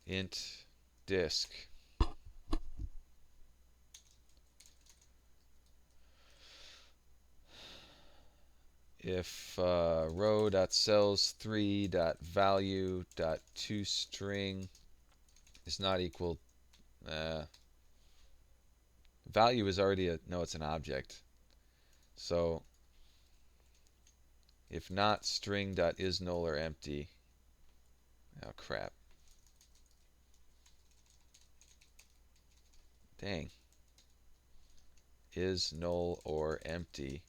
Int disk. If row.cells3.value.toString is not equal, value is already no, it's an object. So if not string.isNull or empty, oh crap. Dang. Is null or empty,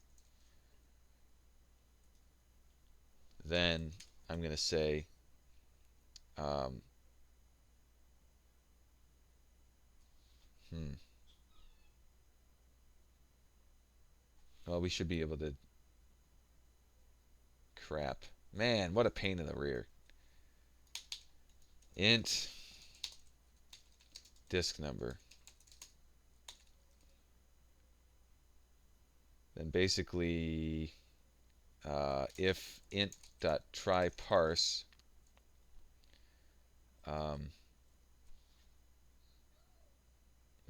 then I'm going to say well, we should be able to, crap. Man, what a pain in the rear. Int disk number. Then basically, if int.tryParse,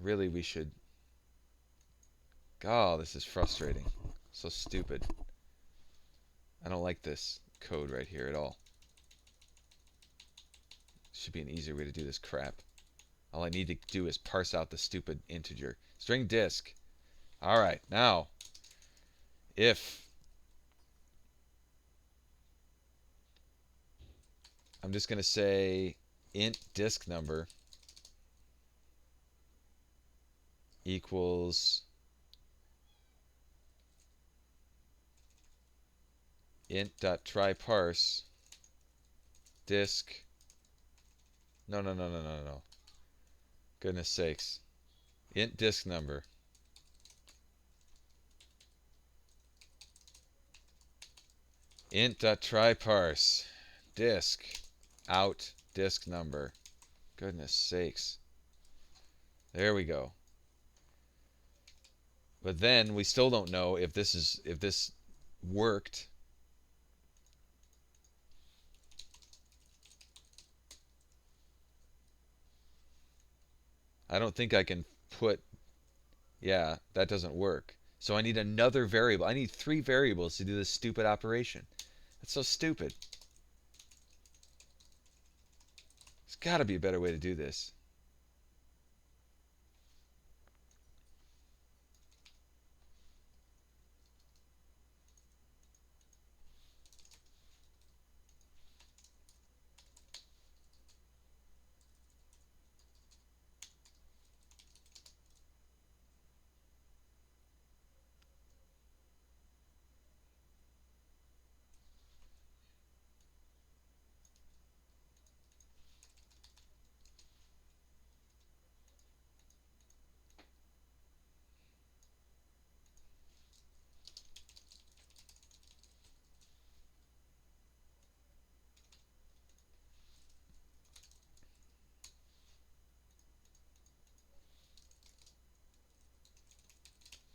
really we should, oh, this is frustrating. So stupid. I don't like this code right here at all. Should be an easier way to do this crap. All I need to do is parse out the stupid integer. String disk. Alright, now, if I'm just going to say int disk number equals int.tryParse disk. No. Goodness sakes. Int disk number int.tryParse disk out disk number. Goodness sakes. There we go. But then we still don't know if this worked. I don't think I can put, yeah, that doesn't work. So I need another variable. I need three variables to do this stupid operation. That's so stupid. There's got to be a better way to do this.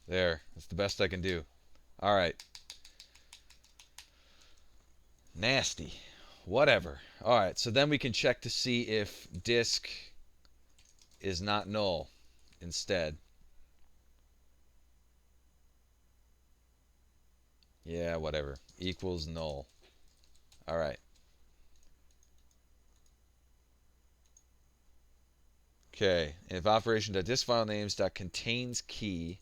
There. That's the best I can do. All right. Nasty. Whatever. All right. So then we can check to see if disk is not null instead. Yeah, whatever. Equals null. All right. Okay. If operation.diskFileNames.contains key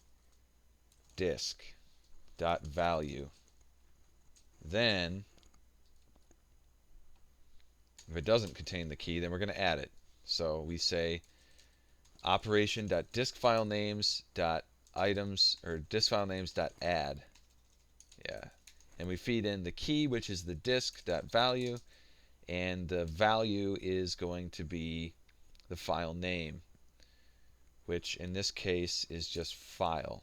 disk.value, then if it doesn't contain the key, then we're going to add it. So we say operation.diskFileNames.items or diskFileNames.add. Yeah. And we feed in the key, which is the disk.value, and the value is going to be the file name, which in this case is just file.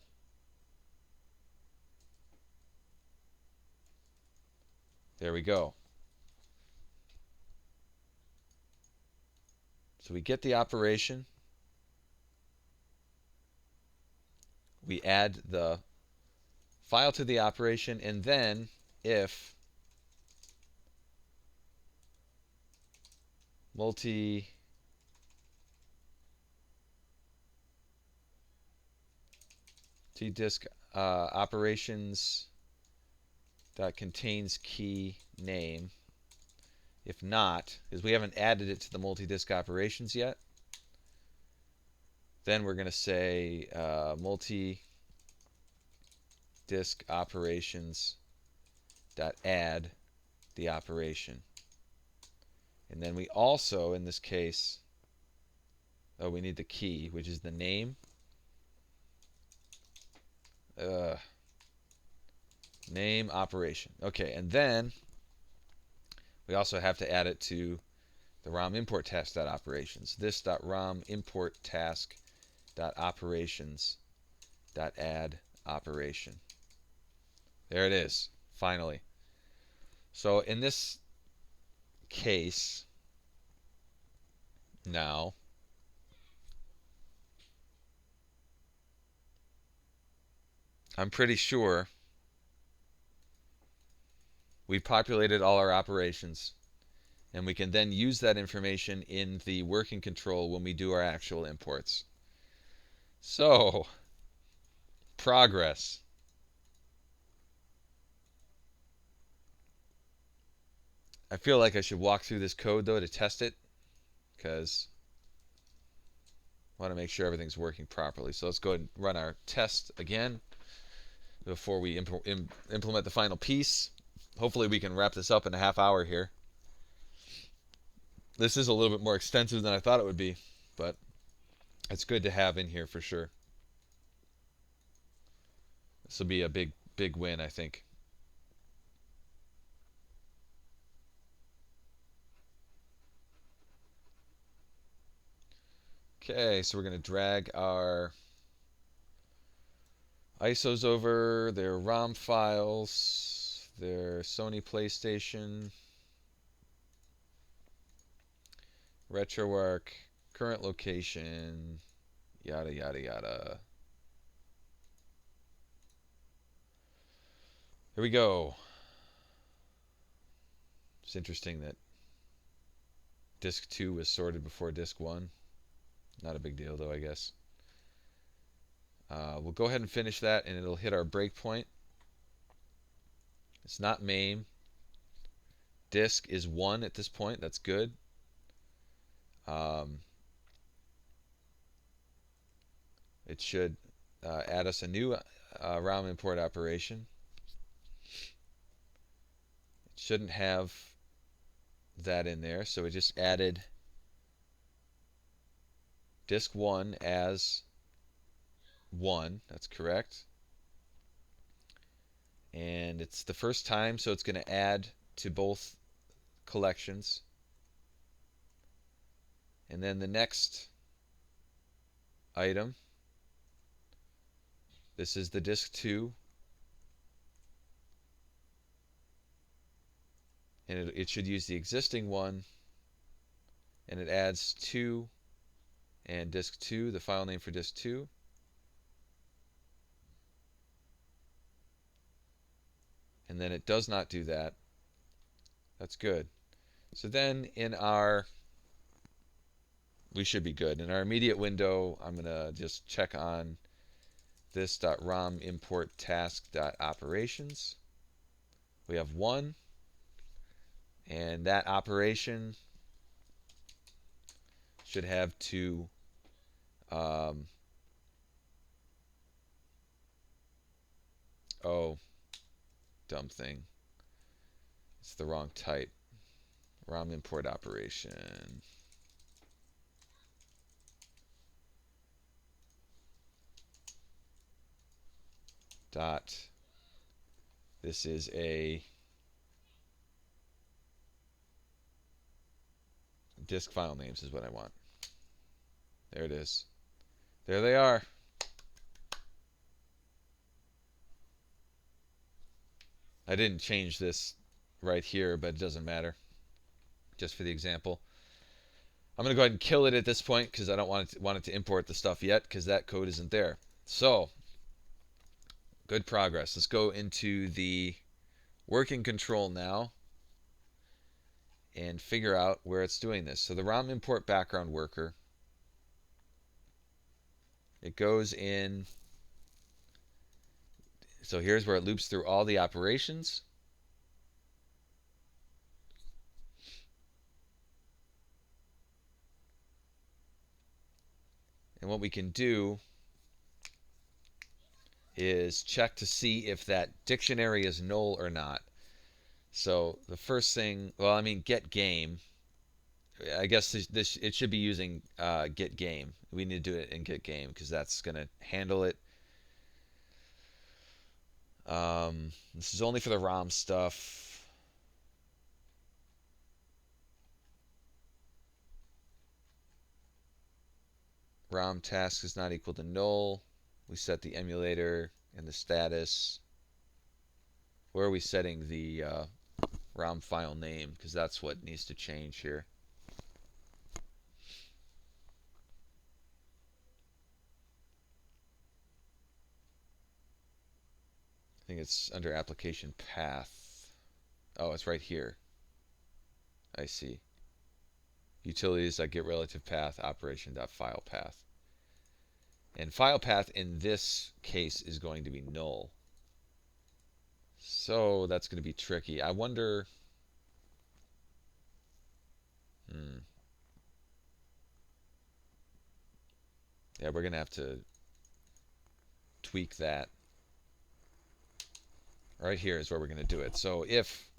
There we go. So we get the operation. We add the file to the operation, and then if multi-disk operations that contains key name. If not, because we haven't added it to the multi-disk operations yet, then we're going to say multi-disk operations dot add the operation. And then we also, in this case, we need the key, which is the name. Name operation. Okay, and then we also have to add it to the ROM import task.operations. This.ROM import task.operations.add operation. There it is, finally. So in this case, now, I'm pretty sure we populated all our operations, and we can then use that information in the working control when we do our actual imports. So, progress. I feel like I should walk through this code, though, to test it, because I want to make sure everything's working properly. So let's go ahead and run our test again before we implement the final piece. Hopefully we can wrap this up in a half hour here. This is a little bit more extensive than I thought it would be, but it's good to have in here for sure. This will be a big win, I think. Okay, so we're going to drag our ISOs over, their ROM files, their Sony PlayStation, RetroArch, current location, yada yada yada. Here we go. It's interesting that disk 2 was sorted before disk 1. Not a big deal though, I guess. We'll go ahead and finish that, and it'll hit our breakpoint. It's not MAME. Disk is 1 at this point. That's good. It should add us a new ROM import operation. It shouldn't have that in there, so we just added disk 1 as 1. That's correct. And it's the first time, so it's going to add to both collections. And then the next item, this is the disk 2. And it should use the existing one, and it adds 2 and disk 2, the file name for disk 2. And then it does not do that. That's good. So then we should be good. In our immediate window, I'm going to just check on this.rom import task.operations. We have 1, and that operation should have 2 oh, dumb thing. It's the wrong type. ROM import operation. Dot. This is a disk file names is what I want. There it is. There they are. I didn't change this right here, but it doesn't matter. Just for the example. I'm going to go ahead and kill it at this point because I don't want it to import the stuff yet because that code isn't there. So, good progress. Let's go into the working control now and figure out where it's doing this. So the ROM import background worker, it goes in. So here's where it loops through all the operations. And what we can do is check to see if that dictionary is null or not. So the first thing, well, I mean, get game. I guess it should be using get game. We need to do it in get game because that's going to handle it. This is only for the ROM stuff. ROM task is not equal to null. We set the emulator and the status. Where are we setting the ROM file name? Because that's what needs to change here. I think it's under application path. Oh, it's right here. I see. Utilities.get relative path operation.file path. And file path in this case is going to be null. So that's going to be tricky. I wonder. Yeah, we're going to have to tweak that. Right here is where we're going to do it. So if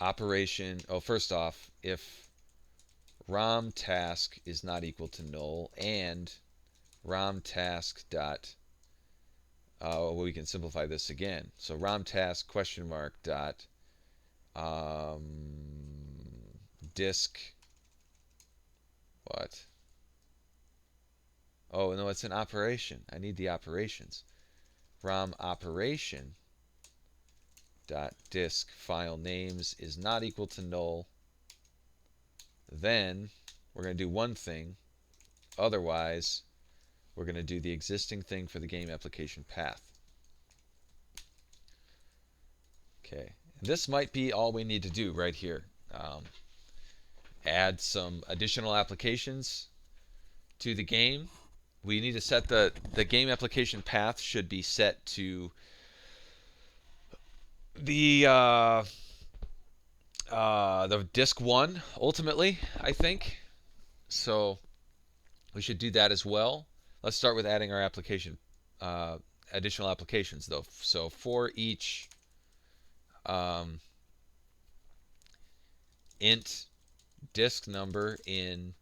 operation, first off, if ROM task is not equal to null and ROM task dot, well, we can simplify this again. So ROM task question mark dot disk what? Oh no, it's an operation. I need the operations. ROM operation dot disk file names is not equal to null. Then we're going to do one thing. Otherwise, we're going to do the existing thing for the game application path. Okay, this might be all we need to do right here. Add some additional applications to the game, we need to set the game application path should be set to the the disk 1 ultimately, I think. So we should do that as well. Let's start with adding our application, uh, additional applications though. So for each um, int disk number in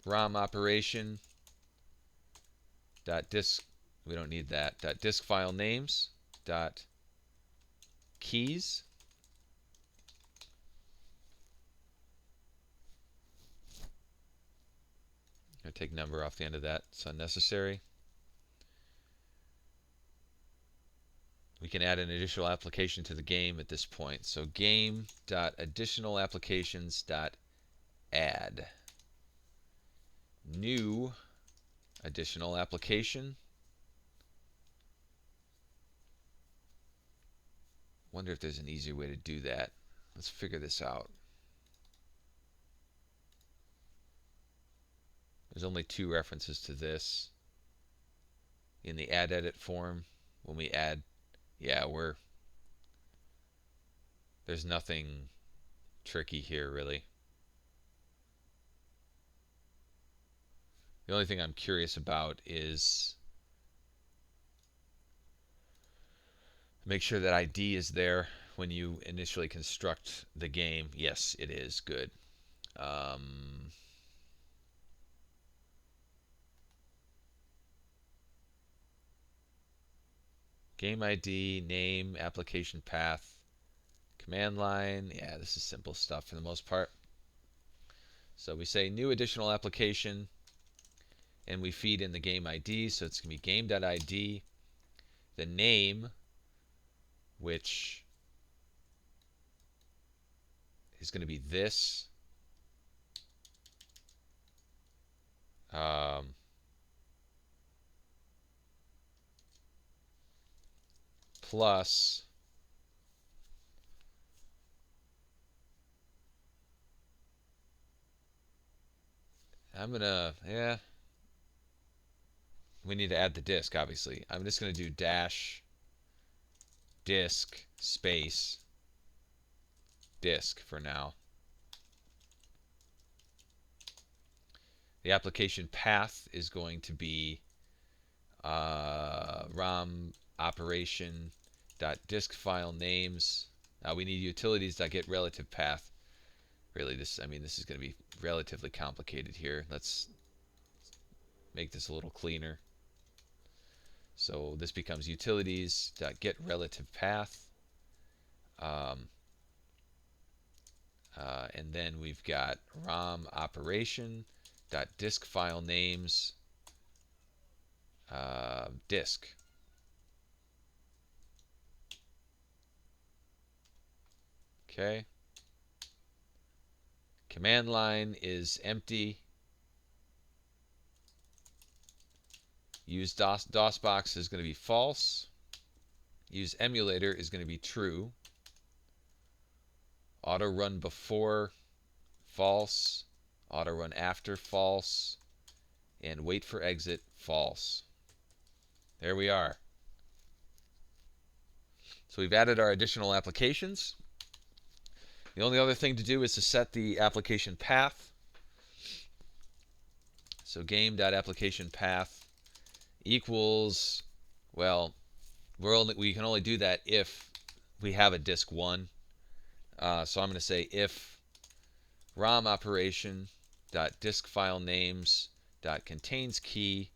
ROM operation dot disk, we don't need that, dot disk file names dot keys. I'm going to take number off the end of that. It's unnecessary. We can add an additional application to the game at this point. So game.additionalapplications.add new additional application. Wonder if there's an easier way to do that. Let's figure this out. There's only 2 references to this in the add edit form. When we add, yeah, there's nothing tricky here really. The only thing I'm curious about is make sure that ID is there when you initially construct the game. Yes, it is. Good. Game ID, name, application path, command line. Yeah, this is simple stuff for the most part. So we say new additional application, and we feed in the game ID. So it's going to be game.id, the name, which is going to be this. Plus I'm gonna, yeah, we need to add the disk obviously. I'm just gonna do dash disk space disk for now. The application path is going to be ROM operation dot disk file names. We need utilities dot get relative path. Really, this is going to be relatively complicated here. Let's make this a little cleaner. So this becomes utilities dot get relative path. And then we've got ROM operation dot disk file names disk. Okay. Command line is empty. Use DOSBox is going to be false. Use emulator is going to be true. Auto run before false. Auto run after false. And wait for exit false. There we are. So we've added our additional applications. The only other thing to do is to set the application path. So game.application path equals, well, we can only do that if we have a disk 1. So I'm going to say if ROM operation dot disk file names dot contains key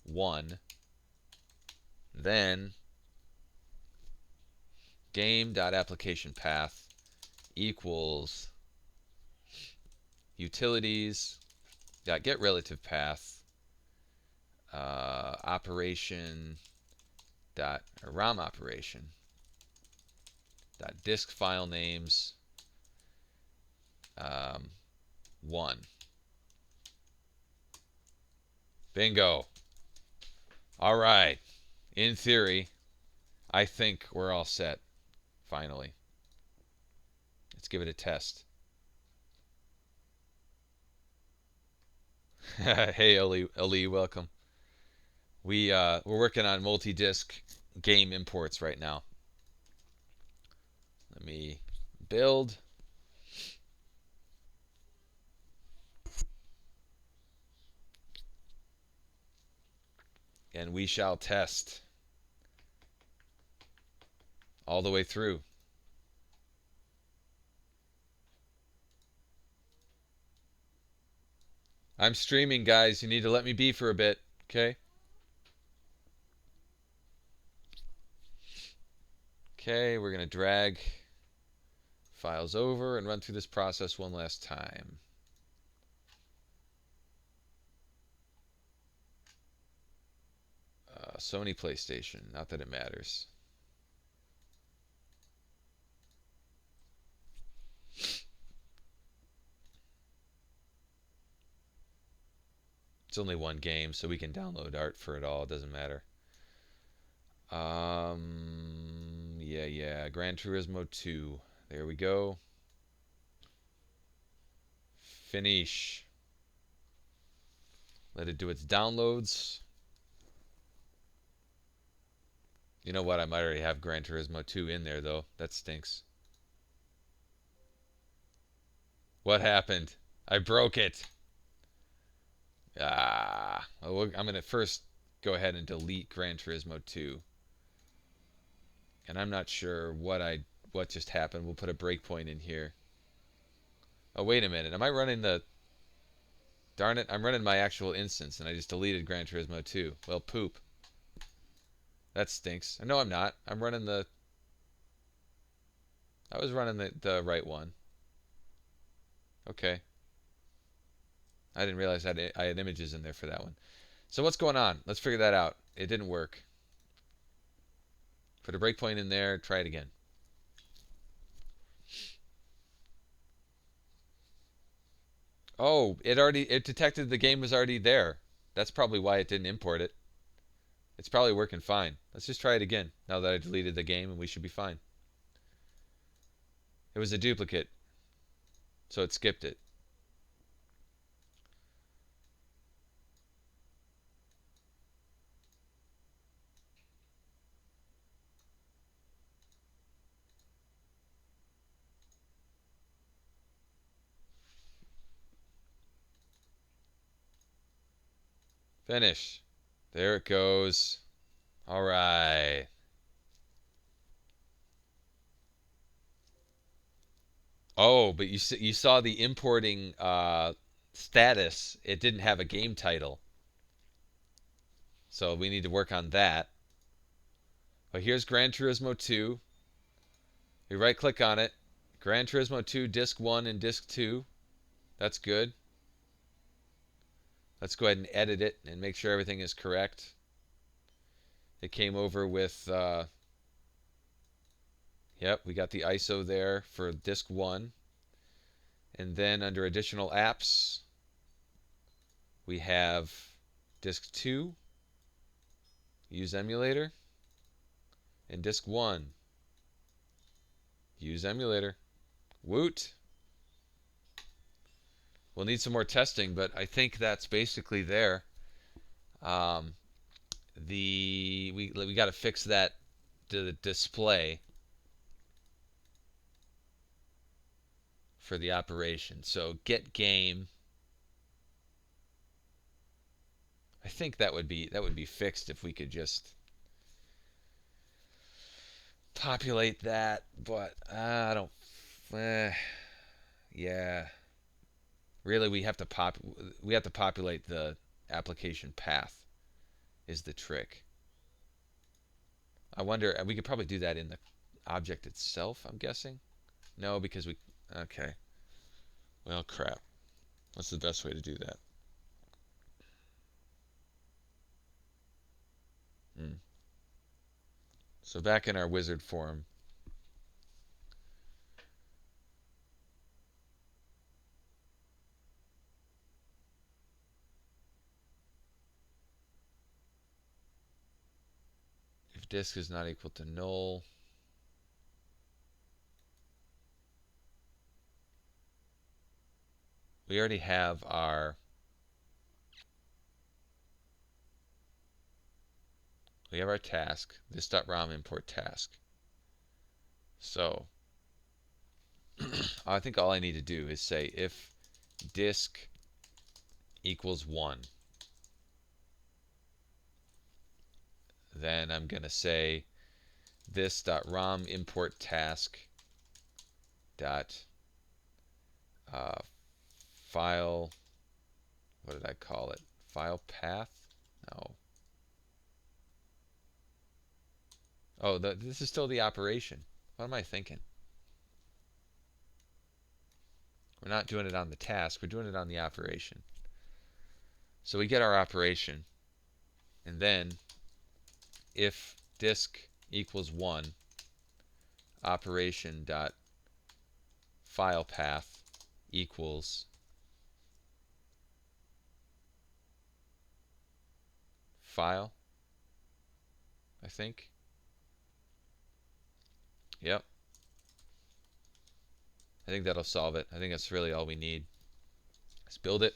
1, then game.application path equals utilities dot get relative path operation dot ROM operation dot disk file names 1. Bingo. All right. In theory, I think we're all set. Finally. Let's give it a test. Hey, Ali, welcome. We're working on multi-disc game imports right now. Let me build, and we shall test all the way through. I'm streaming, guys. You need to let me be for a bit, okay? Okay, we're gonna drag files over and run through this process one last time. Sony PlayStation, not that it matters. It's only one game, so we can download art for it all. It doesn't matter. Yeah. Gran Turismo 2. There we go. Finish. Let it do its downloads. You know what? I might already have Gran Turismo 2 in there, though. That stinks. What happened? I broke it. I'm going to first go ahead and delete Gran Turismo 2. And I'm not sure what just happened. We'll put a breakpoint in here. Oh, wait a minute. Am I running the... Darn it, I'm running my actual instance, and I just deleted Gran Turismo 2. Well, poop. That stinks. No, I'm not. I'm running the... I was running the right one. Okay. I didn't realize I had images in there for that one. So what's going on? Let's figure that out. It didn't work. Put a breakpoint in there. Try it again. Oh, it detected the game was already there. That's probably why it didn't import it. It's probably working fine. Let's just try it again now that I deleted the game, and we should be fine. It was a duplicate, so it skipped it. Finish. There it goes. All right. Oh, but you saw the importing status. It didn't have a game title, so we need to work on that. But here's Gran Turismo 2. You right click on it. Gran Turismo 2 Disc 1 and Disc 2. That's good. Let's go ahead and edit it and make sure everything is correct. It came over with, yep, we got the ISO there for Disc 1. And then under additional apps, we have Disc 2, use emulator, and Disc 1, use emulator. Woot! We'll need some more testing, but I think that's basically there. Um, we got to fix that the display for the operation. So get game. I think that would be fixed if we could just populate that, but I don't. Yeah, really, we have to populate the application path is the trick. I wonder we could probably do that in the object itself. I'm guessing. No, because we. Okay. Well, crap. What's the best way to do that? Hmm. So back in our wizard form, if disk is not equal to null, we already have our we have our task, this.rom import task. So I think all I need to do is say if disk equals 1, then I'm going to say this.rom import task dot file, what did I call it? File path? No. Oh, this is still the operation. What am I thinking? We're not doing it on the task, we're doing it on the operation. So we get our operation, and then if disk equals 1, operation dot file path equals file, I think. Yep. I think that'll solve it. I think that's really all we need. Let's build it.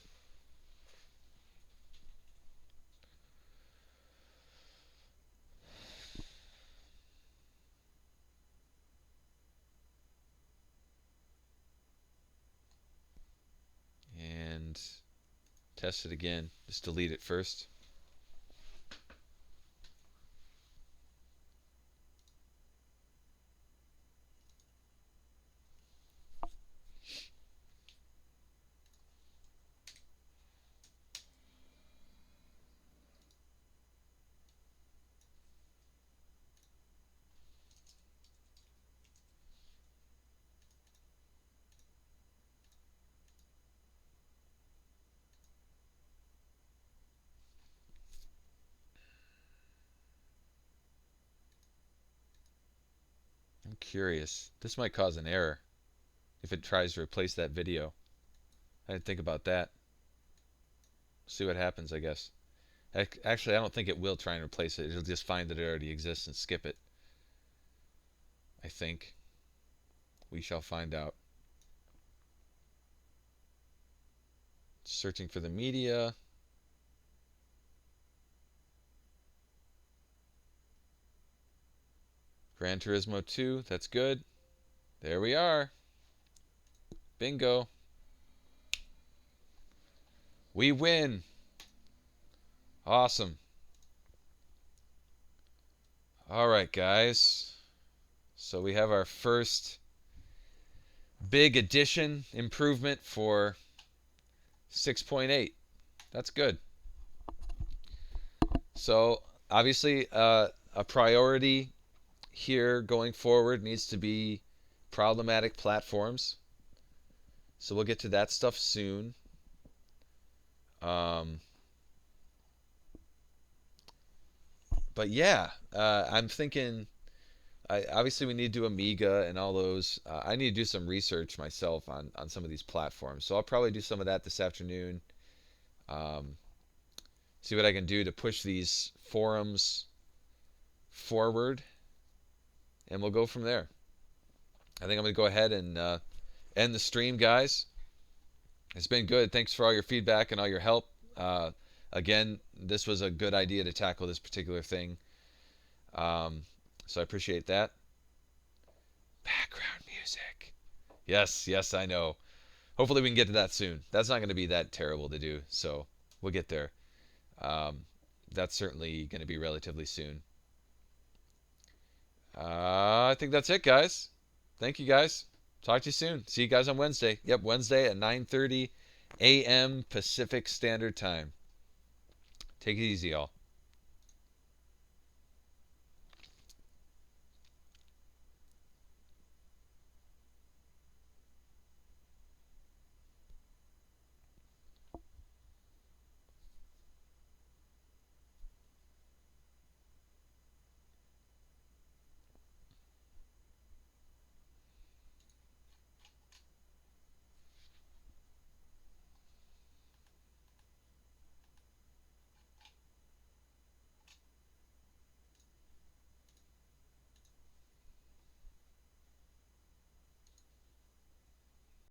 And test it again. Just delete it first. I'm curious. This might cause an error if it tries to replace that video. I didn't think about that. See what happens, I guess. Actually, I don't think it will try and replace it. It'll just find that it already exists and skip it. I think. We shall find out. Searching for the media. Gran Turismo 2, that's good. There we are. Bingo. We win. Awesome. All right, guys. So we have our first big addition improvement for 6.8. That's good. So obviously a priority here going forward needs to be problematic platforms. So we'll get to that stuff soon. But yeah, I'm thinking, obviously we need to do Amiga and all those. I need to do some research myself on some of these platforms. So I'll probably do some of that this afternoon. See what I can do to push these forums forward, and we'll go from there. I think I'm going to go ahead and end the stream, guys. It's been good. Thanks for all your feedback and all your help. Again, this was a good idea to tackle this particular thing. So I appreciate that. Background music. Yes, yes, I know. Hopefully we can get to that soon. That's not going to be that terrible to do, so we'll get there. That's certainly going to be relatively soon. I think that's it, guys. Thank you, guys. Talk to you soon. See you guys on Wednesday. Yep, Wednesday at 9:30 a.m. Pacific Standard Time. Take it easy, y'all.